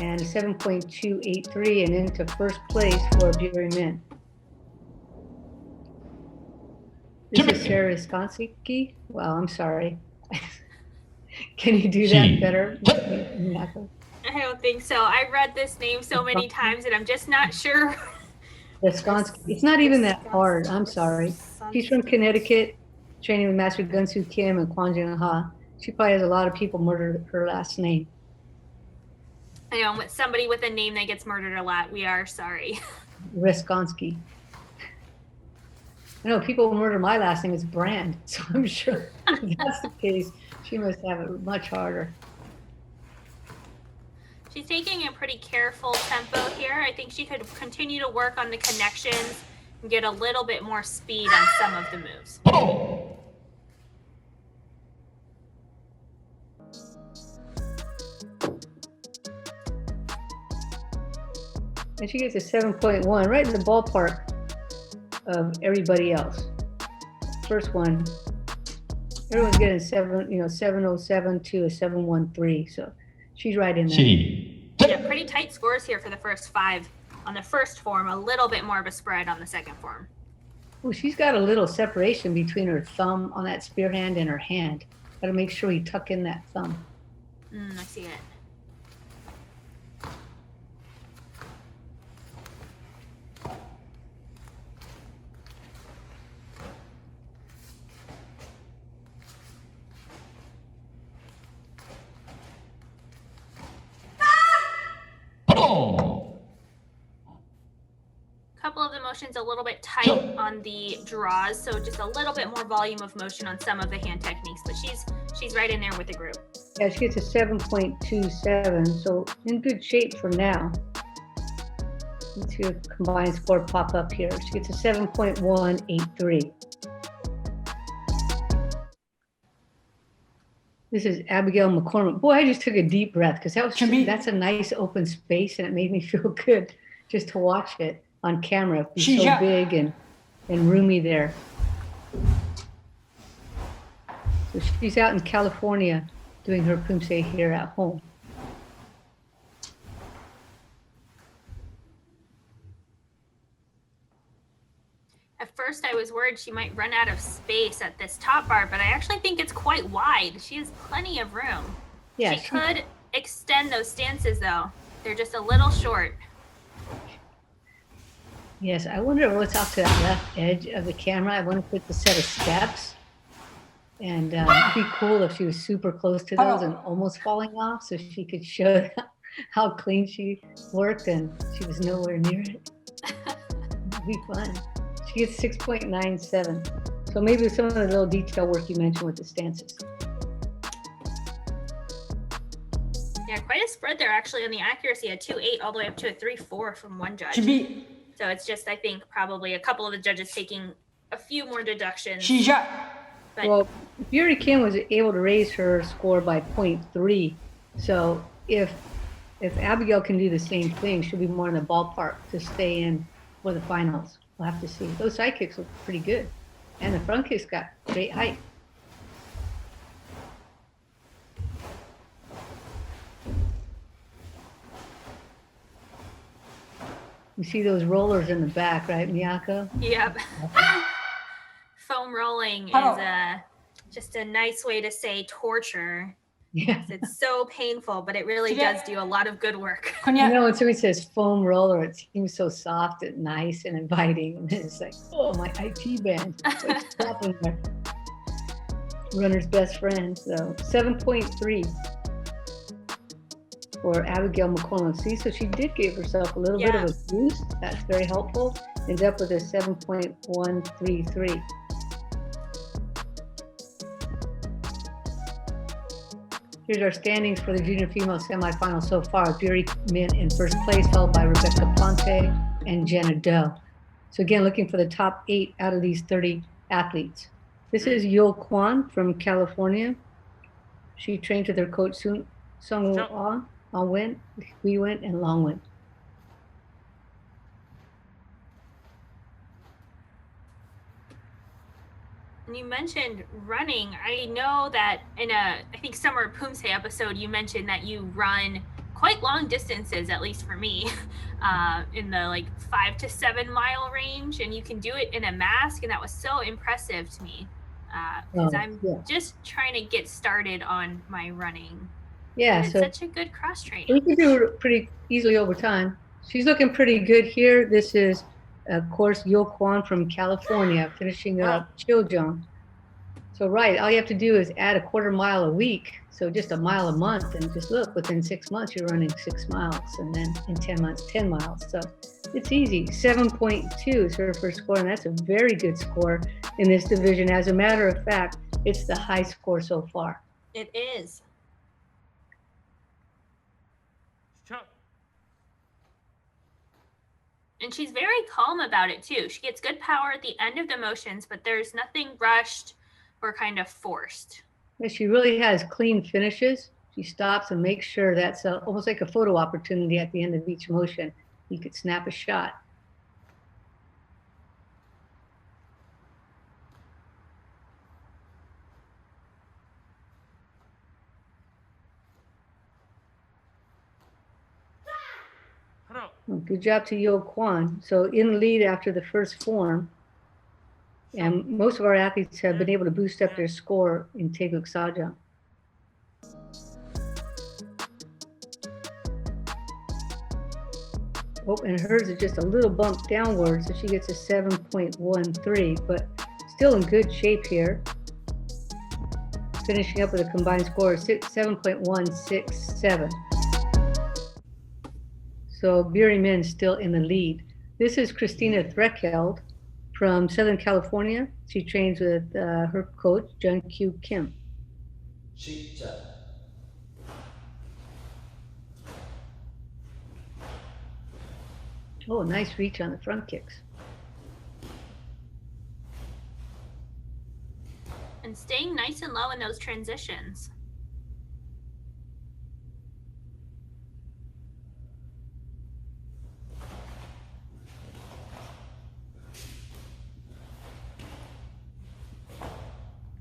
And a 7.283 and into first place for Buri Min. This is Sarah Buffett. Wow, I'm sorry. Can you do that better? I don't think so. I've read this name so many times and I'm just not sure. It's not even that hard. I'm sorry. She's from Connecticut, training with Master Gunsu Kim and Kwon Jung Ha. She probably has a lot of people murder her last name. I know, with somebody with a name that gets murdered a lot, we are sorry. Reskonsky. I know people murder my last name is Brand, so I'm sure if that's the case, she must have it much harder. She's taking a pretty careful tempo here. I think she could continue to work on the connections and get a little bit more speed on some of the moves. And she gets a 7.1, right in the ballpark of everybody else. First one, everyone's getting 707 to a 713, so she's right in there. Yeah, pretty tight scores here for the first 5 on the first form, a little bit more of a spread on the second form. Well, she's got a little separation between her thumb on that spear hand and her hand. Got to make sure you tuck in that thumb. I see it. Couple of the motions a little bit tight on the draws, so just a little bit more volume of motion on some of the hand techniques, but she's right in there with the group. Yeah, she gets a 7.27, so in good shape for now. Let's see a combined score pop up here. She gets a 7.183. This is Abigail McCormick. Boy, I just took a deep breath because that's a nice open space, and it made me feel good just to watch it on camera. It's so big and roomy there. So she's out in California doing her Poomsae here at home. At first, I was worried she might run out of space at this top bar, but I actually think it's quite wide. She has plenty of room. Yeah, she could extend those stances, though. They're just a little short. Yes, I wonder what's off to that left edge of the camera. I wonder if it's a set of steps. And it'd be cool if she was super close to those and almost falling off so she could show how clean she worked and she was nowhere near it. It'd be fun. She gets 6.97. So maybe some of the little detail work you mentioned with the stances. Yeah, quite a spread there actually on the accuracy, a 2.8 all the way up to a 3.4 from one judge. So it's just, I think, probably a couple of the judges taking a few more deductions. But well, Vivian Kim was able to raise her score by 0.3. So if Abigail can do the same thing, she'll be more in the ballpark to stay in for the finals. We'll have to see. Those side kicks look pretty good. And the front kicks got great height. You see those rollers in the back, right, Miyako? Yep. Foam rolling is just a nice way to say torture. Yeah. It's so painful, but it really does do a lot of good work. You know, when somebody says foam roller, it seems so soft and nice and inviting. And it's like, oh, my IT band. What's happening there? Runner's best friend. So 7.3 for Abigail McCormick. See, so she did give herself a little bit of a boost. That's very helpful. Ends up with a 7.133. Here's our standings for the junior female semifinal so far. Buri Min in first place, followed by Rebecca Ponte and Jenna Doe. So again, looking for the top 8 out of these 30 athletes. This is Yul Kwan from California. She trained with her coach Sung Woo on Win, Hui Win, and Long Win. And you mentioned running. I know that in I think Summer Poomsae episode, you mentioned that you run quite long distances, at least for me, in the like 5 to 7 mile range, and you can do it in a mask, and that was so impressive to me because I'm just trying to get started on my running. Yeah, and it's such a good cross training. We can do it pretty easily over time. She's looking pretty good here. This is, of course, Yul Kwan from California, finishing up Chiljeon. So right, all you have to do is add a quarter mile a week. So just a mile a month, and just look, within 6 months, you're running 6 miles, and then in 10 months, 10 miles. So it's easy. 7.2 is her first score, and that's a very good score in this division. As a matter of fact, it's the high score so far. It is. Chuck. And she's very calm about it too. She gets good power at the end of the motions, but there's nothing rushed or kind of forced. Yeah, she really has clean finishes. She stops and makes sure that's almost like a photo opportunity at the end of each motion. You could snap a shot. Well, good job to Yo Kwan. So in the lead after the first form. And most of our athletes have been able to boost up their score in Taeguk Sajang. Oh, and hers is just a little bump downward, so she gets a 7.13, but still in good shape here. Finishing up with a combined score of 7.167. So Buri Min still in the lead. This is Christina Threkeld from Southern California. She trains with her coach, Jung-Kyu Kim. Oh, nice reach on the front kicks. And staying nice and low in those transitions.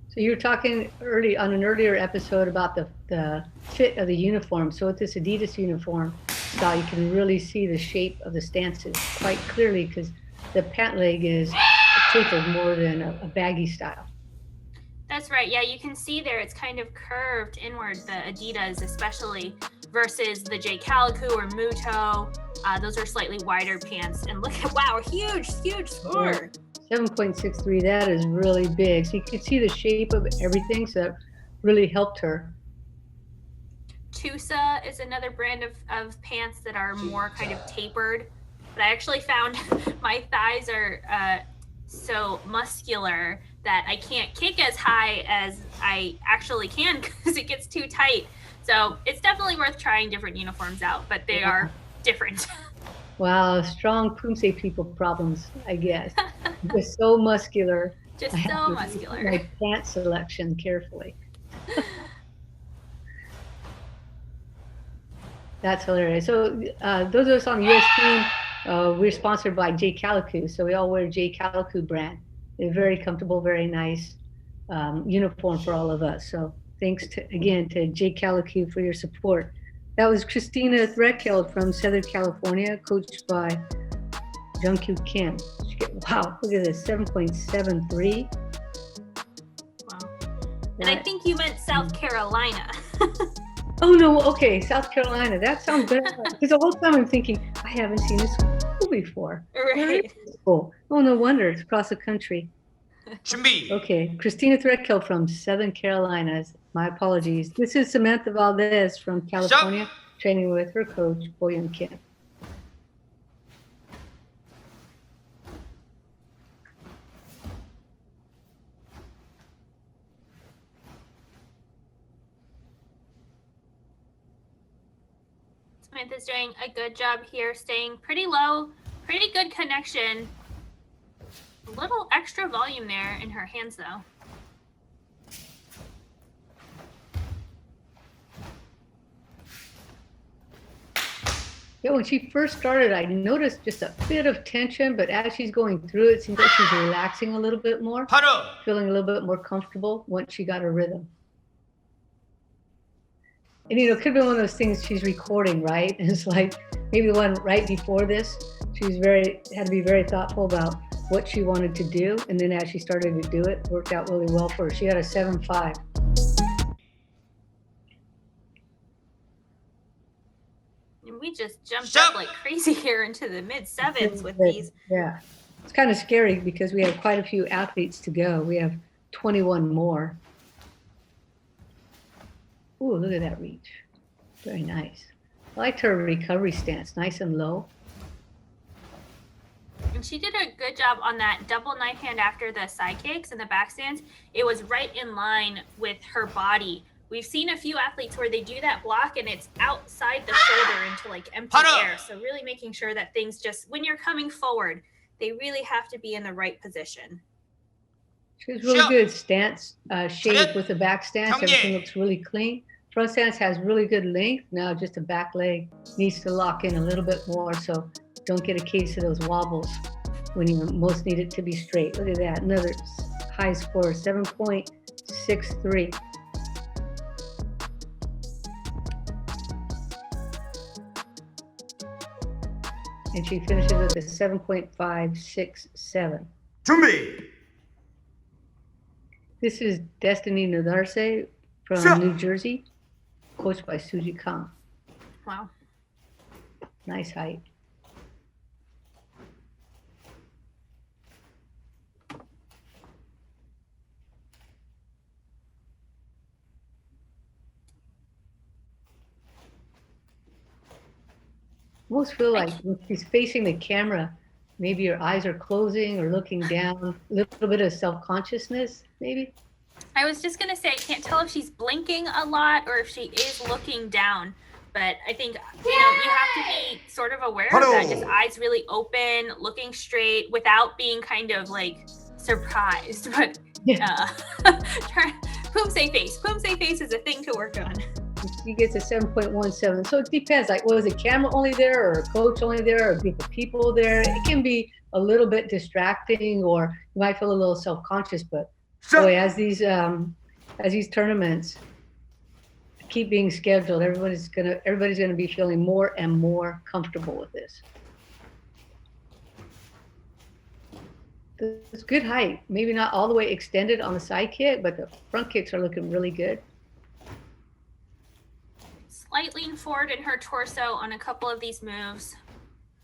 So you were talking on an earlier episode about the fit of the uniform. So with this Adidas uniform style, you can really see the shape of the stances quite clearly because the pant leg is tapered more than a baggy style. That's right. Yeah, you can see there it's kind of curved inward, the Adidas especially, versus the J. Calico or Muto. Those are slightly wider pants. And look at, wow, huge score. 7.63, that is really big. So you can see the shape of everything, so that really helped her. Tusa is another brand of pants that are more kind of tapered. But I actually found my thighs are so muscular that I can't kick as high as I actually can because it gets too tight. So it's definitely worth trying different uniforms out, but they are different. Wow, strong Poomsae people problems, I guess. Just so muscular. Just so muscular. My pant selection carefully. That's hilarious. So those of us on the U.S. team, we're sponsored by J. Calico, so we all wear J. Calico brand. They're very comfortable, very nice uniform for all of us. So thanks again to J. Calico for your support. That was Christina Threkeld from Southern California, coached by Jung-Kyu Kim. Wow, look at this, 7.73. Wow. And I think you meant South Carolina. Oh no, okay, South Carolina. That sounds better. Because the whole time I'm thinking, I haven't seen this school before. Right. School? Oh, no wonder, it's across the country. 준비. Okay, Christina Threkeld from Southern Carolina. My apologies. This is Samantha Valdez from California, training with her coach, Boyun Kim. Samantha's doing a good job here, staying pretty low, pretty good connection. A little extra volume there in her hands though. Yeah, when she first started, I noticed just a bit of tension, but as she's going through it, it seems like she's relaxing a little bit more, feeling a little bit more comfortable once she got her rhythm. And it could be one of those things she's recording, right? And it's like maybe the one right before this, she was had to be very thoughtful about what she wanted to do. And then as she started to do it worked out really well for her. She got a 7.5. And we just jumped up like crazy here into the mid sevens with these. Yeah, it's kind of scary because we have quite a few athletes to go. We have 21 more. Ooh, look at that reach. Very nice. I liked her recovery stance, nice and low. And she did a good job on that double knife hand after the side kicks and the back stands. It was right in line with her body. We've seen a few athletes where they do that block and it's outside the shoulder into like empty air. So really making sure that things just, when you're coming forward, they really have to be in the right position. She has really good stance shape with the back stance. Everything looks really clean. Front stance has really good length. Now just the back leg needs to lock in a little bit more, so don't get a case of those wobbles when you most need it to be straight. Look at that, another high score, 7.63. And she finishes with a 7.567. 준비. This is Destiny Nadarse from New Jersey, coached by Suji Kang. Wow. Nice height. Almost feel like when she's facing the camera, maybe her eyes are closing or looking down, a little bit of self-consciousness, maybe. I was just going to say, I can't tell if she's blinking a lot or if she is looking down, but I think, you have to be sort of aware of that, just eyes really open, looking straight without being kind of like surprised, but Poomsae face. Poomsae face is a thing to work on. She gets a 7.17. So it depends, like, was the camera only there or a coach only there or a group of people there? It can be a little bit distracting or you might feel a little self-conscious, but boy, as these tournaments keep being scheduled, everybody's gonna be feeling more and more comfortable with this. It's good height, maybe not all the way extended on the side kick, but the front kicks are looking really good. Slight lean forward in her torso on a couple of these moves.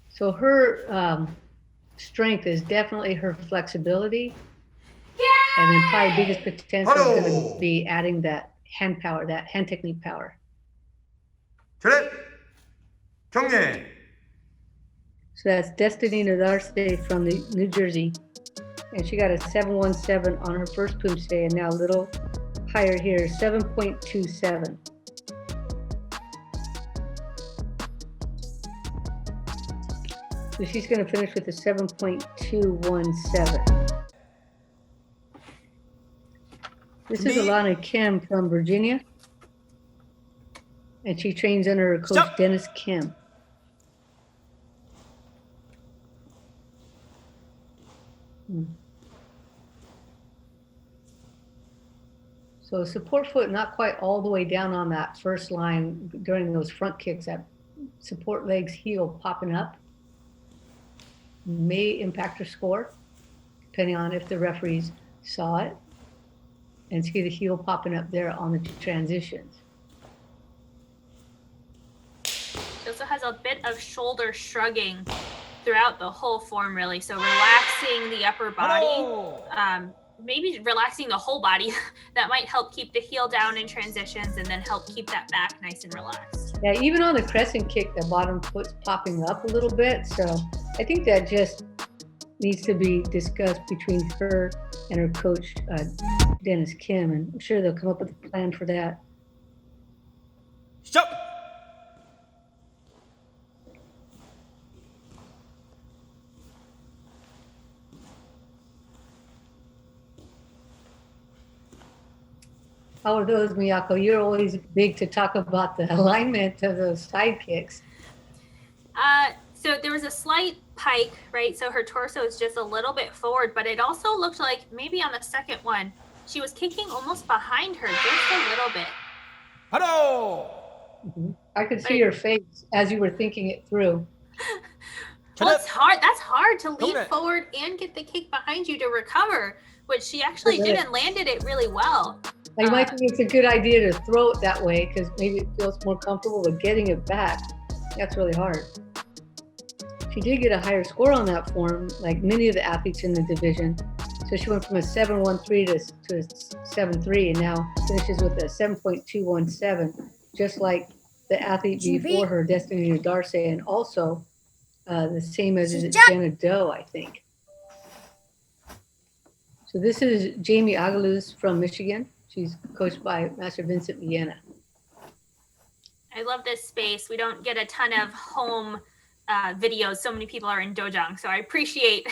So her strength is definitely her flexibility. And then probably biggest potential is going to be adding that hand power, that hand technique power. Cadet, 경례. So that's Destiny Nadarse from New Jersey. And she got a 717 on her first Poomsae, and now a little higher here, 7.27. So she's going to finish with a 7.217. This is Alana Kim from Virginia. And she trains under her coach, Dennis Kim. So support foot not quite all the way down on that first line during those front kicks, that support leg's heel popping up may impact her score, depending on if the referees saw it. And see the heel popping up there on the transitions. She also has a bit of shoulder shrugging throughout the whole form, really. So relaxing the upper body, maybe relaxing the whole body. That might help keep the heel down in transitions and then help keep that back nice and relaxed. Yeah, even on the crescent kick, the bottom foot's popping up a little bit. So I think that just needs to be discussed between her and her coach, Dennis Kim, and I'm sure they'll come up with a plan for that. Stop. How are those, Miyako? You're always big to talk about the alignment of those side kicks. So there was a slight pike, right? So her torso is just a little bit forward, but it also looked like maybe on the second one, she was kicking almost behind her just a little bit. Hello. I could see your face as you were thinking it through. Well, it's hard. That's hard to lean forward and get the kick behind you to recover, which she actually did and landed it really well. You might think it's a good idea to throw it that way because maybe it feels more comfortable, but getting it back, that's really hard. She did get a higher score on that form, like many of the athletes in the division. So she went from a 7.13 to a 7.3 and now finishes with a 7.217, just like the athlete before her, Destiny Darcy, and also the same as Jenna Doe, I think. So this is Jamie Agaluz from Michigan. She's coached by Master Vincent Viena. I love this space. We don't get a ton of home videos. So many people are in dojang. So I appreciate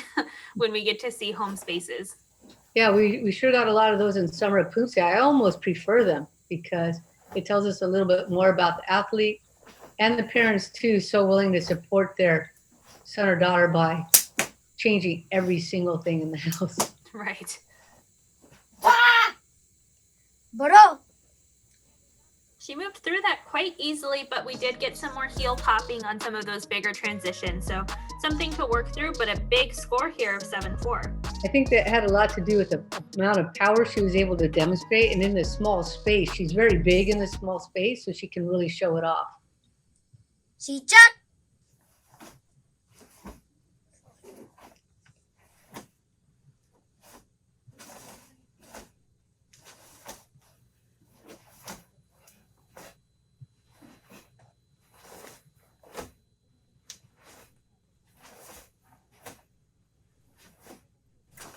when we get to see home spaces. Yeah, we sure got a lot of those in summer at Poomsae. I almost prefer them because it tells us a little bit more about the athlete and the parents too, so willing to support their son or daughter by changing every single thing in the house. Right. Bro. She moved through that quite easily, but we did get some more heel popping on some of those bigger transitions. So something to work through, but a big score here of 7-4. I think that had a lot to do with the amount of power she was able to demonstrate. And in this small space, she's very big in this small space, so she can really show it off. 시작.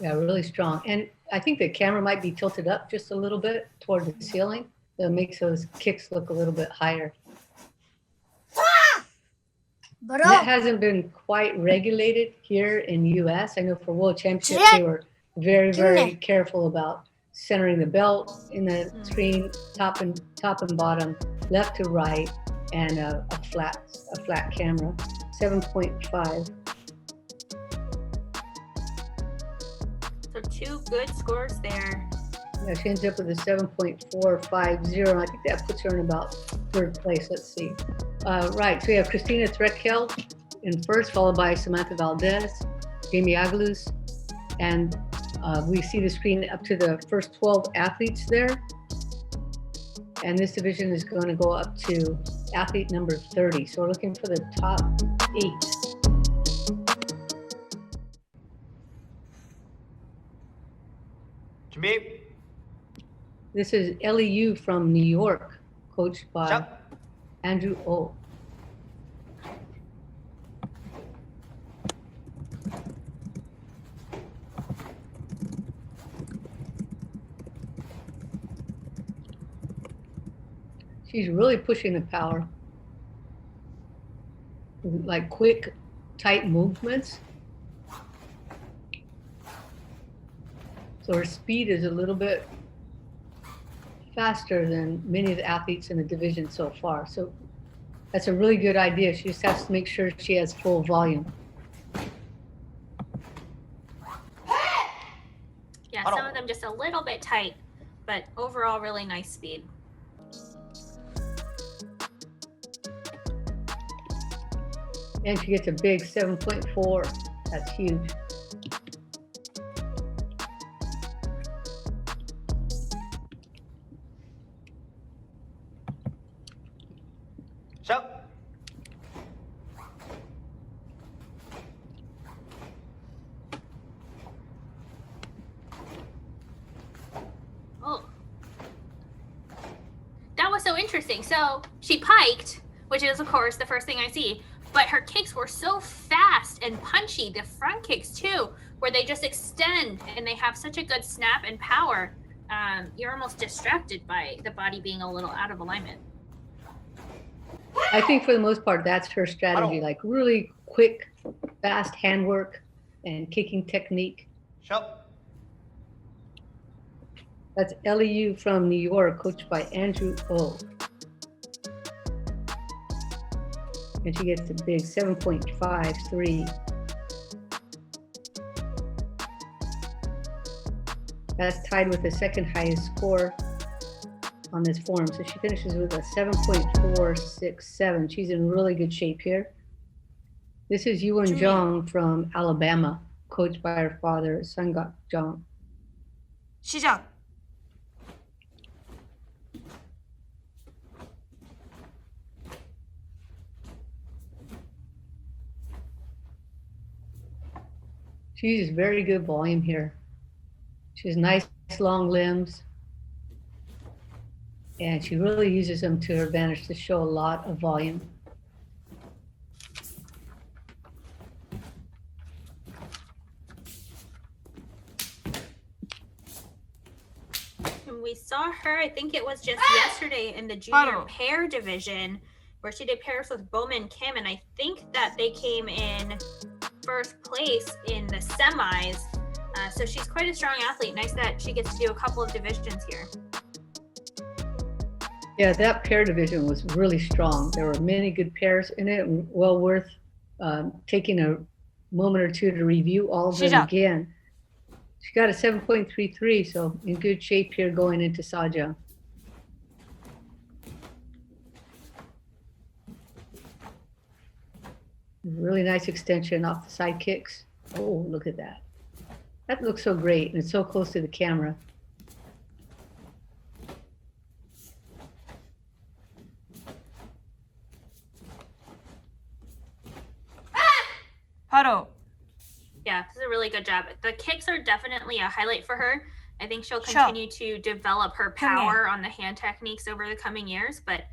Yeah, really strong. And I think the camera might be tilted up just a little bit toward the ceiling. That makes those kicks look a little bit higher. Bro. That hasn't been quite regulated here in the US. I know for World Championships, they were very, very careful about centering the belt in the screen, top and bottom, left to right, and a flat camera. 7.5. So 2 good scores there. Yeah, she ends up with a 7.450. I think that puts her in about 3rd place. Let's see. Right, so we have Christina Threkel in first, followed by Samantha Valdez, Jamie Agaluz, and we see the screen up to the first 12 athletes there. And this division is going to go up to athlete number 30. So we're looking for the top 8. 준비. This is Ellie Yu from New York, coached by 시작. Andrew Oh. She's really pushing the power. Like quick, tight movements. So her speed is a little bit faster than many of the athletes in the division so far. So that's a really good idea. She just has to make sure she has full volume. Yeah, some of them just a little bit tight, but overall really nice speed. And she gets a big 7.4. That's huge. 시작. Oh. That was so interesting. So she piked, which is of course the first thing I see, but her kicks were so fast and punchy, the front kicks too, where they just extend and they have such a good snap and power. You're almost distracted by the body being a little out of alignment. I think for the most part, that's her strategy, like really quick, fast handwork and kicking technique. 시작. That's Ellie Yu from New York, coached by Andrew Oh. And she gets a big 7.53. That's tied with the second highest score on this form. So she finishes with a 7.467. She's in really good shape here. This is Yuan Zhang from Alabama, coached by her father, Sungak Zhang. 시작. She uses very good volume here. She has nice long limbs. And she really uses them to her advantage to show a lot of volume. And we saw her, I think it was just yesterday in the junior pair division where she did pairs with Bowman Kim. And I think that they came in first place in the semis. So she's quite a strong athlete. Nice that she gets to do a couple of divisions here. Yeah, that pair division was really strong. There were many good pairs in it, and well worth taking a moment or two to review all of them again. She got a 7.33, so in good shape here going into Saja. Really nice extension off the side kicks. Oh, look at that. That looks so great, and it's so close to the camera. Yeah, this is a really good job. The kicks are definitely a highlight for her. I think she'll continue to develop her power on the hand techniques over the coming years, but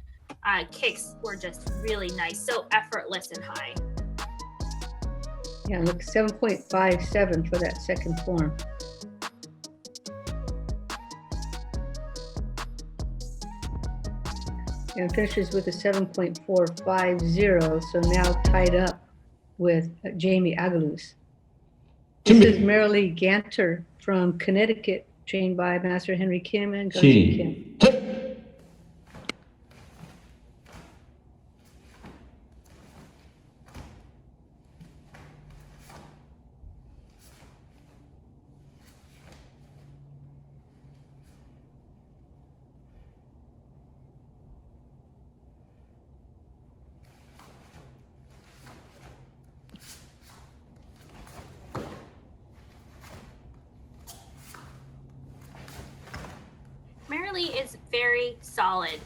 kicks were just really nice, so effortless and high. Yeah, look, 7.57 for that second form. And finishes with a 7.450, so now tied up with Jamie Agalus. This is Marilee Ganter from Connecticut, trained by Master Henry Kim and Gunji Kim. Marilee is very solid.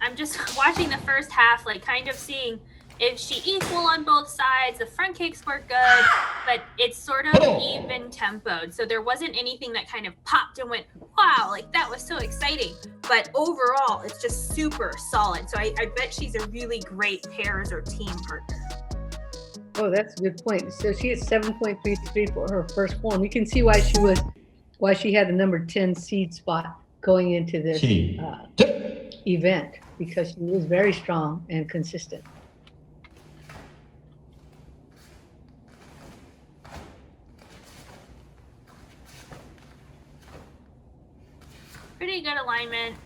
I'm just watching the first half, like kind of seeing if she equal on both sides. The front kicks were good, but it's sort of even tempoed. So there wasn't anything that kind of popped and went, wow, like that was so exciting. But overall, it's just super solid. So I bet she's a really great pairs or team partner. Oh, that's a good point. So she had 7.33 for her first form. You can see why she had the number 10 seed spot going into this event, because she was very strong and consistent. Pretty good alignment,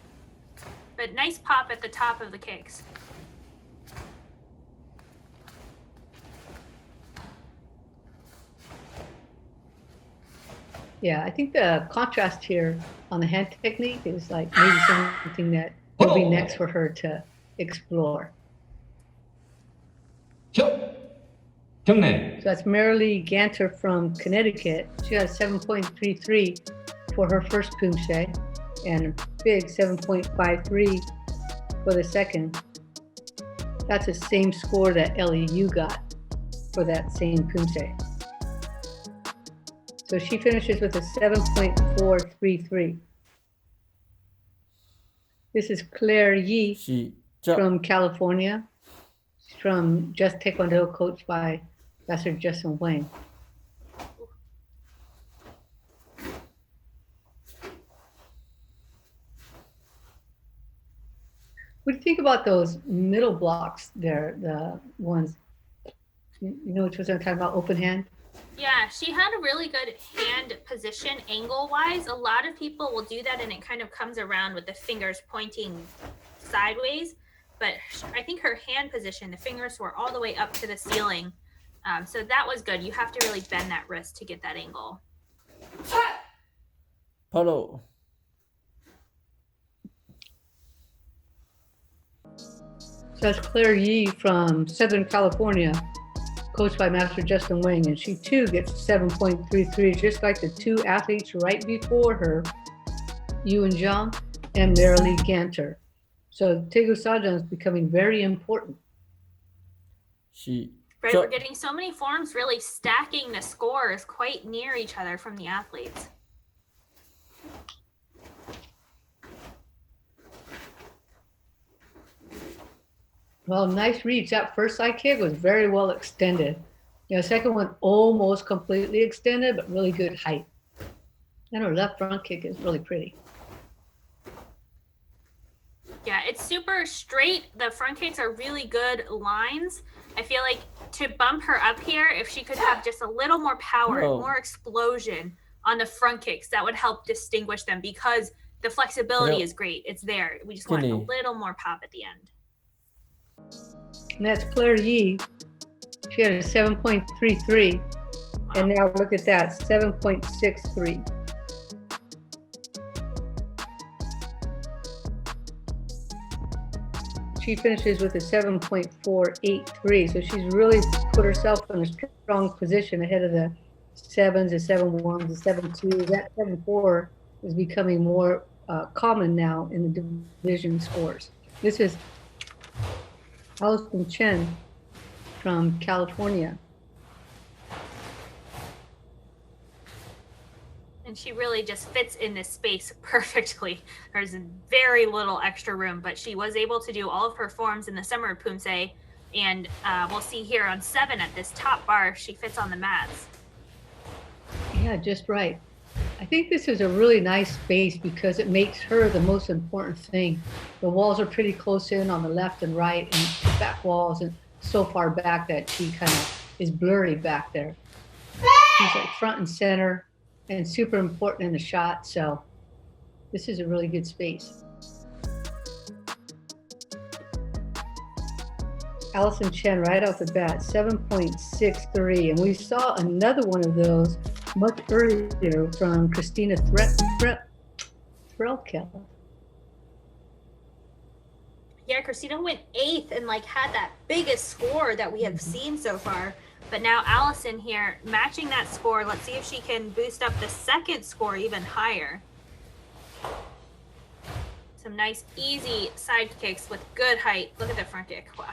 but nice pop at the top of the kicks. Yeah, I think the contrast here on the hand technique is like maybe something that will be next for her to explore. So that's Marilee Ganter from Connecticut. She got 7.33 for her first Poomsae and a big 7.53 for the second. That's the same score that LEU got for that same Poomsae. So she finishes with a 7.433. This is Claire Yi from California. She's from Just Taekwondo, coached by Master Justin Wang. What do you think about those middle blocks there, the ones, you know which ones I'm talking about, open hand? Yeah, she had a really good hand position angle-wise. A lot of people will do that and it kind of comes around with the fingers pointing sideways. But I think her hand position, the fingers were all the way up to the ceiling. So that was good. You have to really bend that wrist to get that angle. Follow. So that's Claire Yi from Southern California, coached by Master Justin Wang, and she too gets 7.33, just like the two athletes right before her, Yuan Zhang and Marilee Ganter. So Taegu Sajan is becoming very important. Right, we're getting so many forms really stacking the scores quite near each other from the athletes. Well, nice reach. That first side kick was very well extended. Second one almost completely extended, but really good height. And her left front kick is really pretty. Yeah, it's super straight. The front kicks are really good lines. I feel like to bump her up here, if she could have just a little more power, more explosion on the front kicks, that would help distinguish them because the flexibility is great. It's there. We just want a little more pop at the end. And that's Claire Yee. She had a 7.33. Wow. And now look at that, 7.63. She finishes with a 7.483. So she's really put herself in a strong position ahead of the 7s, the 7-1s, the 7-2s. That 7-4 is becoming more common now in the division scores. This is Allison Chen from California. And she really just fits in this space perfectly. There's very little extra room, but she was able to do all of her forms in the summer of Poomsae. And we'll see here on 7 at this top bar, she fits on the mats. Yeah, just right. I think this is a really nice space because it makes her the most important thing. The walls are pretty close in on the left and right, and back walls and so far back that she kind of is blurry back there. She's like front and center and super important in the shot. So this is a really good space. Allison Chen right off the bat, 7.63. And we saw another one of those much earlier from Christina Threlkel. Yeah, Christina went 8th and had that biggest score that we have seen so far. But now Allison here matching that score. Let's see if she can boost up the second score even higher. Some nice easy side kicks with good height. Look at the front kick. Wow.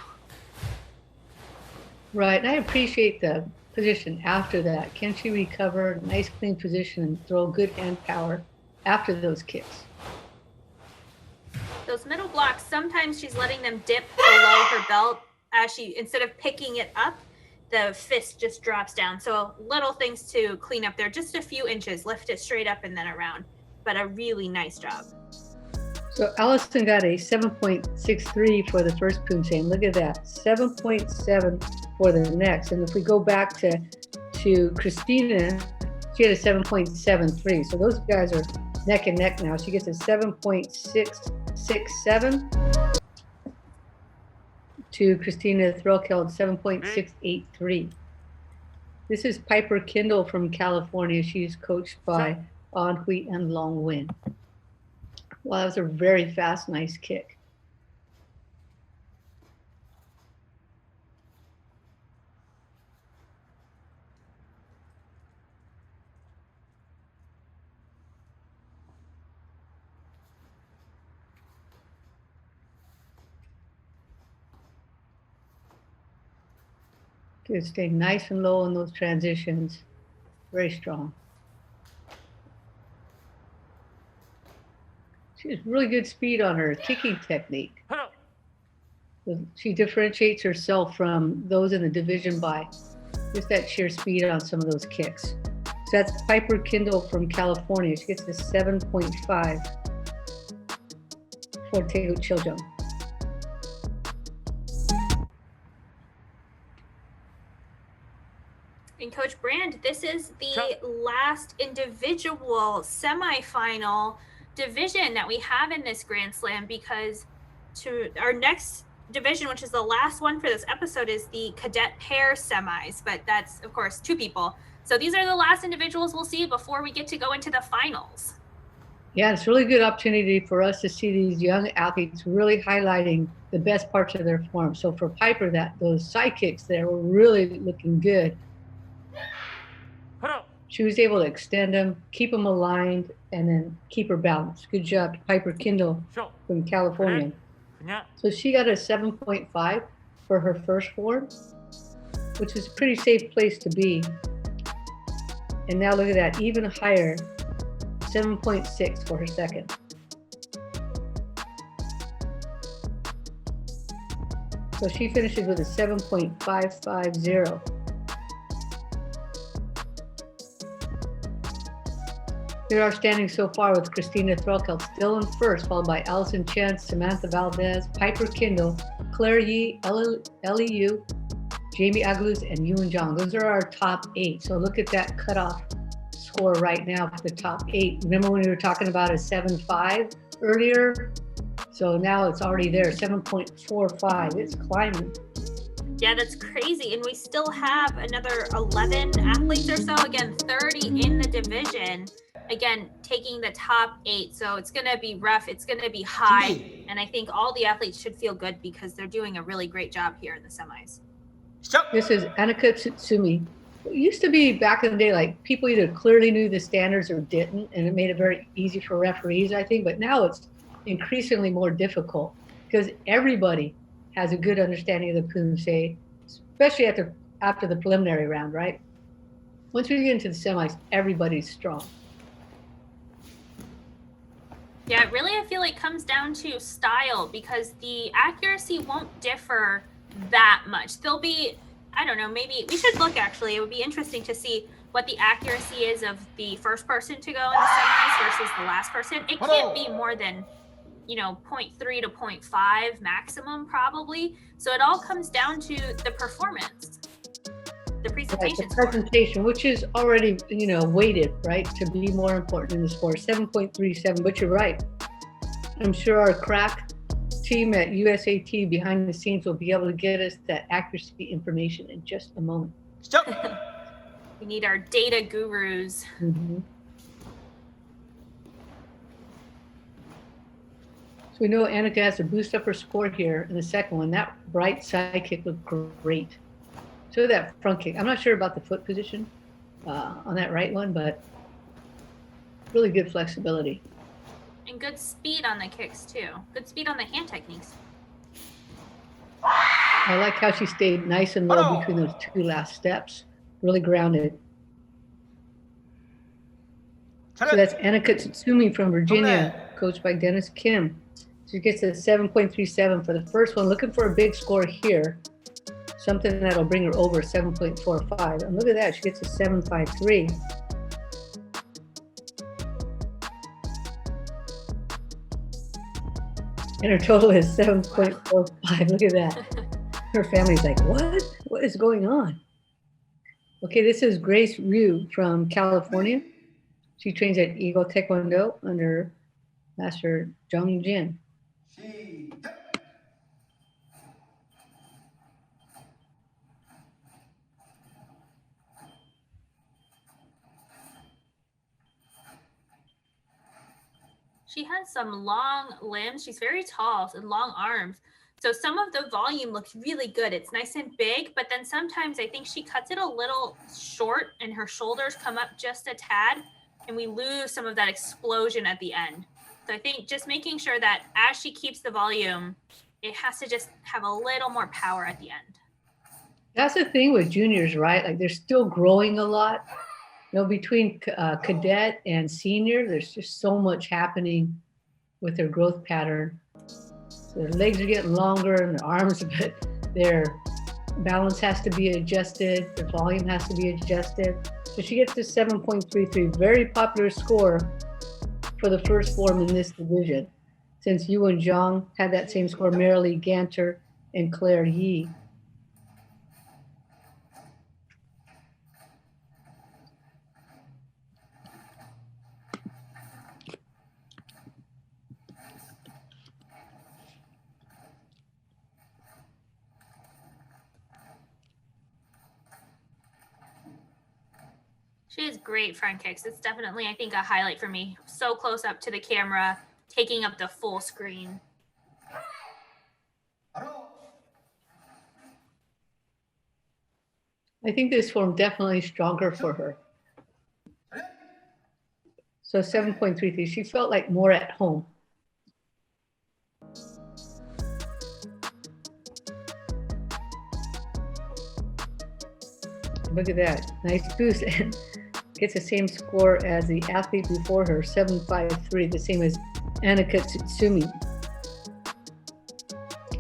Right, and I appreciate the position after that. Can she recover a nice clean position and throw good hand power after those kicks? Those middle blocks, sometimes she's letting them dip below her belt as she, instead of picking it up, the fist just drops down. So little things to clean up there, just a few inches, lift it straight up and then around, but a really nice job. So Allison got a 7.63 for the first Poomsae, and look at that, 7.7 for the next. And if we go back to Christina, she had a 7.73. So those guys are neck and neck now. She gets a 7.667 to Christina Threlkel, 7.683. This is Piper Kindle from California. She's coached by An Hui and Long Win. Wow, that was a very fast, nice kick. Good, stay nice and low in those transitions. Very strong. She has really good speed on her kicking technique. She differentiates herself from those in the division by just that sheer speed on some of those kicks. So that's Piper Kindle from California. She gets a 7.5 for Taegu Chiljong. And Coach Brand, this is the last individual semifinal division that we have in this Grand Slam, because to our next division, which is the last one for this episode, is the cadet pair semis, but that's of course 2 people. So these are the last individuals we'll see before we get to go into the finals. Yeah, it's a really good opportunity for us to see these young athletes really highlighting the best parts of their form. So for Piper, those side kicks there were really looking good. She was able to extend them, keep them aligned, and then keep her balance. Good job to Piper Kindle from California. So she got a 7.5 for her first form, which is a pretty safe place to be. And now look at that, even higher, 7.6 for her second. So she finishes with a 7.550. Here are standings so far with Christina Threlkeld still in first, followed by Allison Chen, Samantha Valdez, Piper Kindle, Claire Yi, Ellie Yu, Jamie Agluz, and Yuan Zhang. Those are our top 8. So look at that cutoff score right now for the top 8. Remember when we were talking about a 7.5 earlier? So now it's already there, 7.45. It's climbing. Yeah, that's crazy. And we still have another 11 athletes or so. Again, 30 in the division. Again, taking the top 8. So it's going to be rough. It's going to be high. And I think all the athletes should feel good because they're doing a really great job here in the semis. This is Annika Tsutsumi. It used to be back in the day, like people either clearly knew the standards or didn't, and it made it very easy for referees, I think. But now it's increasingly more difficult because everybody has a good understanding of the Poomsae, especially after the preliminary round, right? Once we get into the semis, everybody's strong. Yeah, really, I feel like comes down to style because the accuracy won't differ that much. There'll be, I don't know, maybe we should look actually. It would be interesting to see what the accuracy is of the first person to go in the semis versus the last person. It can't be more than, 0.3 to 0.5 maximum probably. So it all comes down to the performance, the presentation. Right, the presentation, which is already, weighted, right, to be more important in the sport, 7.37, but you're right. I'm sure our crack team at USAT behind the scenes will be able to get us that accuracy information in just a moment. We need our data gurus. Mm-hmm. So we know Annika has to boost up her score here in the second one. That right side kick looked great. So that front kick, I'm not sure about the foot position on that right one, but really good flexibility. And good speed on the kicks too. Good speed on the hand techniques. I like how she stayed nice and low between those 2 last steps. Really grounded. So that's Annika Tsutsumi from Virginia, coached by Dennis Kim. She gets a 7.37 for the first one. Looking for a big score here. Something that'll bring her over 7.45. And look at that, she gets a 7.53. And her total is 7.45. Look at that. Her family's like, what? What is going on? Okay, this is Grace Ryu from California. She trains at Eagle Taekwondo under Master Jung Jin. She has some long limbs. She's very tall and long arms. So some of the volume looks really good. It's nice and big, but then sometimes I think she cuts it a little short and her shoulders come up just a tad and we lose some of that explosion at the end. So I think just making sure that as she keeps the volume, it has to just have a little more power at the end. That's the thing with juniors, right? Like they're still growing a lot. Between cadet and senior, there's just so much happening with their growth pattern. So their legs are getting longer and their arms, but their balance has to be adjusted. Their volume has to be adjusted. So she gets to 7.33, very popular score for the first form in this division. Since Yuan Zhang had that same score, Marilee Ganter and Claire Yi. She has great front kicks. It's definitely, I think, a highlight for me. So close up to the camera, taking up the full screen. I think this form definitely stronger for her. So 7.33, she felt like more at home. Look at that, nice boost. Gets the same score as the athlete before her, 7.53, the same as Annika Tsutsumi.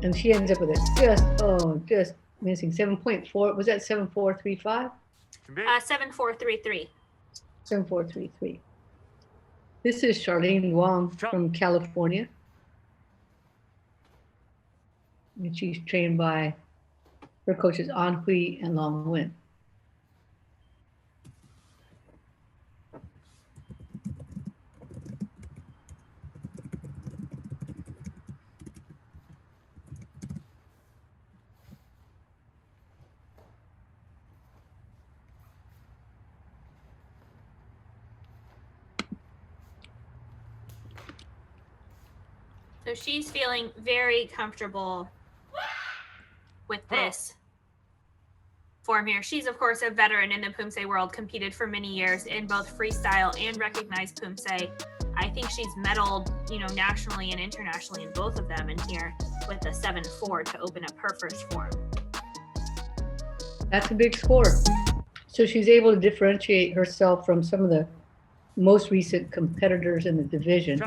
And she ends up with it just missing 7.4. Was that 7.435? 7433. 7.433. This is Charlene Wong from California. And she's trained by her coaches An Hui and Long Win. So she's feeling very comfortable with this form here. She's, of course, a veteran in the Poomsae world, competed for many years in both freestyle and recognized Poomsae. I think she's medaled, nationally and internationally in both of them, and here with a 7.4 to open up her first form. That's a big score. So she's able to differentiate herself from some of the most recent competitors in the division.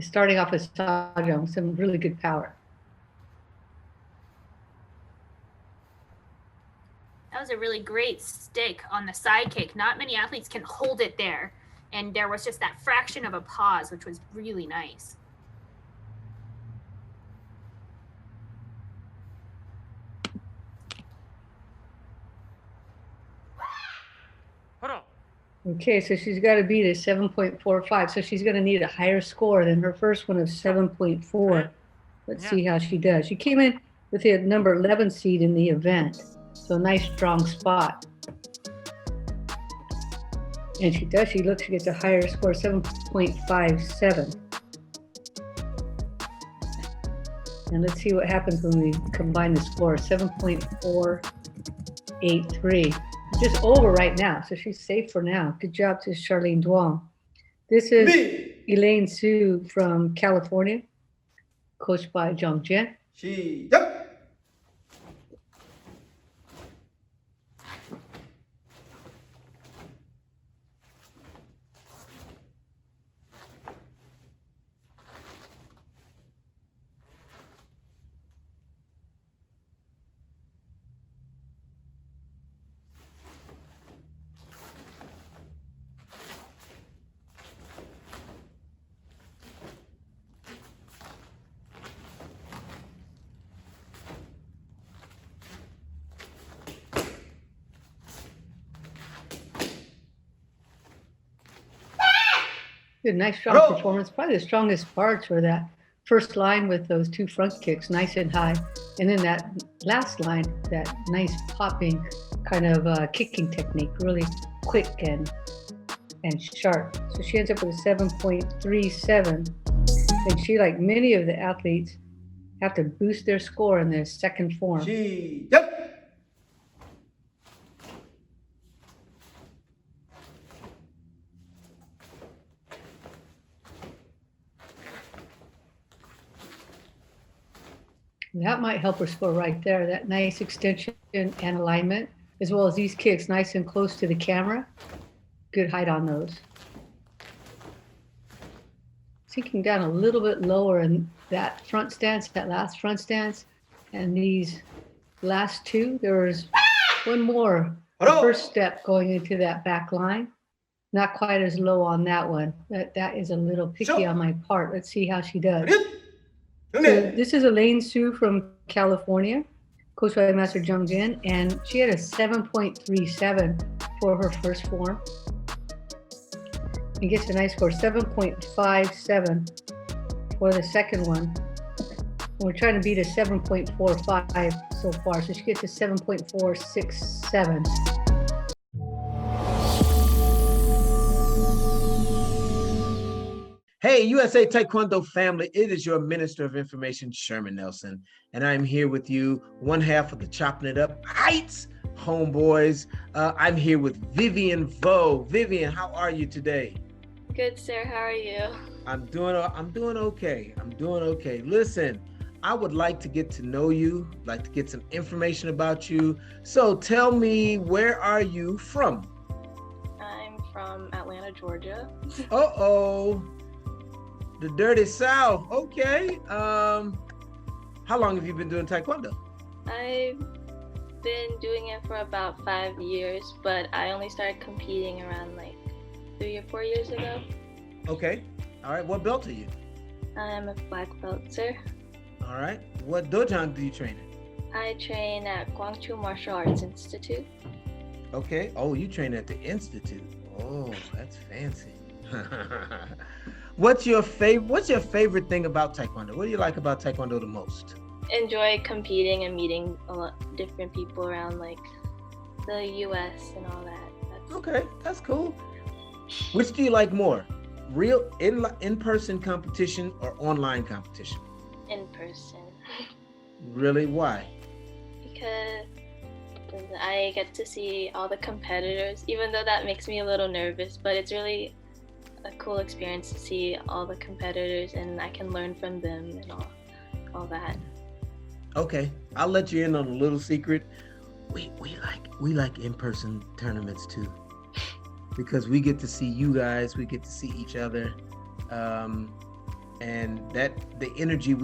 Starting off with Sajong with some really good power. That was a really great stick on the side kick. Not many athletes can hold it there. And there was just that fraction of a pause, which was really nice. Okay, so she's got to beat a 7.45. So she's going to need a higher score than her first one of 7.4. Let's see how she does. She came in with the number 11 seed in the event. So a nice strong spot. And she does. She gets a higher score, 7.57. And let's see what happens when we combine the score, 7.483. Just over right now, so she's safe for now. Good job to Charlene Duong. This is Elaine Su from California, coached by Zhang Jian. Good, nice strong performance. Probably the strongest parts were that first line with those two front kicks, nice and high. And then that last line, that nice popping kind of kicking technique, really quick and sharp. So she ends up with a 7.37. And she, like many of the athletes, have to boost their score in their second form. That might help her score right there. That nice extension and alignment, as well as these kicks, nice and close to the camera. Good height on those. Sinking down a little bit lower in that front stance, that last front stance, and these last two. There was one more first step going into that back line. Not quite as low on that one. That is a little picky on my part. Let's see how she does. So this is Elaine Su from California, coached by Master Zhang Jian, and she had a 7.37 for her first form. And gets a nice score, 7.57 for the second one. And we're trying to beat a 7.45 so far, so she gets a 7.467. Hey, USA Taekwondo family, it is your Minister of Information, Sherman Nelson, and I'm here with you, one half of the Chopping It Up Heights homeboys. I'm here with Vivian Vo. Vivian, how are you today? Good, sir. How are you? I'm doing okay. Listen, I would like to get to know you, like to get some information about you. So tell me, where are you from? I'm from Atlanta, Georgia. Uh-oh. The Dirty South. Okay. How long have you been doing Taekwondo? I've been doing it for about 5 years, but I only started competing around like 3 or 4 years ago. Okay. All right. What belt are you? I'm a black belt, sir. All right. What dojo do you train in? I train at Gwangju Martial Arts Institute. Okay. Oh, you train at the Institute. Oh, that's fancy. What's your favorite thing about Taekwondo? What do you like about Taekwondo the most? Enjoy competing and meeting a lot of different people around like the US and all that. Okay, that's cool. Which do you like more? Real in-person competition or online competition? In person. Really? Why? Because I get to see all the competitors, even though that makes me a little nervous, but it's really a cool experience to see all the competitors and I can learn from them and all that. Okay, I'll let you in on a little secret. We like in-person tournaments too, because we get to see you guys, we get to see each other, and that the energy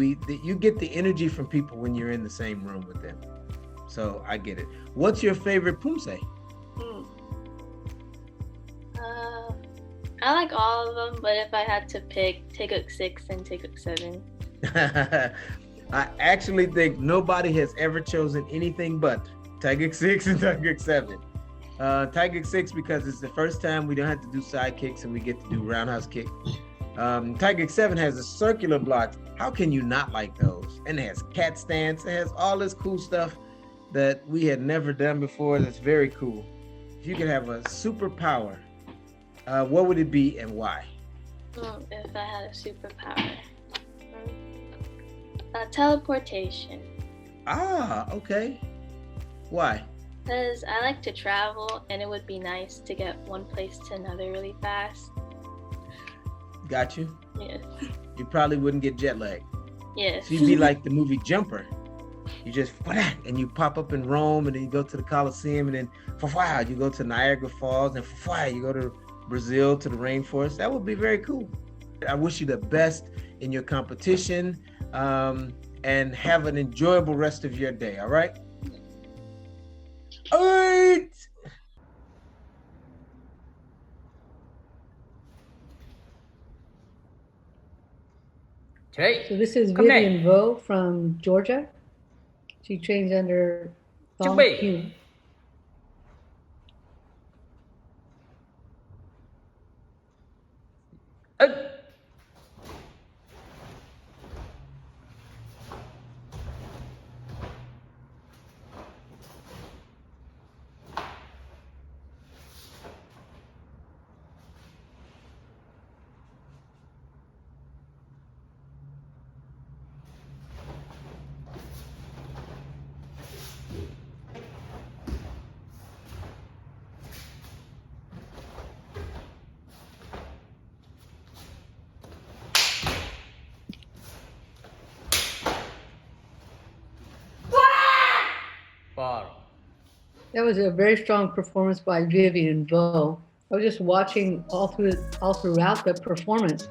you get the energy from people when you're in the same room with them. So I get it. What's your favorite Poomsae? I like all of them, but if I had to pick, Taeguk 6 and Taeguk 7. I actually think nobody has ever chosen anything but Taeguk 6 and Taeguk 7. Taeguk 6 because it's the first time we don't have to do side kicks and we get to do roundhouse kick. Taeguk 7 has a circular block. How can you not like those? And it has cat stance. It has all this cool stuff that we had never done before. That's very cool. If you could have a superpower, what would it be and why? If I had a superpower. Teleportation. Ah, okay. Why? Because I like to travel and it would be nice to get one place to another really fast. Got you. Yes. You probably wouldn't get jet lag. Yes. So you'd be like the movie Jumper. You just and you pop up in Rome and then you go to the Coliseum and then you go to Niagara Falls and you go to Brazil to the rainforest. That would be very cool. I wish you the best in your competition and have an enjoyable rest of your day. All right. All right. So this is Vivian Vo from Georgia. She trains under Thong Q. That was a very strong performance by Vivian Vo. I was just watching all throughout the performance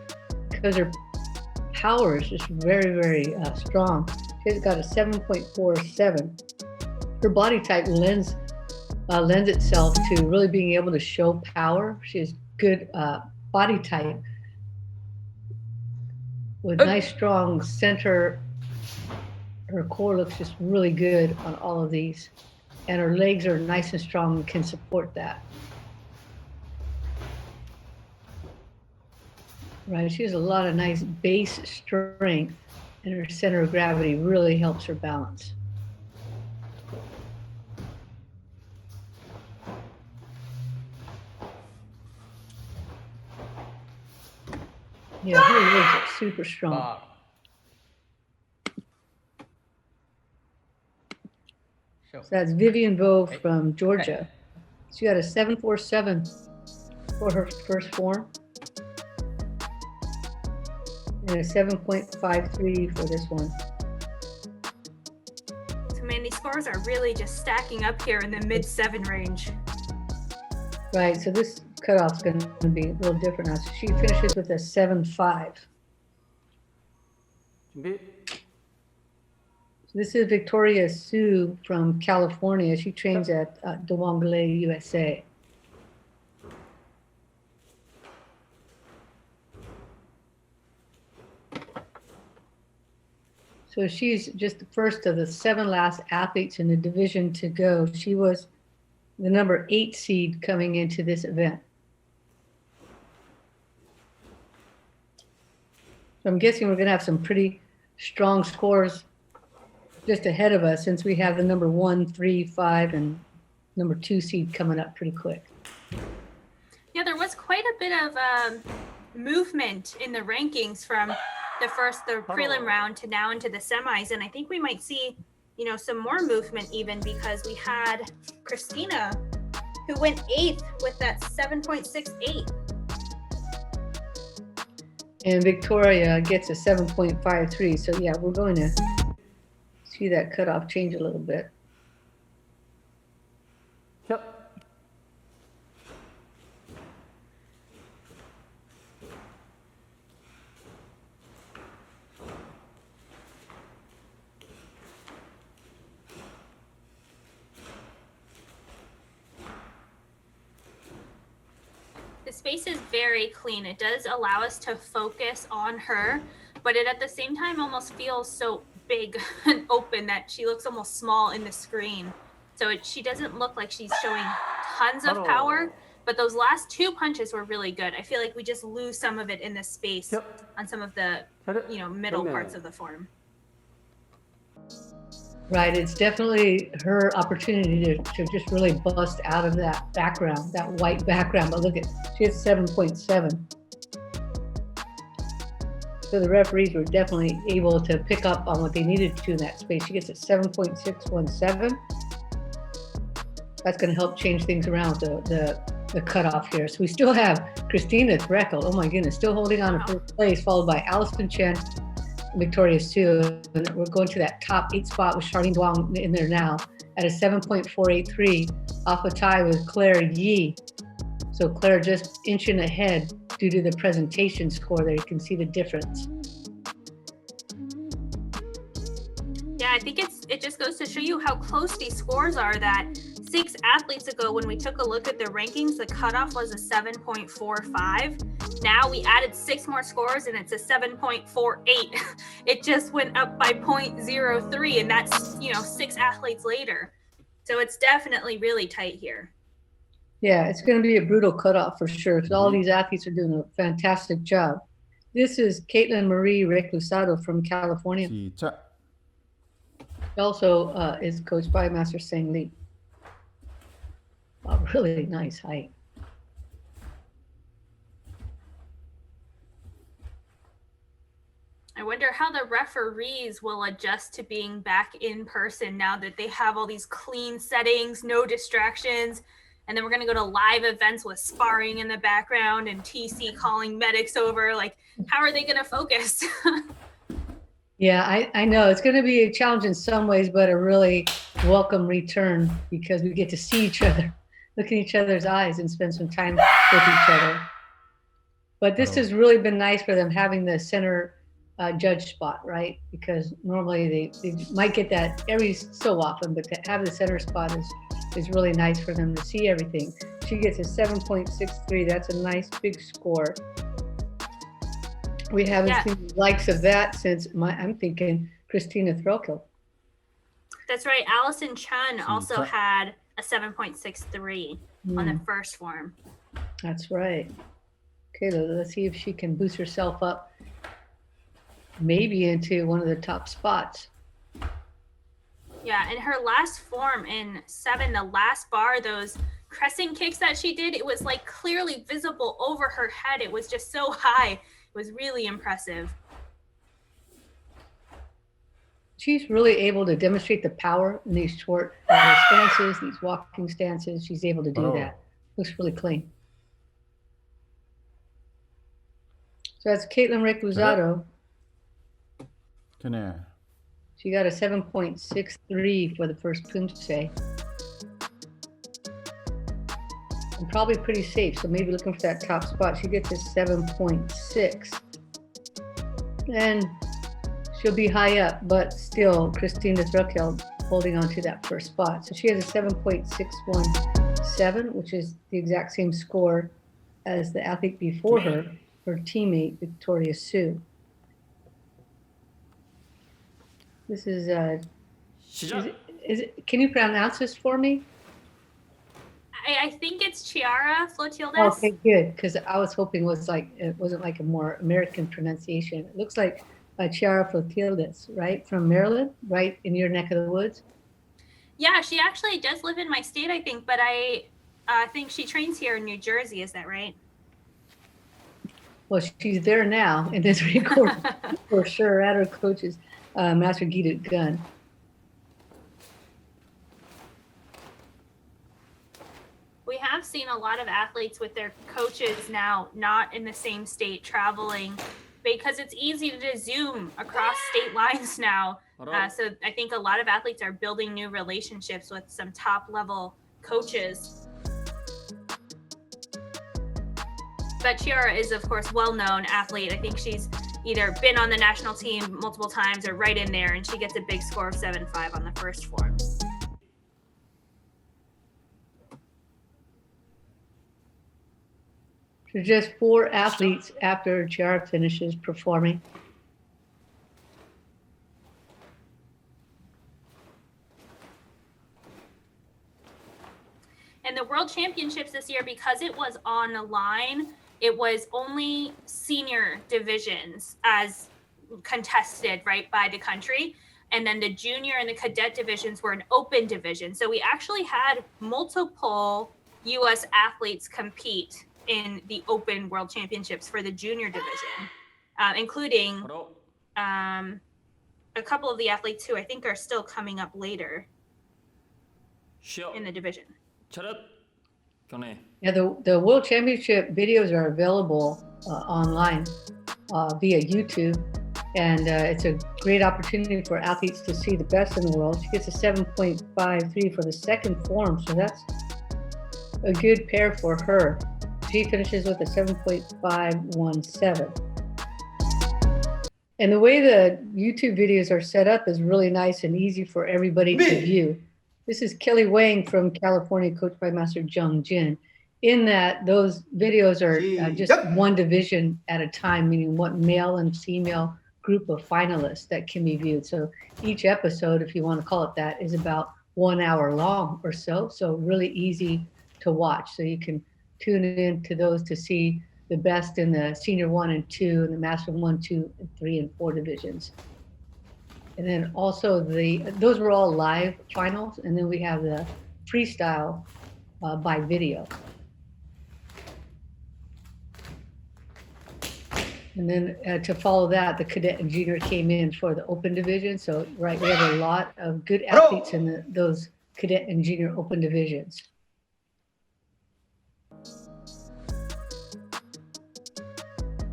because her power is just very, very strong. She's got a 7.47. Her body type lends itself to really being able to show power. She has good body type with nice, strong center. Her core looks just really good on all of these. And her legs are nice and strong and can support that. Right, she has a lot of nice base strength and her center of gravity really helps her balance. Yeah, her legs are super strong. So that's Vivian Vo from Georgia. She got a 7.47 for her first form and a 7.53 for this one. So man, these scores are really just stacking up here in the mid-7 range. Right, so this cutoff's going to be a little different now. So she finishes with a 7.5. 준비. This is Victoria Sue from California. She trains at Dewangale, USA. So she's just the first of the 7 last athletes in the division to go. She was the number 8 seed coming into this event. So I'm guessing we're going to have some pretty strong scores just ahead of us, since we have the number 1, 3, 5, and number 2 seed coming up pretty quick. Yeah, there was quite a bit of movement in the rankings from the prelim round to now into the semis, and I think we might see, you know, some more movement even, because we had Christina, who went 8th with that 7.68. And Victoria gets a 7.53. So yeah, we're going to see that cutoff change a little bit. Yep. The space is very clean. It does allow us to focus on her, but it at the same time almost feels so big and open that she looks almost small in the screen. So she doesn't look like she's showing tons of power, but those last 2 punches were really good. I feel like we just lose some of it in the space on some of the, you know, middle parts of the form. Right, it's definitely her opportunity to just really bust out of that background, that white background. But look at, she has 7.7. So the referees were definitely able to pick up on what they needed to in that space. She gets a 7.617. That's going to help change things around the cutoff here. So we still have Christina Threkel, oh my goodness, still holding on to first place, followed by Allison Chen, Victoria Sue. And we're going to that top 8 spot with Charlene Duong in there now at a 7.483, off a tie with Claire Yi. So Claire just inching ahead due to the presentation score there. You can see the difference. Yeah, I think it just goes to show you how close these scores are, that 6 athletes ago when we took a look at the rankings, the cutoff was a 7.45. Now we added 6 more scores and it's a 7.48. It just went up by 0.03, and that's, you know, 6 athletes later. So it's definitely really tight here. Yeah, it's going to be a brutal cutoff for sure, because all these athletes are doing a fantastic job. This is Caitlin Marie Reclusado from California. She also is coached by Master Seng Lee. A really nice height. I wonder how the referees will adjust to being back in person now that they have all these clean settings, no distractions. And then we're going to go to live events with sparring in the background and TC calling medics over. Like, how are they going to focus? Yeah, I know it's going to be a challenge in some ways, but a really welcome return, because we get to see each other, look in each other's eyes and spend some time with each other. But this has really been nice for them, having the center judge spot, right? Because normally they might get that every so often, but to have the center spot is really nice for them to see everything. She gets a 7.63. That's a nice big score. We haven't seen the likes of that since I'm thinking Christina Threkel. That's right. Allison Chun also had a 7.63 on the first form. That's right. Okay, let's see if she can boost herself up, maybe into one of the top spots. Yeah, in her last form in 7, the last bar, those crescent kicks that she did, it was like clearly visible over her head. It was just so high. It was really impressive. She's really able to demonstrate the power in these short stances, these walking stances. She's able to do that. Looks really clean. So that's Caitlin Reclusado. She got a 7.63 for the first Poomsae. And probably pretty safe, so maybe looking for that top spot. She gets a 7.6. And she'll be high up, but still Christina Thruckhill holding on to that first spot. So she has a 7.617, which is the exact same score as the athlete before her, her teammate, Victoria Sue. This is can you pronounce this for me? I think it's Chiara Flotildes. Okay, good, because I was hoping it wasn't like a more American pronunciation. It looks like Chiara Flotildes, right, from Maryland, right in your neck of the woods. Yeah, she actually does live in my state, I think, but I think she trains here in New Jersey. Is that right? Well, she's there now in this record for sure at her coach's Master Gita Gun. We have seen a lot of athletes with their coaches now not in the same state traveling because it's easy to Zoom across state lines now. So I think a lot of athletes are building new relationships with some top level coaches. But Chiara is, of course, well-known athlete. I think she's either been on the national team multiple times or right in there, and she gets a big score of 7.5 on the first form. So just 4 athletes after Chiara finishes performing. And the World Championships this year, because it was online, it was only senior divisions as contested, right, by the country. And then the junior and the cadet divisions were an open division. So we actually had multiple U.S. athletes compete in the Open World Championships for the junior division, including a couple of the athletes who I think are still coming up later in the division. Yeah, the World Championship videos are available online via YouTube, and it's a great opportunity for athletes to see the best in the world. She gets a 7.53 for the second form, so that's a good pair for her. She finishes with a 7.517. And the way the YouTube videos are set up is really nice and easy for everybody to view. This is Kelly Wang from California, coached by Master Jung Jin. In that, those videos are just one division at a time, meaning one male and female group of finalists that can be viewed. So each episode, if you want to call it that, is about 1 hour long or so. So really easy to watch. So you can tune in to those to see the best in the senior 1 and 2 and the master 1, 2, and 3 and 4 divisions. And then also those were all live finals. And then we have the freestyle by video. And then to follow that, the cadet and junior came in for the open division. So right, we have a lot of good athletes in those cadet and junior open divisions.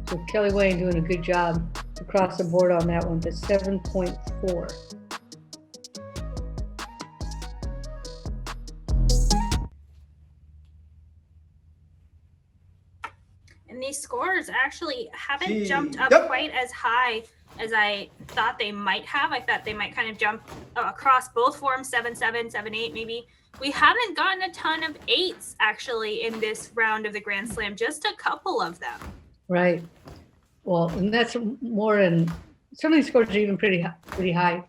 So Kelly Wayne doing a good job across the board on that one, to 7.4. And these scores actually haven't jumped up quite as high as I thought they might have. I thought they might kind of jump across both forms, 7.7, 7.8 maybe. We haven't gotten a ton of 8s actually in this round of the Grand Slam, just a couple of them. Right. Well, and that's more in, some of these scores are even pretty high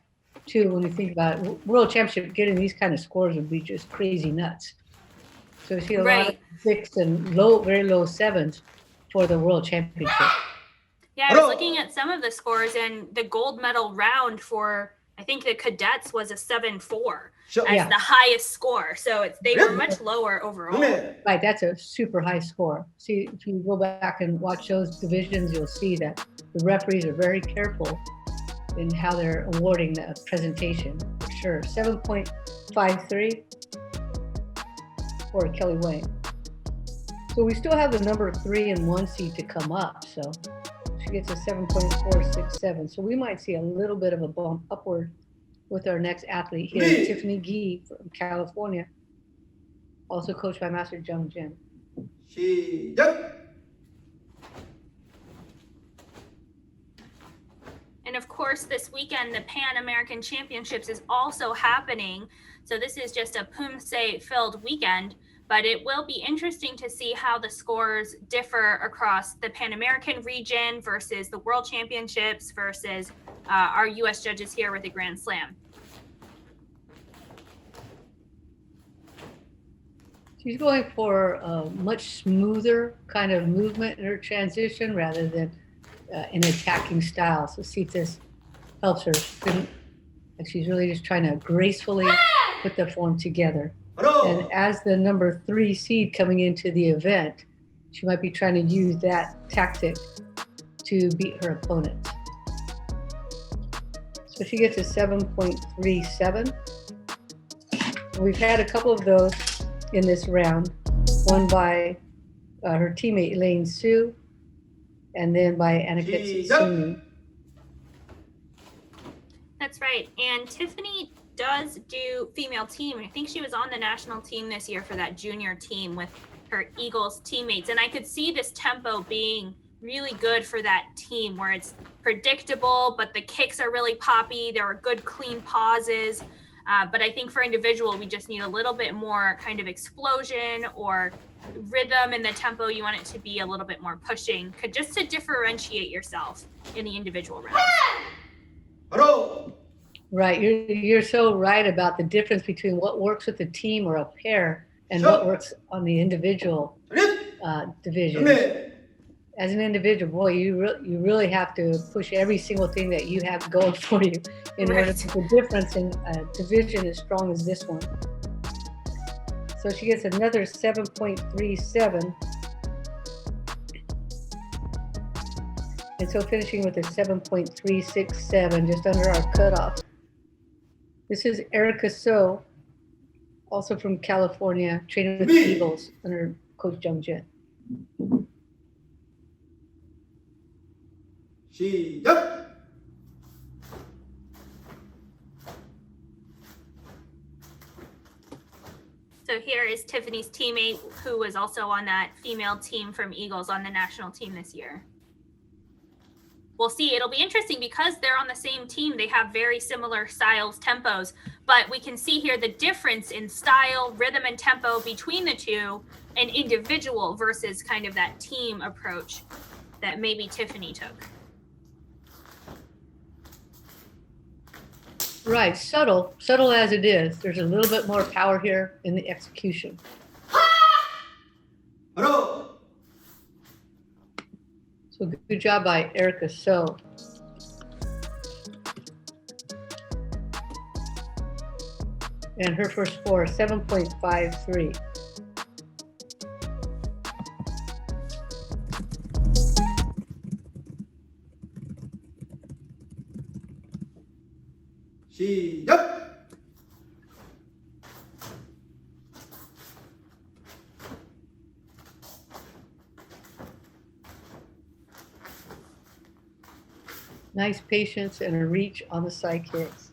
too when you think about it. World Championship, getting these kind of scores would be just crazy nuts. So you see a lot of 6 and very low 7s for the World Championship. Yeah, I was looking at some of the scores, and the gold medal round for, I think the cadets was a 7.4 as the highest score. So they were much lower overall. Right, that's a super high score. See, if you go back and watch those divisions, you'll see that the referees are very careful in how they're awarding the presentation, for sure. 7.53 for Kelly Wayne. So we still have the number 3 and 1 seed to come up. So she gets a 7.467. So we might see a little bit of a bump upward with our next athlete here, Tiffany Gee from California, also coached by Master Jung Jin. And of course, this weekend, the Pan American Championships is also happening. So this is just a Poomsae filled weekend, but it will be interesting to see how the scores differ across the Pan American region versus the World Championships versus our US judges here with the Grand Slam. She's going for a much smoother kind of movement in her transition rather than an attacking style. So see if this helps her. She's really just trying to gracefully put the form together. And as the number 3 seed coming into the event, she might be trying to use that tactic to beat her opponent. So she gets a 7.37. We've had a couple of those in this round, one by her teammate Elaine Sue, and then by Annika Tsutsumi. That's right. And Tiffany does do female team. I think she was on the national team this year for that junior team with her Eagles teammates. And I could see this tempo being really good for that team where it's predictable, but the kicks are really poppy. There are good clean pauses. But I think for individual, we just need a little bit more kind of explosion or rhythm in the tempo. You want it to be a little bit more pushing, just to differentiate yourself in the individual rounds. Right, you're so right about the difference between what works with a team or a pair and what works on the individual division. As an individual, boy, you really have to push every single thing that you have going for you in order to make a difference in a division as strong as this one. So she gets another 7.37. And so finishing with a 7.367, just under our cutoff. This is Erica So, also from California, training with the Eagles under Coach Jung Jin. So here is Tiffany's teammate, who was also on that female team from Eagles on the national team this year. We'll see. It'll be interesting because they're on the same team. They have very similar styles, tempos, but we can see here the difference in style, rhythm, and tempo between the two, and individual versus kind of that team approach that maybe Tiffany took. Right, subtle as it is. There's a little bit more power here in the execution. So good job by Erica So. And her first score, 7.53. Nice patience and a reach on the side kicks.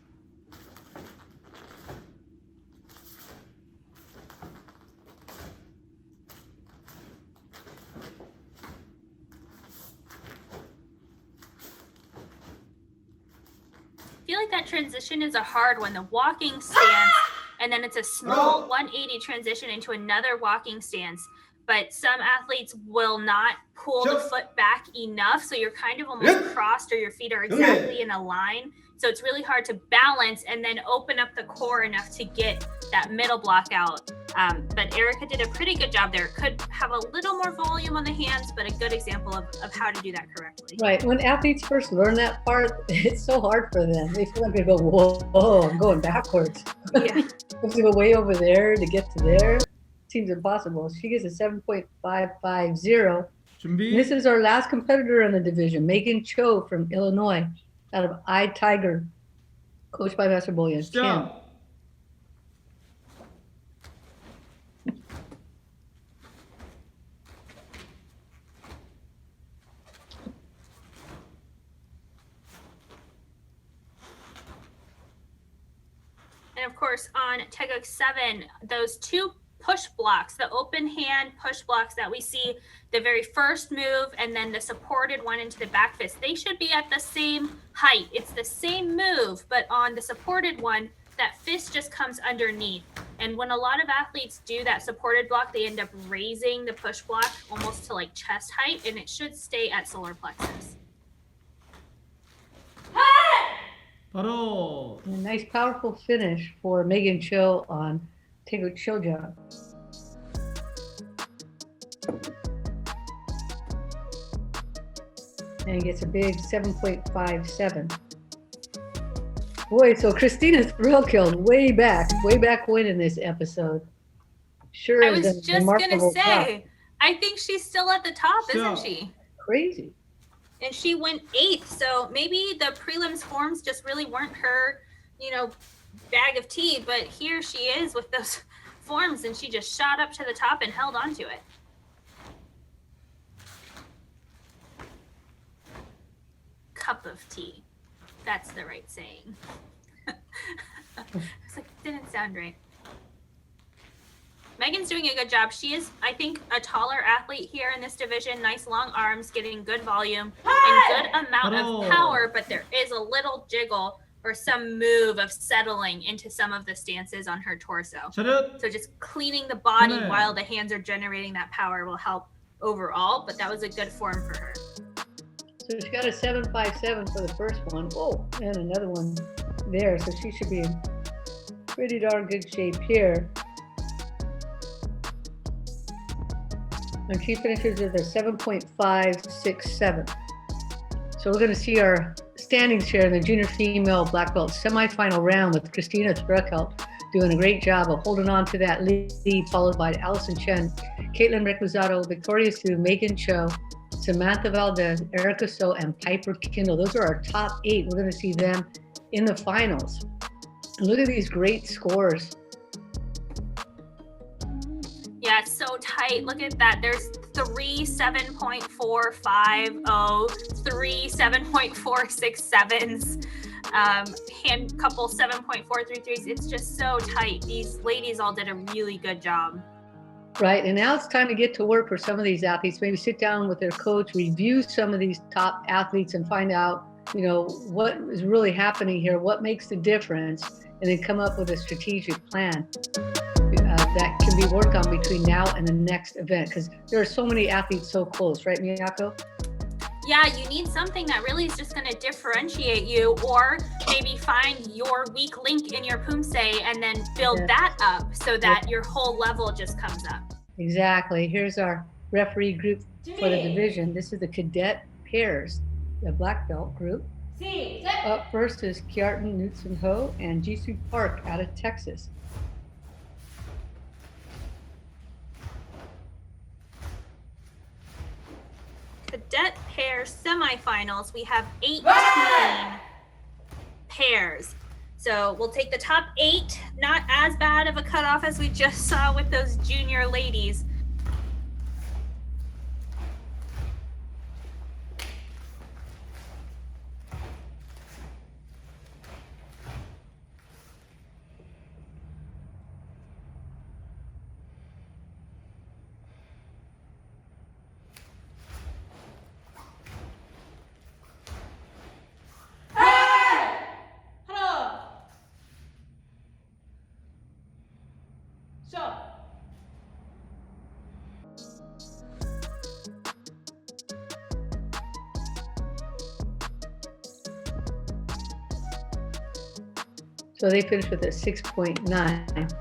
I feel like that transition is a hard one. The walking stance, and then it's a small 180 transition into another walking stance. But some athletes will not pull the foot back enough. So you're kind of almost crossed, or your feet are exactly in a line. So it's really hard to balance and then open up the core enough to get that middle block out. But Erica did a pretty good job there. Could have a little more volume on the hands, but a good example of how to do that correctly. Right. When athletes first learn that part, it's so hard for them. They feel like they go, whoa, I'm going backwards. Yeah. I have to go way over there to get to there. Seems impossible. She gets a 7.550. This is our last competitor in the division, Megan Cho from Illinois, out of iTiger, coached by Master Boyan Kim. And of course, on Teguk 7, those two push blocks, the open hand push blocks that we see, the very first move and then the supported one into the back fist, they should be at the same height. It's the same move, but on the supported one, that fist just comes underneath. And when a lot of athletes do that supported block, they end up raising the push block almost to like chest height, and it should stay at solar plexus. A nice, powerful finish for Megan Cho on Taego Choja. And gets a big 7.57. Boy, so Christina's thrill killed way back when in this episode. Sure, I was just gonna say, I think she's still at the top, isn't she? Crazy. And she went 8th, so maybe the prelims forms just really weren't her, bag of tea. But here she is with those forms, and she just shot up to the top and held on to it. Cup of tea. That's the right saying. It's like, didn't sound right. Megan's doing a good job. She is, I think, a taller athlete here in this division. Nice long arms, getting good volume and good amount of power, but there is a little jiggle or some move of settling into some of the stances on her torso. So just cleaning the body while the hands are generating that power will help overall, but that was a good form for her. So she got a 7.57 for the first one. Oh, and another one there. So she should be in pretty darn good shape here. And she finishes with a 7.567. So we're going to see our standings here in the junior female black belt semifinal round with Christina Struckelt doing a great job of holding on to that lead, followed by Allison Chen, Caitlin Recusato, Victoria Sue, Megan Cho, Samantha Valdez, Erica So, and Piper Kindle. Those are our top 8. We're going to see them in the finals. And look at these great scores. Yeah, it's so tight. Look at that. There's 3 7.450, 3 7.467s, hand couple 7.433s. It's just so tight. These ladies all did a really good job. Right, and now it's time to get to work for some of these athletes. Maybe sit down with their coach, review some of these top athletes and find out, what is really happening here, what makes the difference, and then come up with a strategic plan that can be worked on between now and the next event, because there are so many athletes so close, right, Miyako? Yeah, you need something that really is just going to differentiate you, or maybe find your weak link in your Poomsae and then build that up so that your whole level just comes up. Exactly. Here's our referee group for the division. This is the cadet pairs, the black belt group. Up first is Kjartan Knudsen Ho and Jisoo Park out of Texas. Cadet pair semifinals, we have 18 pairs. So we'll take the top 8, not as bad of a cutoff as we just saw with those junior ladies. So they finished with a 6.9.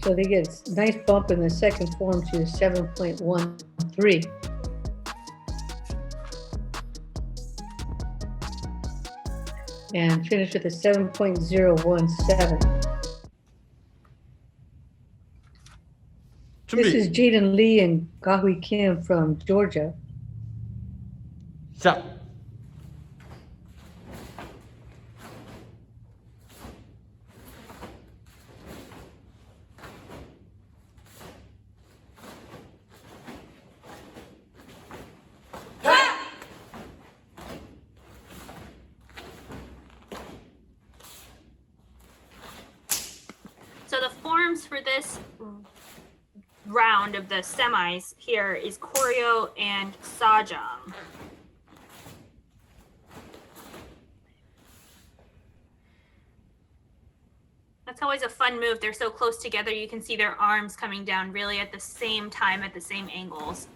So they get a nice bump in the second form to 7.13. And finish with a 7.017. This is Jaden Lee and Gahui Kim from Georgia. 시작. So the forms for this round of the semis here is choreo and sajam. That's always a fun move. They're so close together, you can see their arms coming down really at the same time, at the same angles.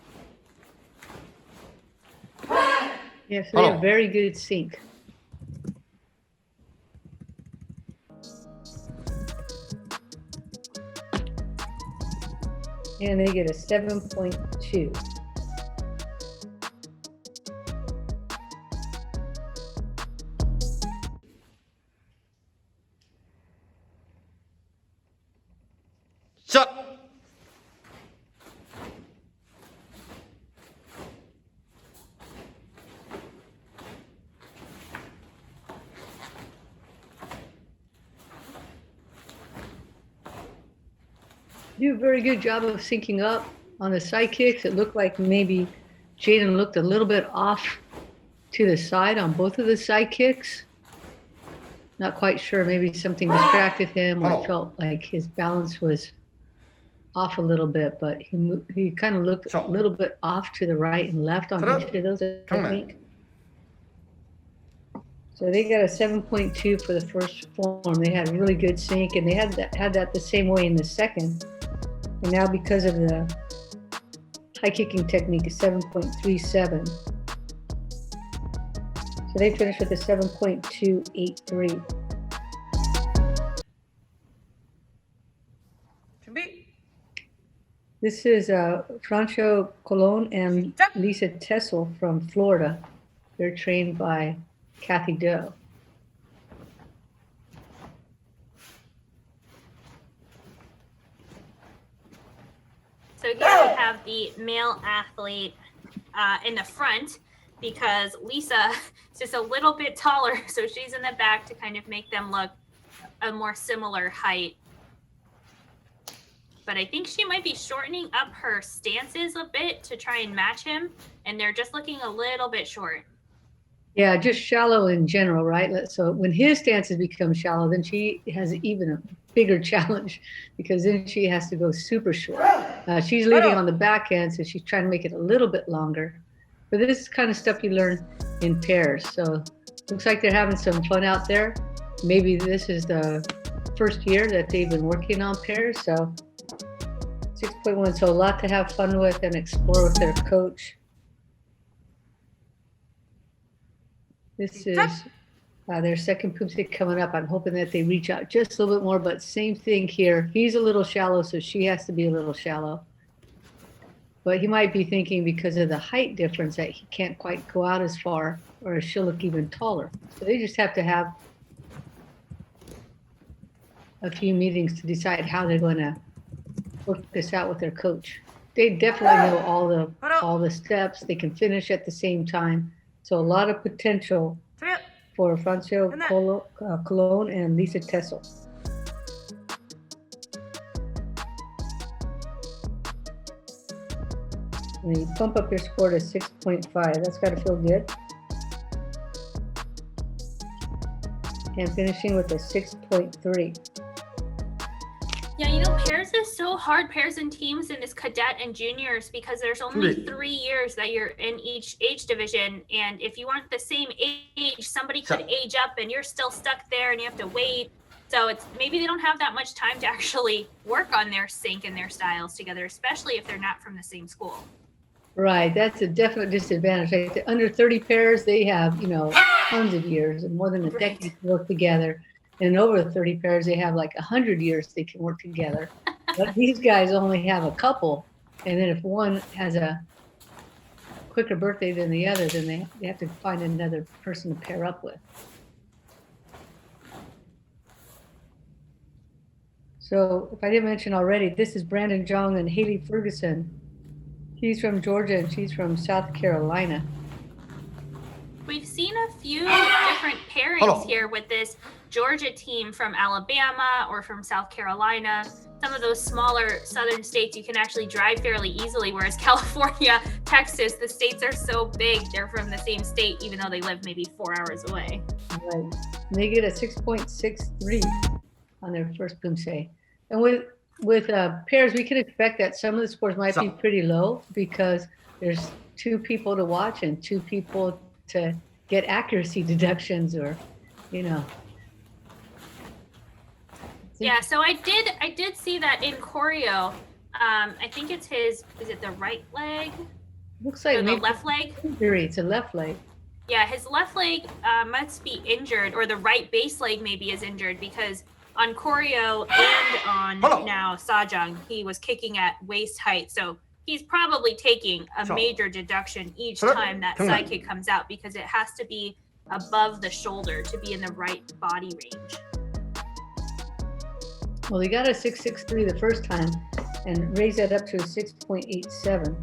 Yes, they have very good sync. And they get a 7.2. 시작. Do a very good job of syncing up on the side kicks. It looked like maybe Jaden looked a little bit off to the side on both of the side kicks. Not quite sure. Maybe something distracted him, or felt like his balance was off a little bit, but he kind of looked a little bit off to the right and left on each of those, I think. So they got a 7.2 for the first form. They had really good sync, and they had that the same way in the second. And now because of the high kicking technique, is 7.37. So they finished with a 7.283. This is Franco Colon and Lisa Tessel from Florida. They're trained by Kathy Doe. So here we have the male athlete in the front, because Lisa is just a little bit taller, so she's in the back to kind of make them look a more similar height. But I think she might be shortening up her stances a bit to try and match him, and they're just looking a little bit short. Yeah, just shallow in general, right? So when his stances become shallow, then she has even a bigger challenge, because then she has to go super short. She's leading on the back end, so she's trying to make it a little bit longer. But this is kind of stuff you learn in pairs. So looks like they're having some fun out there. Maybe this is the first year that they've been working on pairs. So 6.1, so a lot to have fun with and explore with their coach. This is their second Poomsae coming up. I'm hoping that they reach out just a little bit more, but same thing here. He's a little shallow, so she has to be a little shallow. But he might be thinking, because of the height difference, that he can't quite go out as far, or she'll look even taller. So they just have to have a few meetings to decide how they're going to work this out with their coach. They definitely know all the steps. They can finish at the same time. So a lot of potential for Franco Colon and Lisa Tessel. And you bump up your score to 6.5. That's got to feel good. And finishing with a 6.3. Yeah, you know, pairs is so hard, pairs and teams in this cadet and juniors, because there's only 3 years that you're in each age division. And if you aren't the same age, somebody could age up and you're still stuck there and you have to wait. So it's maybe they don't have that much time to actually work on their sync and their styles together, especially if they're not from the same school. Right, that's a definite disadvantage. Like the under 30 pairs, they have, tons of years and more than a decade to work together. And over 30 pairs, they have like 100 years they can work together. But these guys only have a couple. And then if one has a quicker birthday than the other, then they have to find another person to pair up with. So if I didn't mention already, this is Brandon Jong and Haley Ferguson. He's from Georgia and she's from South Carolina. We've seen a few different pairings here with this Georgia team from Alabama or from South Carolina. Some of those smaller southern states you can actually drive fairly easily, whereas California, Texas, the states are so big, they're from the same state even though they live maybe 4 hours away. Right. And they get a 6.63 on their first Poomsae. And with pairs, we can expect that some of the scores might be pretty low because there's 2 people to watch and 2 people to get accuracy deductions, or, you know. Yeah, so I did see that in choreo. I think it's is it the right leg? Looks like or the left leg? Injury. It's a left leg. Yeah, his left leg must be injured, or the right base leg maybe is injured, because on choreo and on now Sajang, he was kicking at waist height. So he's probably taking a major deduction each time that side kick comes out, because it has to be above the shoulder to be in the right body range. Well, he got a 6.63 the first time and raised that up to a 6.87.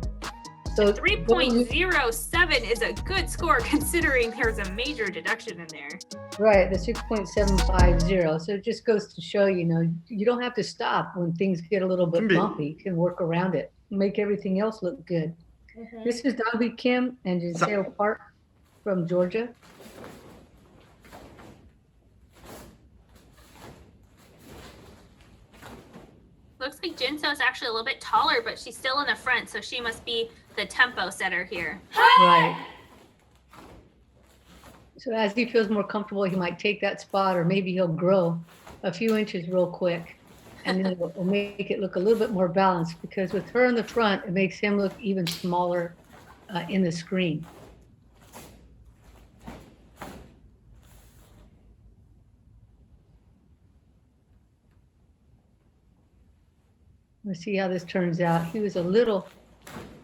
So 3.07 is a good score considering there's a major deduction in there. Right, the 6.750. So it just goes to show, you know, you don't have to stop when things get a little bit bumpy. You can work around it, make everything else look good. Mm-hmm. This is Dongbi Kim and Jinseo Park from Georgia. Looks like Jinso is actually a little bit taller, but she's still in the front, so she must be the tempo setter here. Right. So as he feels more comfortable, he might take that spot, or maybe he'll grow a few inches real quick, and then it'll make it look a little bit more balanced, because with her in the front, it makes him look even smaller in the screen. Let's see how this turns out. He was a little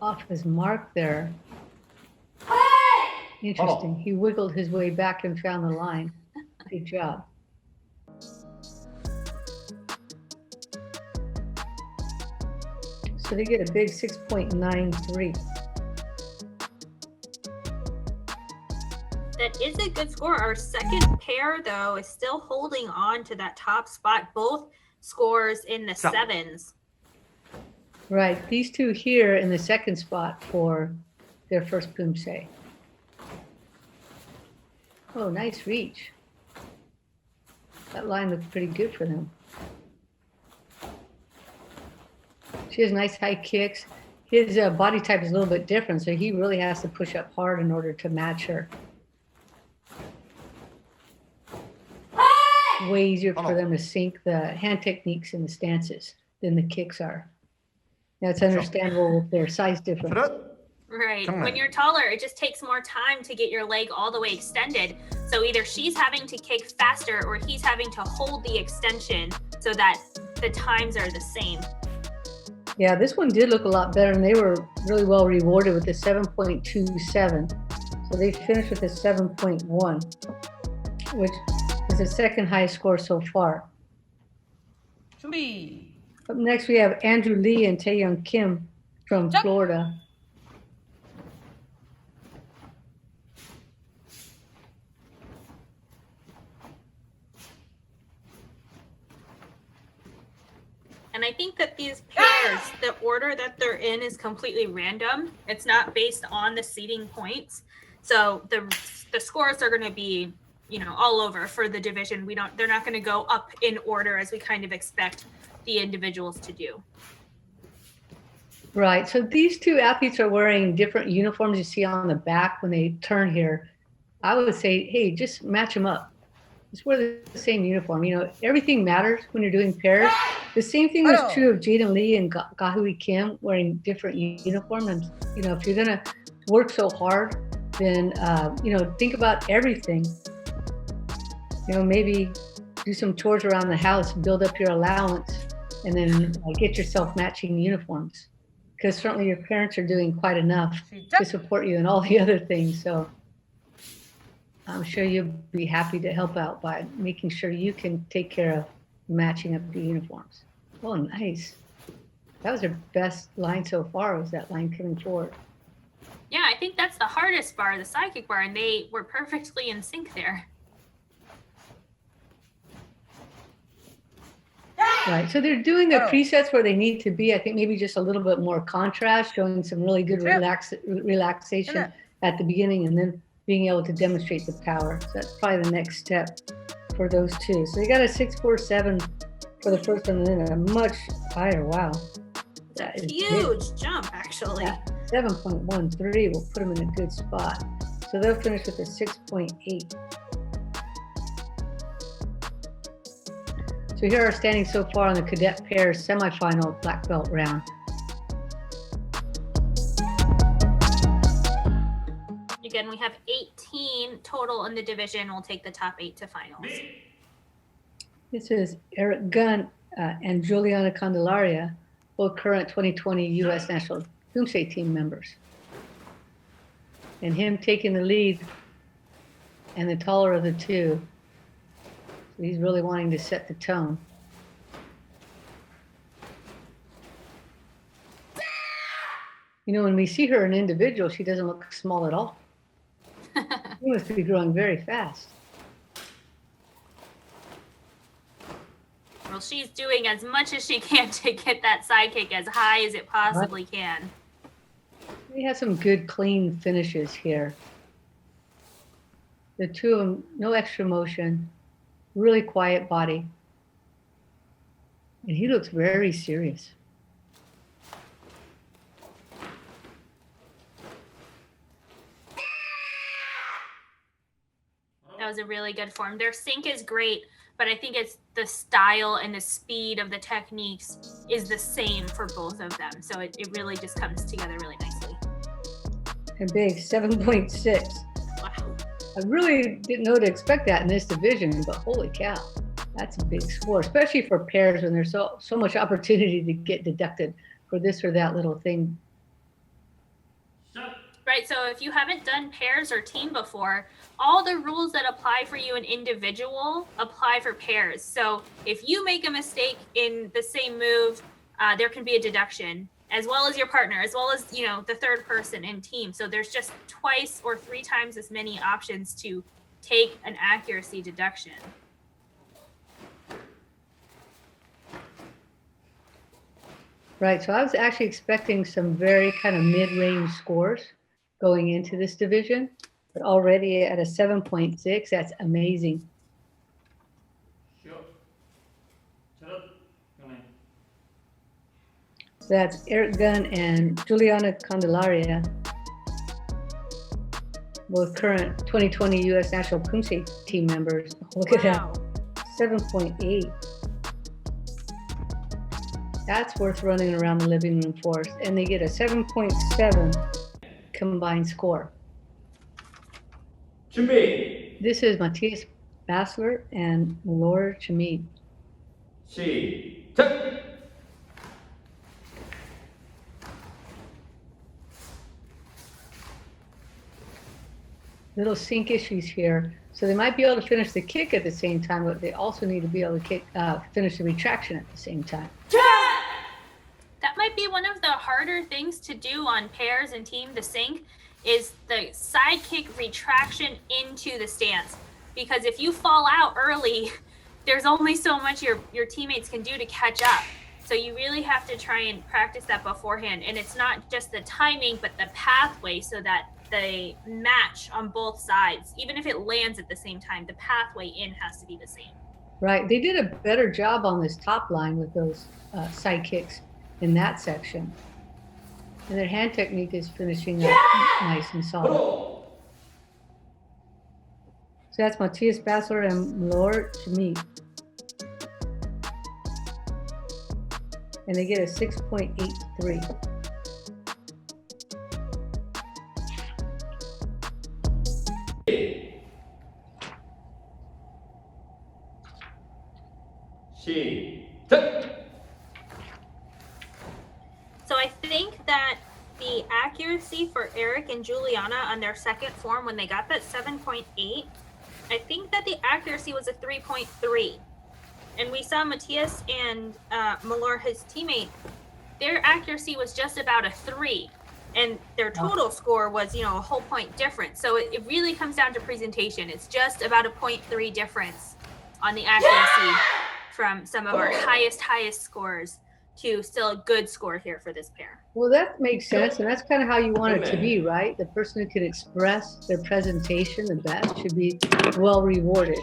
off his mark there. Interesting. He wiggled his way back and found the line. Good job. So they get a big 6.93. That is a good score. Our second pair, though, is still holding on to that top spot. Both scores in the sevens. Right. These two here in the second spot for their first Poomsae. Oh, nice reach. That line looks pretty good for them. She has nice high kicks. His body type is a little bit different, so he really has to push up hard in order to match her. Way easier for them to sync the hand techniques and the stances than the kicks are. That's understandable with their size difference. Right. When you're taller, it just takes more time to get your leg all the way extended. So either she's having to kick faster or he's having to hold the extension so that the times are the same. Yeah, this one did look a lot better, and they were really well rewarded with the 7.27. So they finished with a 7.1, which is the second highest score so far. Up next, we have Andrew Lee and Taeyoung Kim from Florida. And I think that these pairs, the order that they're in is completely random. It's not based on the seeding points. So the scores are going to be, you know, all over for the division. They're not going to go up in order as we kind of expect the individuals to do. Right. So these two athletes are wearing different uniforms you see on the back when they turn here. I would say, hey, just match them up. Just wear the same uniform. You know, everything matters when you're doing pairs. The same thing was true of Jaden Lee and Gahui Kim wearing different uniforms. And, you know, if you're going to work so hard, then, you know, think about everything. You know, maybe do some chores around the house, build up your allowance and then get yourself matching uniforms, because certainly your parents are doing quite enough to support you in all the other things. So I'm sure you'll be happy to help out by making sure you can take care of matching up the uniforms. Oh, nice. That was your best line so far, was that line coming forward. Yeah, I think that's the hardest bar, the side kick bar, and they were perfectly in sync there. Right, so they're doing the presets where they need to be. I think maybe just a little bit more contrast, showing some really good relaxation at the beginning, and then being able to demonstrate the power. So that's probably the next step for those two. So they got a 6.47 for the first one, and then a much higher. Wow. That is huge jump, actually. Yeah, 7.13 will put them in a good spot. So they'll finish with a 6.8. So here are standing so far on the cadet pairs semifinal black belt round. Again, we have 18 total in the division. We'll take the top 8 to finals. This is Eric Gunn and Juliana Candelaria, both current 2020 U.S. National Poomsae team members. And him taking the lead and the taller of the two. So he's really wanting to set the tone. You know, when we see her an individual, she doesn't look small at all. She must be growing very fast. Well, she's doing as much as she can to get that side kick as high as it possibly can. We have some good clean finishes here. The two of them, no extra motion, really quiet body. And he looks very serious. That was a really good form. Their sync is great, but I think it's the style and the speed of the techniques is the same for both of them. So it really just comes together really nicely. A big 7.6. Wow. I really didn't know to expect that in this division, but holy cow, that's a big score, especially for pairs when there's so much opportunity to get deducted for this or that little thing. Right, so if you haven't done pairs or team before, all the rules that apply for you in individual apply for pairs. So if you make a mistake in the same move, there can be a deduction, as well as your partner, as well as, you know, the third person in team. So there's just twice or 3 times as many options to take an accuracy deduction. Right, so I was actually expecting some very kind of mid-range scores going into this division, but already at a 7.6, that's amazing. So that's Eric Gunn and Juliana Candelaria, both current 2020 U.S. National Poomsae team members. Look at that, 7.8. That's worth running around the living room for us. And they get a 7.7 combined score. 준비. This is Matthias Bassler and Laura Chamid. 시작. Little sync issues here. So they might be able to finish the kick at the same time, but they also need to be able to finish the retraction at the same time. That might be one of the harder things to do on pairs and team, the sync, is the side kick retraction into the stance. Because if you fall out early, there's only so much your teammates can do to catch up. So you really have to try and practice that beforehand. And it's not just the timing, but the pathway, so that they match on both sides. Even if it lands at the same time, the pathway in has to be the same. Right, they did a better job on this top line with those side kicks in that section. And their hand technique is finishing up nice and solid. So that's Matthias Bassler and Laura Chamid. And they get a 6.83. 시작. the accuracy for Eric and Juliana on their second form when they got that 7.8, I think that the accuracy was a 3.3. And we saw Matthias and Malor, his teammate, their accuracy was just about a 3. And their total score was, a whole point difference. So it really comes down to presentation. It's just about a 0.3 difference on the accuracy from some of our highest scores to still a good score here for this pair. Well, that makes sense, and that's kind of how you want it to be, right? The person who can express their presentation the best should be well rewarded.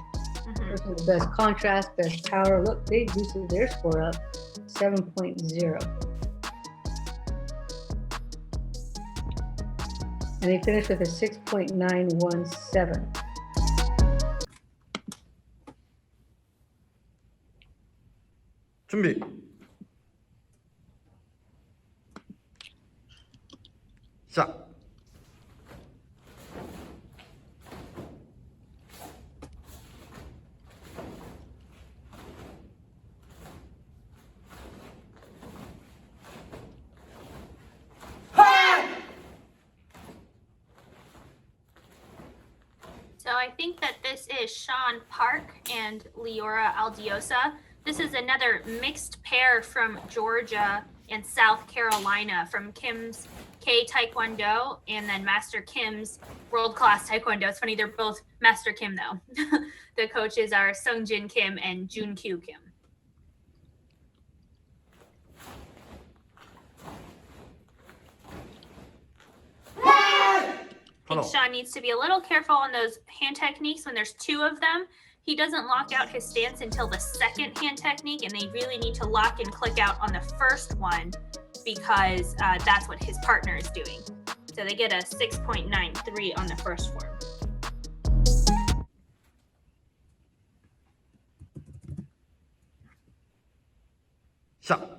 Person with the best contrast, best power. Look, they boosted their score up 7.0. And they finished with a 6.917. 준비. 시작. So I think that this is Sean Park and Leora Aldiosa. This is another mixed pair from Georgia and South Carolina, from Kim's K Taekwondo and then Master Kim's World Class Taekwondo. It's funny, they're both Master Kim though. The coaches are Sungjin Kim and Junkyu Kim. I think Sean needs to be a little careful on those hand techniques when there's two of them. He doesn't lock out his stance until the second hand technique, and they really need to lock and click out on the first one because that's what his partner is doing. So they get a 6.93 on the first form. 시작.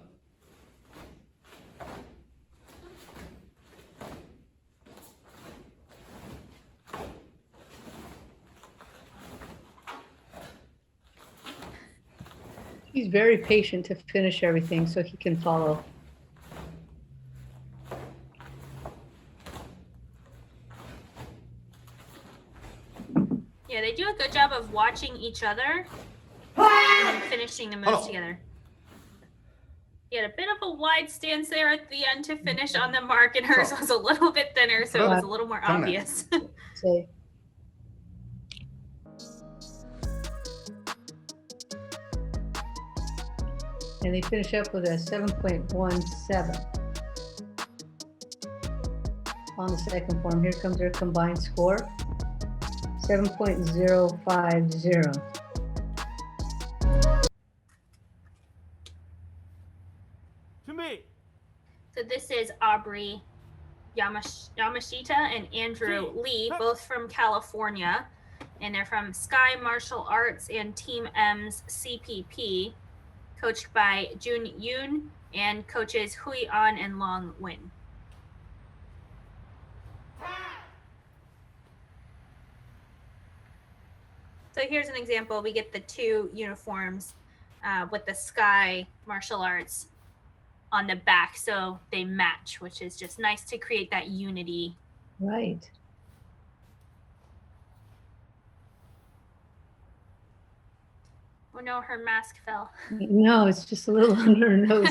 He's very patient to finish everything so he can follow. Yeah, they do a good job of watching each other and finishing the moves together. He had a bit of a wide stance there at the end to finish on the mark, and hers was a little bit thinner, so it was a little more obvious. So, and they finish up with a 7.17 on the second form. Here comes their combined score, 7.050. So this is Aubrey Yamashita and Andrew Lee, both from California, and they're from Sky Martial Arts and Team M's CPP, coached by Jun Yoon and coaches Hui An and Long Win. So here's an example. We get the two uniforms with the Sky Martial Arts on the back, so they match, which is just nice to create that unity. Right. Oh no, her mask fell. No, it's just a little under her nose.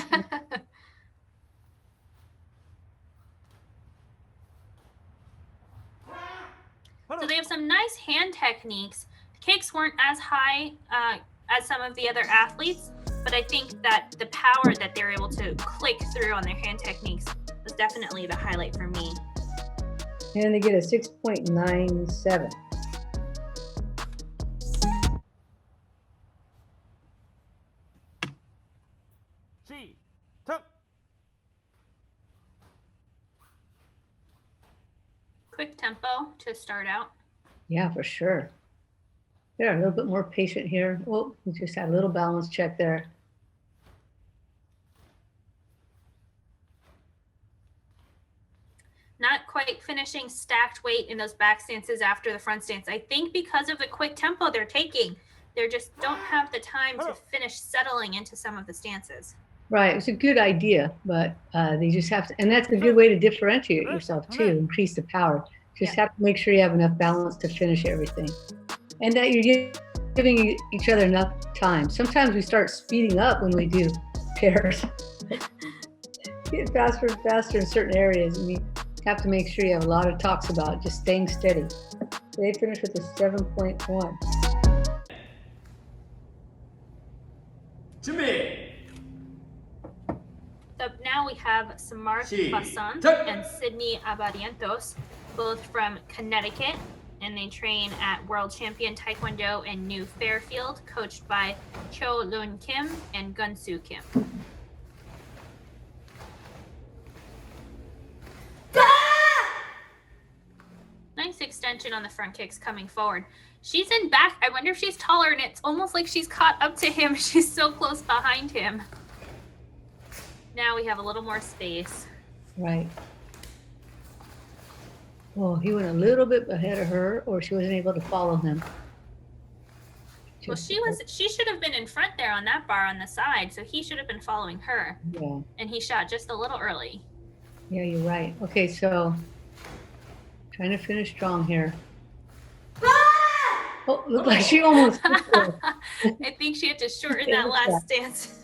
So they have some nice hand techniques. The kicks weren't as high as some of the other athletes, but I think that the power that they're able to click through on their hand techniques was definitely the highlight for me. And they get a 6.97. Quick tempo to start out. Yeah, for sure. They're a little bit more patient here. Oh, we just had a little balance check there. Not quite finishing stacked weight in those back stances after the front stance. I think because of the quick tempo they're taking, they just don't have the time to finish settling into some of the stances. Right. It's a good idea, but they just have to, and that's a good way to differentiate yourself too, increase the power. Just have to make sure you have enough balance to finish everything. And that you're giving each other enough time. Sometimes we start speeding up when we do pairs. Get faster and faster in certain areas, and you have to make sure you have a lot of talks about just staying steady. They finished with a 7.1. So now we have Samar Basant and Sydney Abadientos, both from Connecticut, and they train at World Champion Taekwondo in New Fairfield, coached by Cho Loon Kim and Gunsu Kim. Nice extension on the front kicks coming forward. She's in back. I wonder if she's taller, and it's almost like she's caught up to him. She's so close behind him. Now we have a little more space. Right. Well, he went a little bit ahead of her, or she wasn't able to follow him. Well, she should have been in front there on that bar on the side, so he should have been following her. Yeah. And he shot just a little early. Yeah, you're right. Okay, so trying to finish strong here. Oh, looked like she almost. I think she had to shorten that last stance.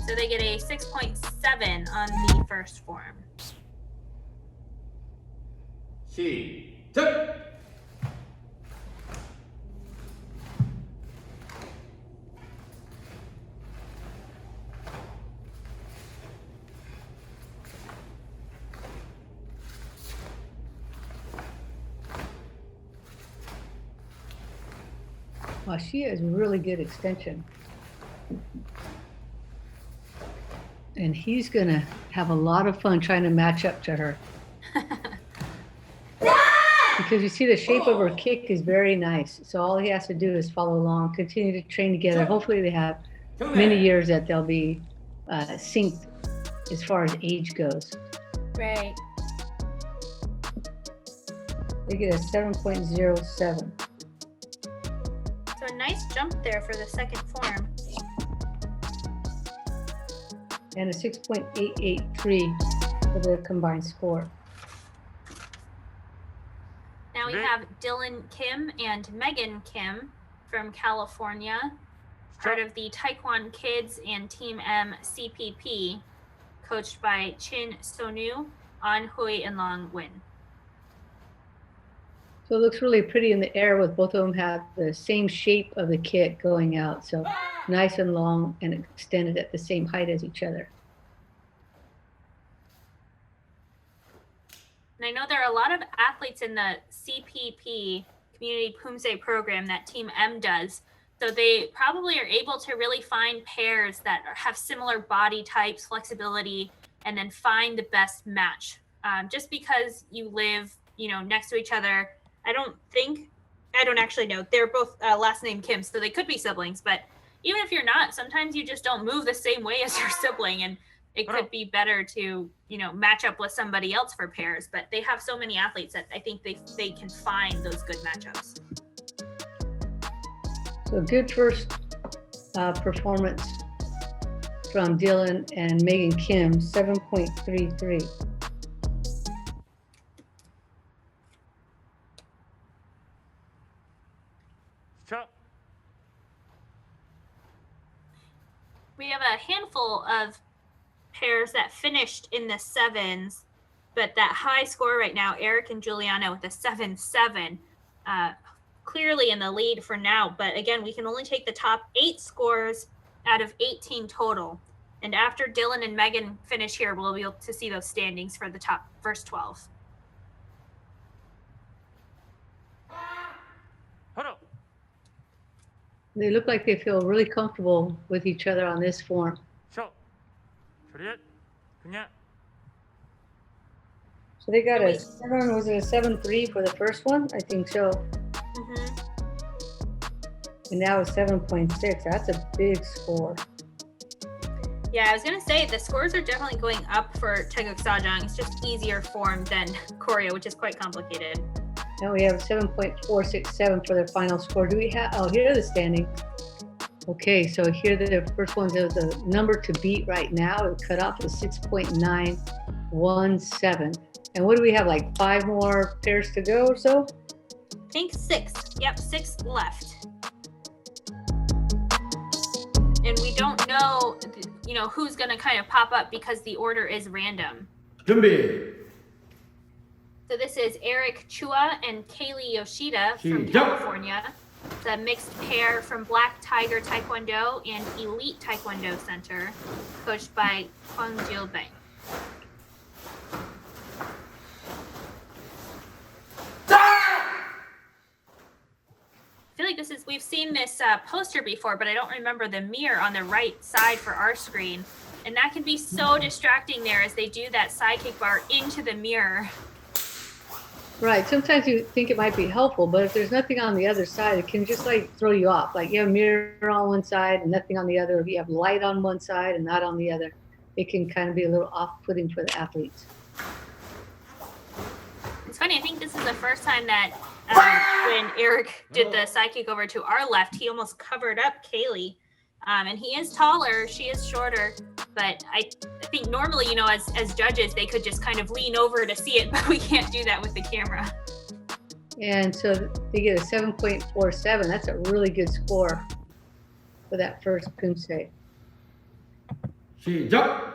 So they get a 6.7 on the first form. Wow, she has really good extension. And he's gonna have a lot of fun trying to match up to her. Because you see the shape of her kick is very nice. So all he has to do is follow along, continue to train together. Hopefully they have many years that they'll be synced as far as age goes. Right. They get a 7.07. So a nice jump there for the second form. And a 6.883 for the combined score. Now we have Dylan Kim and Megan Kim from California, part of the Taekwondo Kids and Team M CPP, coached by Chin Sonu, An Hui, and Long Win. So it looks really pretty in the air with both of them have the same shape of the kick going out. So nice and long and extended at the same height as each other. And I know there are a lot of athletes in the CPP, Community Poomsae program, that Team M does. So they probably are able to really find pairs that have similar body types, flexibility, and then find the best match. Just because you live, next to each other, I don't actually know. They're both last name Kim, so they could be siblings. But even if you're not, sometimes you just don't move the same way as your sibling, and it could be better to, match up with somebody else for pairs. But they have so many athletes that I think they can find those good matchups. So good first performance from Dylan and Megan Kim, 7.33. We have a handful of pairs that finished in the sevens, but that high score right now, Eric and Juliana with a 7-7, clearly in the lead for now. But again, we can only take the top 8 scores out of 18 total. And after Dylan and Megan finish here, we'll be able to see those standings for the top first 12. They look like they feel really comfortable with each other on this form. So they got a 7, was it a 7.3 for the first one? I think so. Mm-hmm. And now it's 7.6. That's a big score. Yeah, I was gonna say the scores are definitely going up for Taeguk Sajang. It's just easier form than choreo, which is quite complicated. Now we have 7.467 for their final score. Do we have, oh, here are the standings. Okay, so here the first one's the number to beat right now. The cutoff is 6.917. And what do we have, like 5 more pairs to go or so? I think 6. Yep, 6 left. And we don't know, who's gonna kind of pop up because the order is random. 준비. So this is Eric Chua and Kaylee Yoshida from California. It's a mixed pair from Black Tiger Taekwondo and Elite Taekwondo Center, coached by Kwang Jil Bang. I feel like we've seen this poster before, but I don't remember the mirror on the right side for our screen. And that can be so distracting there as they do that side kick bar into the mirror. Right, sometimes you think it might be helpful, but if there's nothing on the other side, it can just like throw you off. Like you have a mirror on one side and nothing on the other. If you have light on one side and not on the other, it can kind of be a little off-putting for the athletes. It's funny, I think this is the first time that when Eric did the side kick over to our left, he almost covered up Kaylee. And he is taller, she is shorter, but I think normally, as judges, they could just kind of lean over to see it, but we can't do that with the camera. And so they get a 7.47. That's a really good score for that first Poomsae. 시작.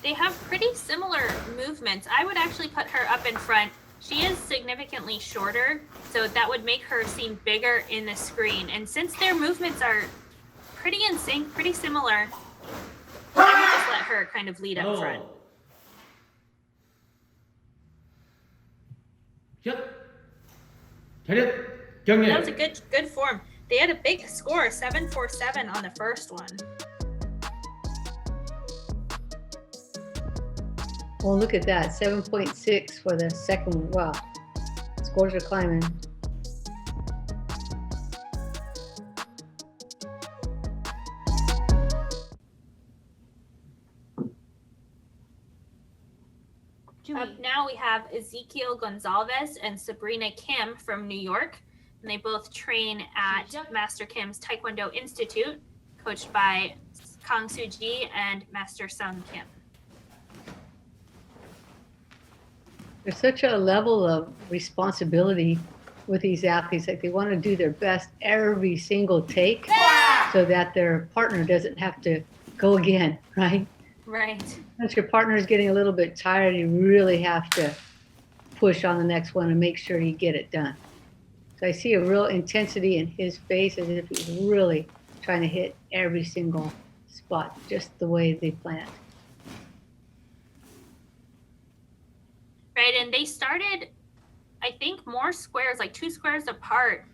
They have pretty similar movements. I would actually put her up in front. She is significantly shorter, so that would make her seem bigger in the screen. And since their movements are pretty in sync, pretty similar, I would just let her kind of lead up front. That was a good form. They had a big score, 747 on the first one. Well, look at that, 7.6 for the second one. Wow, scores are climbing. Up now we have Ezekiel Gonzalez and Sabrina Kim from New York, and they both train at Master Kim's Taekwondo Institute, coached by Kang Soo-ji and Master Sung Kim. There's such a level of responsibility with these athletes. Like they want to do their best every single take so that their partner doesn't have to go again, right? Right. Once your partner is getting a little bit tired, you really have to push on the next one and make sure you get it done. So I see a real intensity in his face as if he's really trying to hit every single spot just the way they planned. Right, and they started, I think, more squares, like 2 squares apart.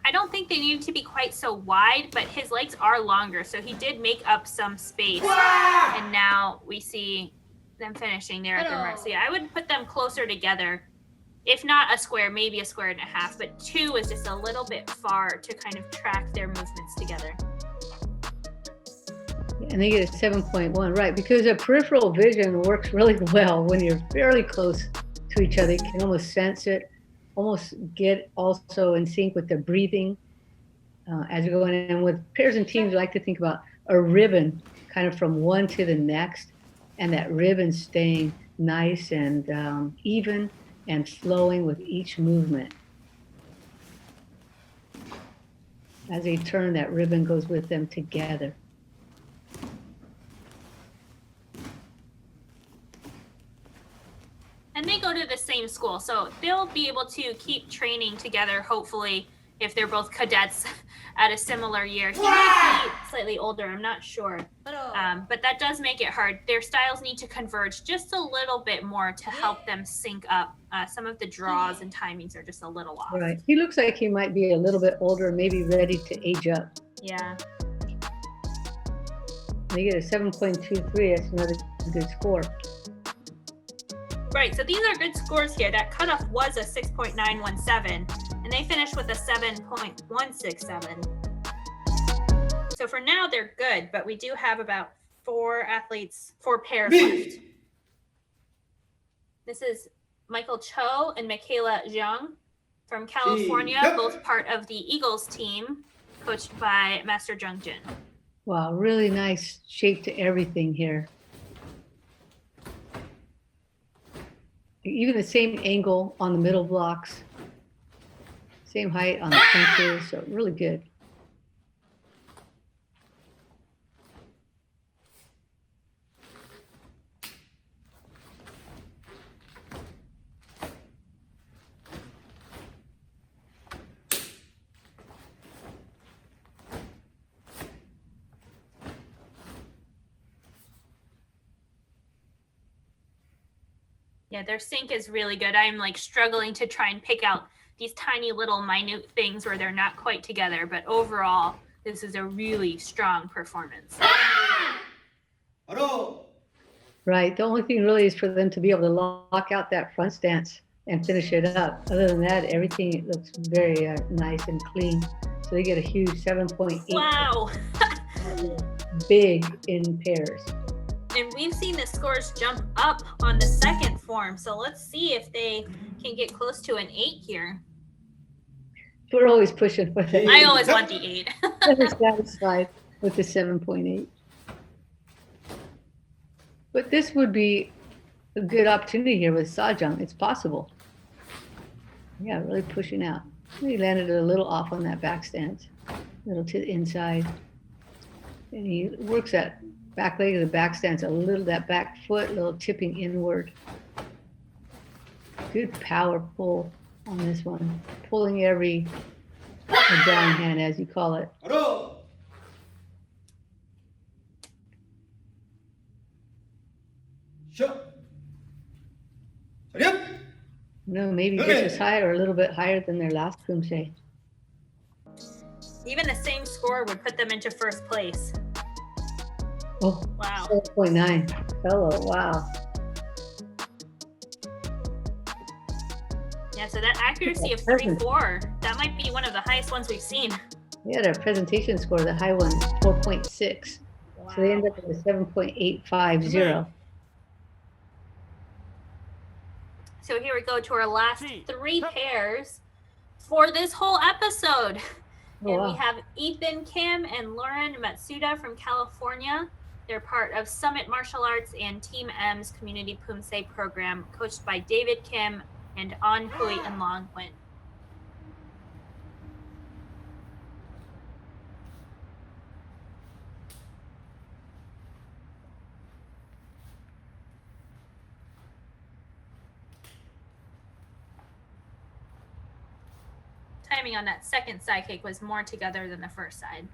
I don't think they needed to be quite so wide, but his legs are longer, so he did make up some space. And now we see them finishing there at the mark. So yeah, I would put them closer together. If not a square, maybe a square and a half, but 2 is just a little bit far to kind of track their movements together. And they get a 7.1, right? Because a peripheral vision works really well when you're fairly close to each other. You can almost sense it, almost get also in sync with the breathing as you're going in. With pairs and teams, I like to think about a ribbon kind of from one to the next, and that ribbon staying nice and even and flowing with each movement. As they turn, that ribbon goes with them together. And they go to the same school, so they'll be able to keep training together, hopefully, if they're both cadets at a similar year. He might be slightly older, I'm not sure. But that does make it hard. Their styles need to converge just a little bit more to help them sync up. Some of the draws and timings are just a little off. Right. He looks like he might be a little bit older, maybe ready to age up. Yeah. They get a 7.23. That's another good score. Right, so these are good scores here. That cutoff was a 6.917, and they finished with a 7.167. So for now, they're good, but we do have about 4 pairs left. This is Michael Cho and Michaela Zhang from California, both part of the Eagles team, coached by Master Jung Jin. Wow, really nice shape to everything here. Even the same angle on the middle blocks, same height on the fences, so really good. Yeah, their sync is really good. I'm like struggling to try and pick out these tiny little minute things where they're not quite together, but overall, this is a really strong performance. Right. The only thing really is for them to be able to lock out that front stance and finish it up. Other than that, everything looks very nice and clean. So they get a huge 7.8. Wow. Big in pairs. And we've seen the scores jump up on the second form. So let's see if they can get close to an 8 here. We're always pushing for that. I always want the 8. Never satisfied with the 7.8. But this would be a good opportunity here with Sajang. It's possible. Yeah, really pushing out. He landed a little off on that back stance, a little to the inside. And he works that back leg of the back stance, a little, that back foot, a little tipping inward. Good power pull on this one. Pulling every down hand, as you call it. No, maybe just as high or a little bit higher than their last Poomsae. Even the same score would put them into first place. Oh, wow. 7.9. Fellow, wow. Yeah, so that accuracy of 3.4, that might be one of the highest ones we've seen. Yeah, their presentation score, the high one, 4.6. Wow. So they end up with a 7.850. So here we go to our last 3 pairs for this whole episode. Oh, and wow. we have Ethan Kim and Lauren Matsuda from California. They're part of Summit Martial Arts and Team M's Community Poomsae program, coached by David Kim and An Hui and Long Win. Timing on that second side kick was more together than the first side.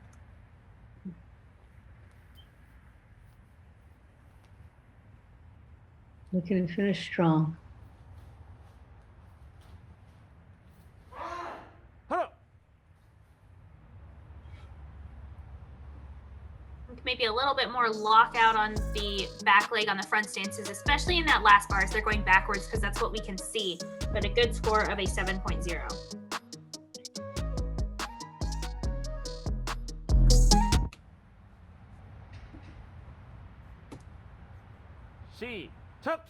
Looking to finish strong. Maybe a little bit more lockout on the back leg on the front stances, especially in that last bar as they're going backwards, because that's what we can see. But a good score of a 7.0. 시작.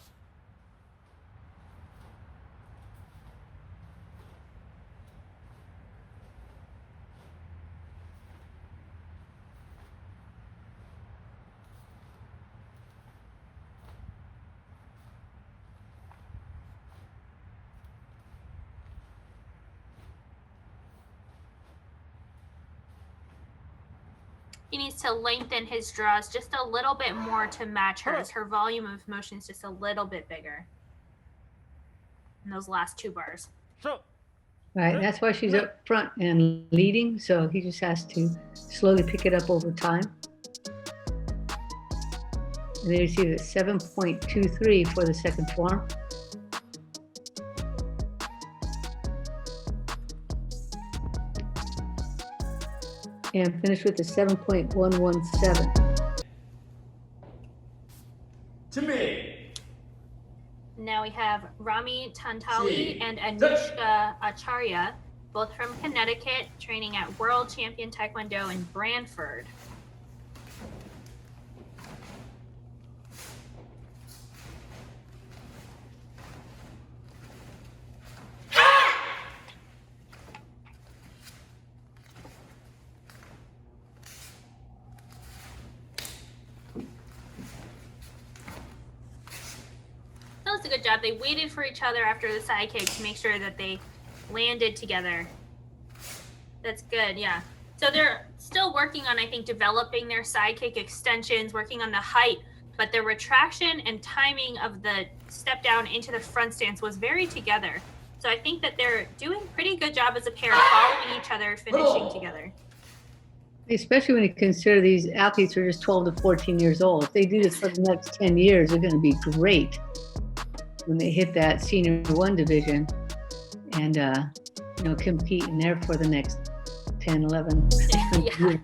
He needs to lengthen his draws just a little bit more to match hers. Her volume of motion is just a little bit bigger in those last 2 bars. Right, that's why she's up front and leading, so he just has to slowly pick it up over time. And then you see the 7.23 for the second form. And finish with the 7.117. Now we have Rami Tantali and Anushka Acharya, both from Connecticut, training at World Champion Taekwondo in Brantford. That was a good job. They waited for each other after the side kick to make sure that they landed together. That's good, yeah. So they're still working on, I think, developing their side kick extensions, working on the height, but the retraction and timing of the step down into the front stance was very together. So I think that they're doing a pretty good job as a pair, following each other, finishing together. Especially when you consider these athletes are just 12 to 14 years old. If they do this for the next 10 years, they're going to be great when they hit that senior 1 division and compete in there for the next 10, 11 Yeah,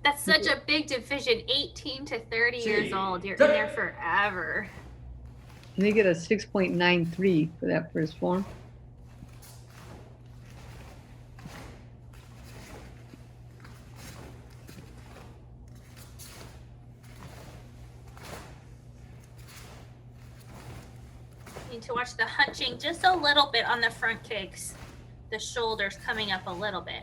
that's such a big division, 18 to 30 years old. You're in there forever. And they get a 6.93 for that first form. Need to watch the hunching just a little bit on the front kicks. The shoulders coming up a little bit.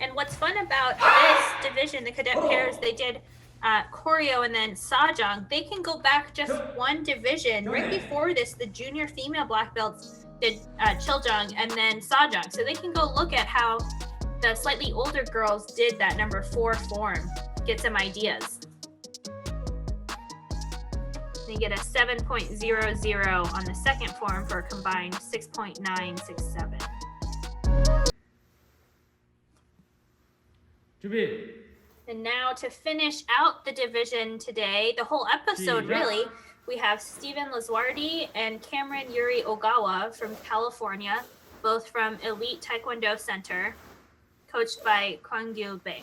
And what's fun about this division, the cadet pairs, they did choreo and then sajang. They can go back just one division. Right before this, the junior female black belts did chiljang and then sajang. So they can go look at how the slightly older girls did that number 4 form. Get some ideas. They get a 7.00 on the second form for a combined 6.967. And now to finish out the division today, the whole episode really, we have Steven Laswardi and Cameron Yuri Ogawa from California, both from Elite Taekwondo Center, coached by Kwangil Bae.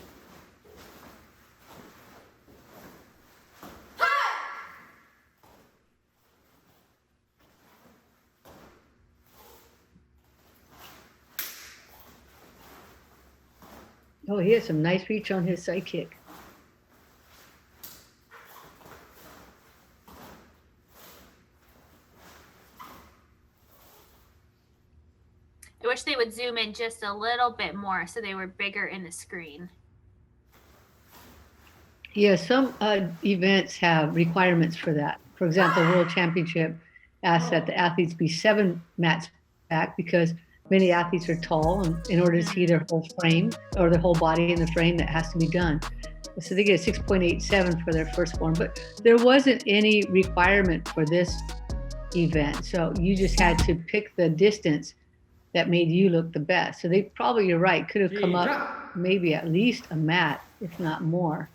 Oh, he has some nice reach on his side kick. I wish they would zoom in just a little bit more so they were bigger in the screen. Yeah, some events have requirements for that. For example, the World Championship asks that the athletes be 7 mats back because many athletes are tall, and in order to see their whole frame or their whole body in the frame, that has to be done. So they get a 6.87 for their first form, but there wasn't any requirement for this event. So you just had to pick the distance that made you look the best. So they probably, you're right, could have come up maybe at least a mat, if not more.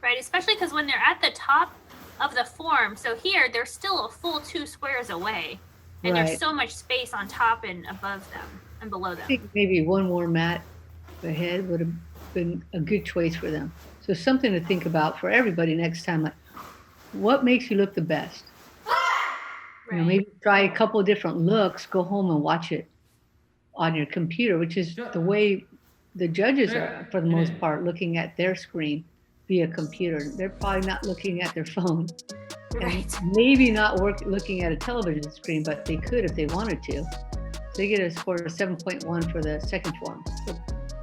Right, especially because when they're at the top of the form, so here they're still a full 2 squares away, and Right. there's so much space on top and above them and below I them. think maybe one more mat ahead would have been a good choice for them. So something to think about for everybody next time. Like, what makes you look the best? You know, maybe try a couple of different looks, go home and watch it on your computer, which is the way the judges are, for the most part, looking at their screen via computer. They're probably not looking at their phone. Right. And maybe not looking at a television screen, but they could if they wanted to. So they get a score of 7.1 for the second form. So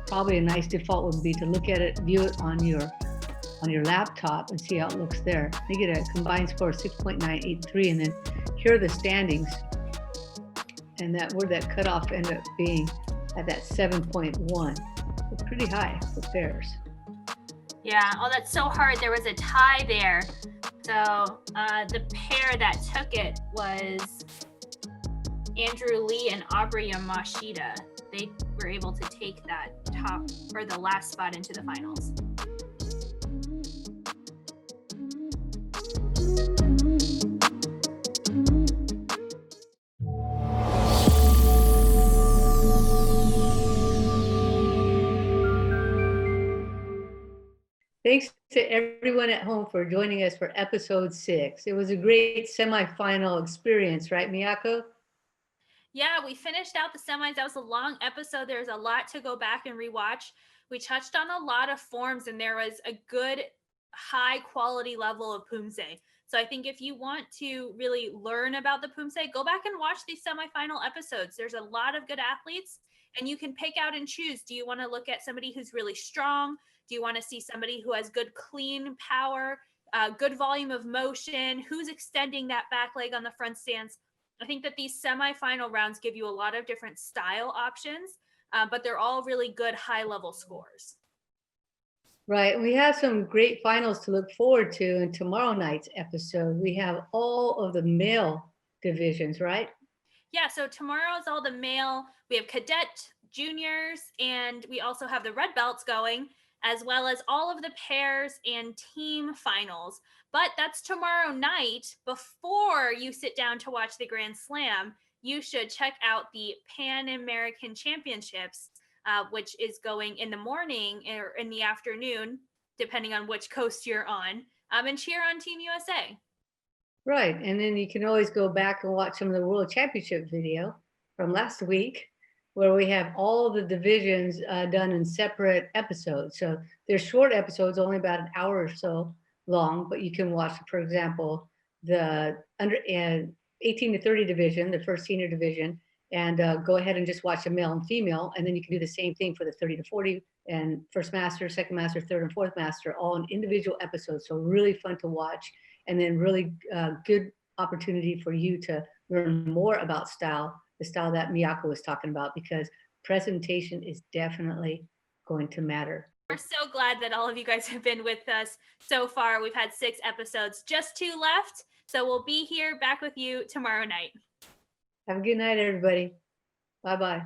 probably a nice default would be to look at it, view it on your laptop and see how it looks there. They get a combined score of 6.983, and then here are the standings. And that where that cutoff ended up being at that 7.1. So pretty high for pairs. Yeah, oh, that's so hard. There was a tie there. So the pair that took it was Andrew Lee and Aubrey Yamashita. They were able to take that top or the last spot into the finals. Thanks to everyone at home for joining us for episode 6. It was a great semifinal experience, right, Miyako? Yeah, we finished out the semis. That was a long episode. There's a lot to go back and rewatch. We touched on a lot of forms, and there was a good high quality level of Poomsae. So I think if you want to really learn about the Poomsae, go back and watch these semifinal episodes. There's a lot of good athletes, and you can pick out and choose. Do you want to look at somebody who's really strong? Do you want to see somebody who has good clean power, good volume of motion? Who's extending that back leg on the front stance? I think that these semifinal rounds give you a lot of different style options, but they're all really good high-level scores. Right. We have some great finals to look forward to in tomorrow night's episode. We have all of the male divisions, right? Yeah, so tomorrow is all the male. We have cadet, juniors, and we also have the red belts going, as well as all of the pairs and team finals. But that's tomorrow night. Before you sit down to watch the Grand Slam, you should check out the Pan American Championships, which is going in the morning or in the afternoon, depending on which coast you're on, and cheer on Team USA. Right. And then you can always go back and watch some of the World Championship video from last week, where we have all the divisions done in separate episodes. So they're short episodes, only about an hour or so long, but you can watch, for example, the under 18 to 30 division, the first senior division, and go ahead and just watch a male and female. And then you can do the same thing for the 30 to 40 and first master, second master, third and fourth master, all in individual episodes. So really fun to watch, and then really good opportunity for you to learn more about style, the style that Miyako was talking about, because presentation is definitely going to matter. We're so glad that all of you guys have been with us so far. We've had 6 episodes, just 2 left. So we'll be here back with you tomorrow night. Have a good night, everybody. Bye-bye.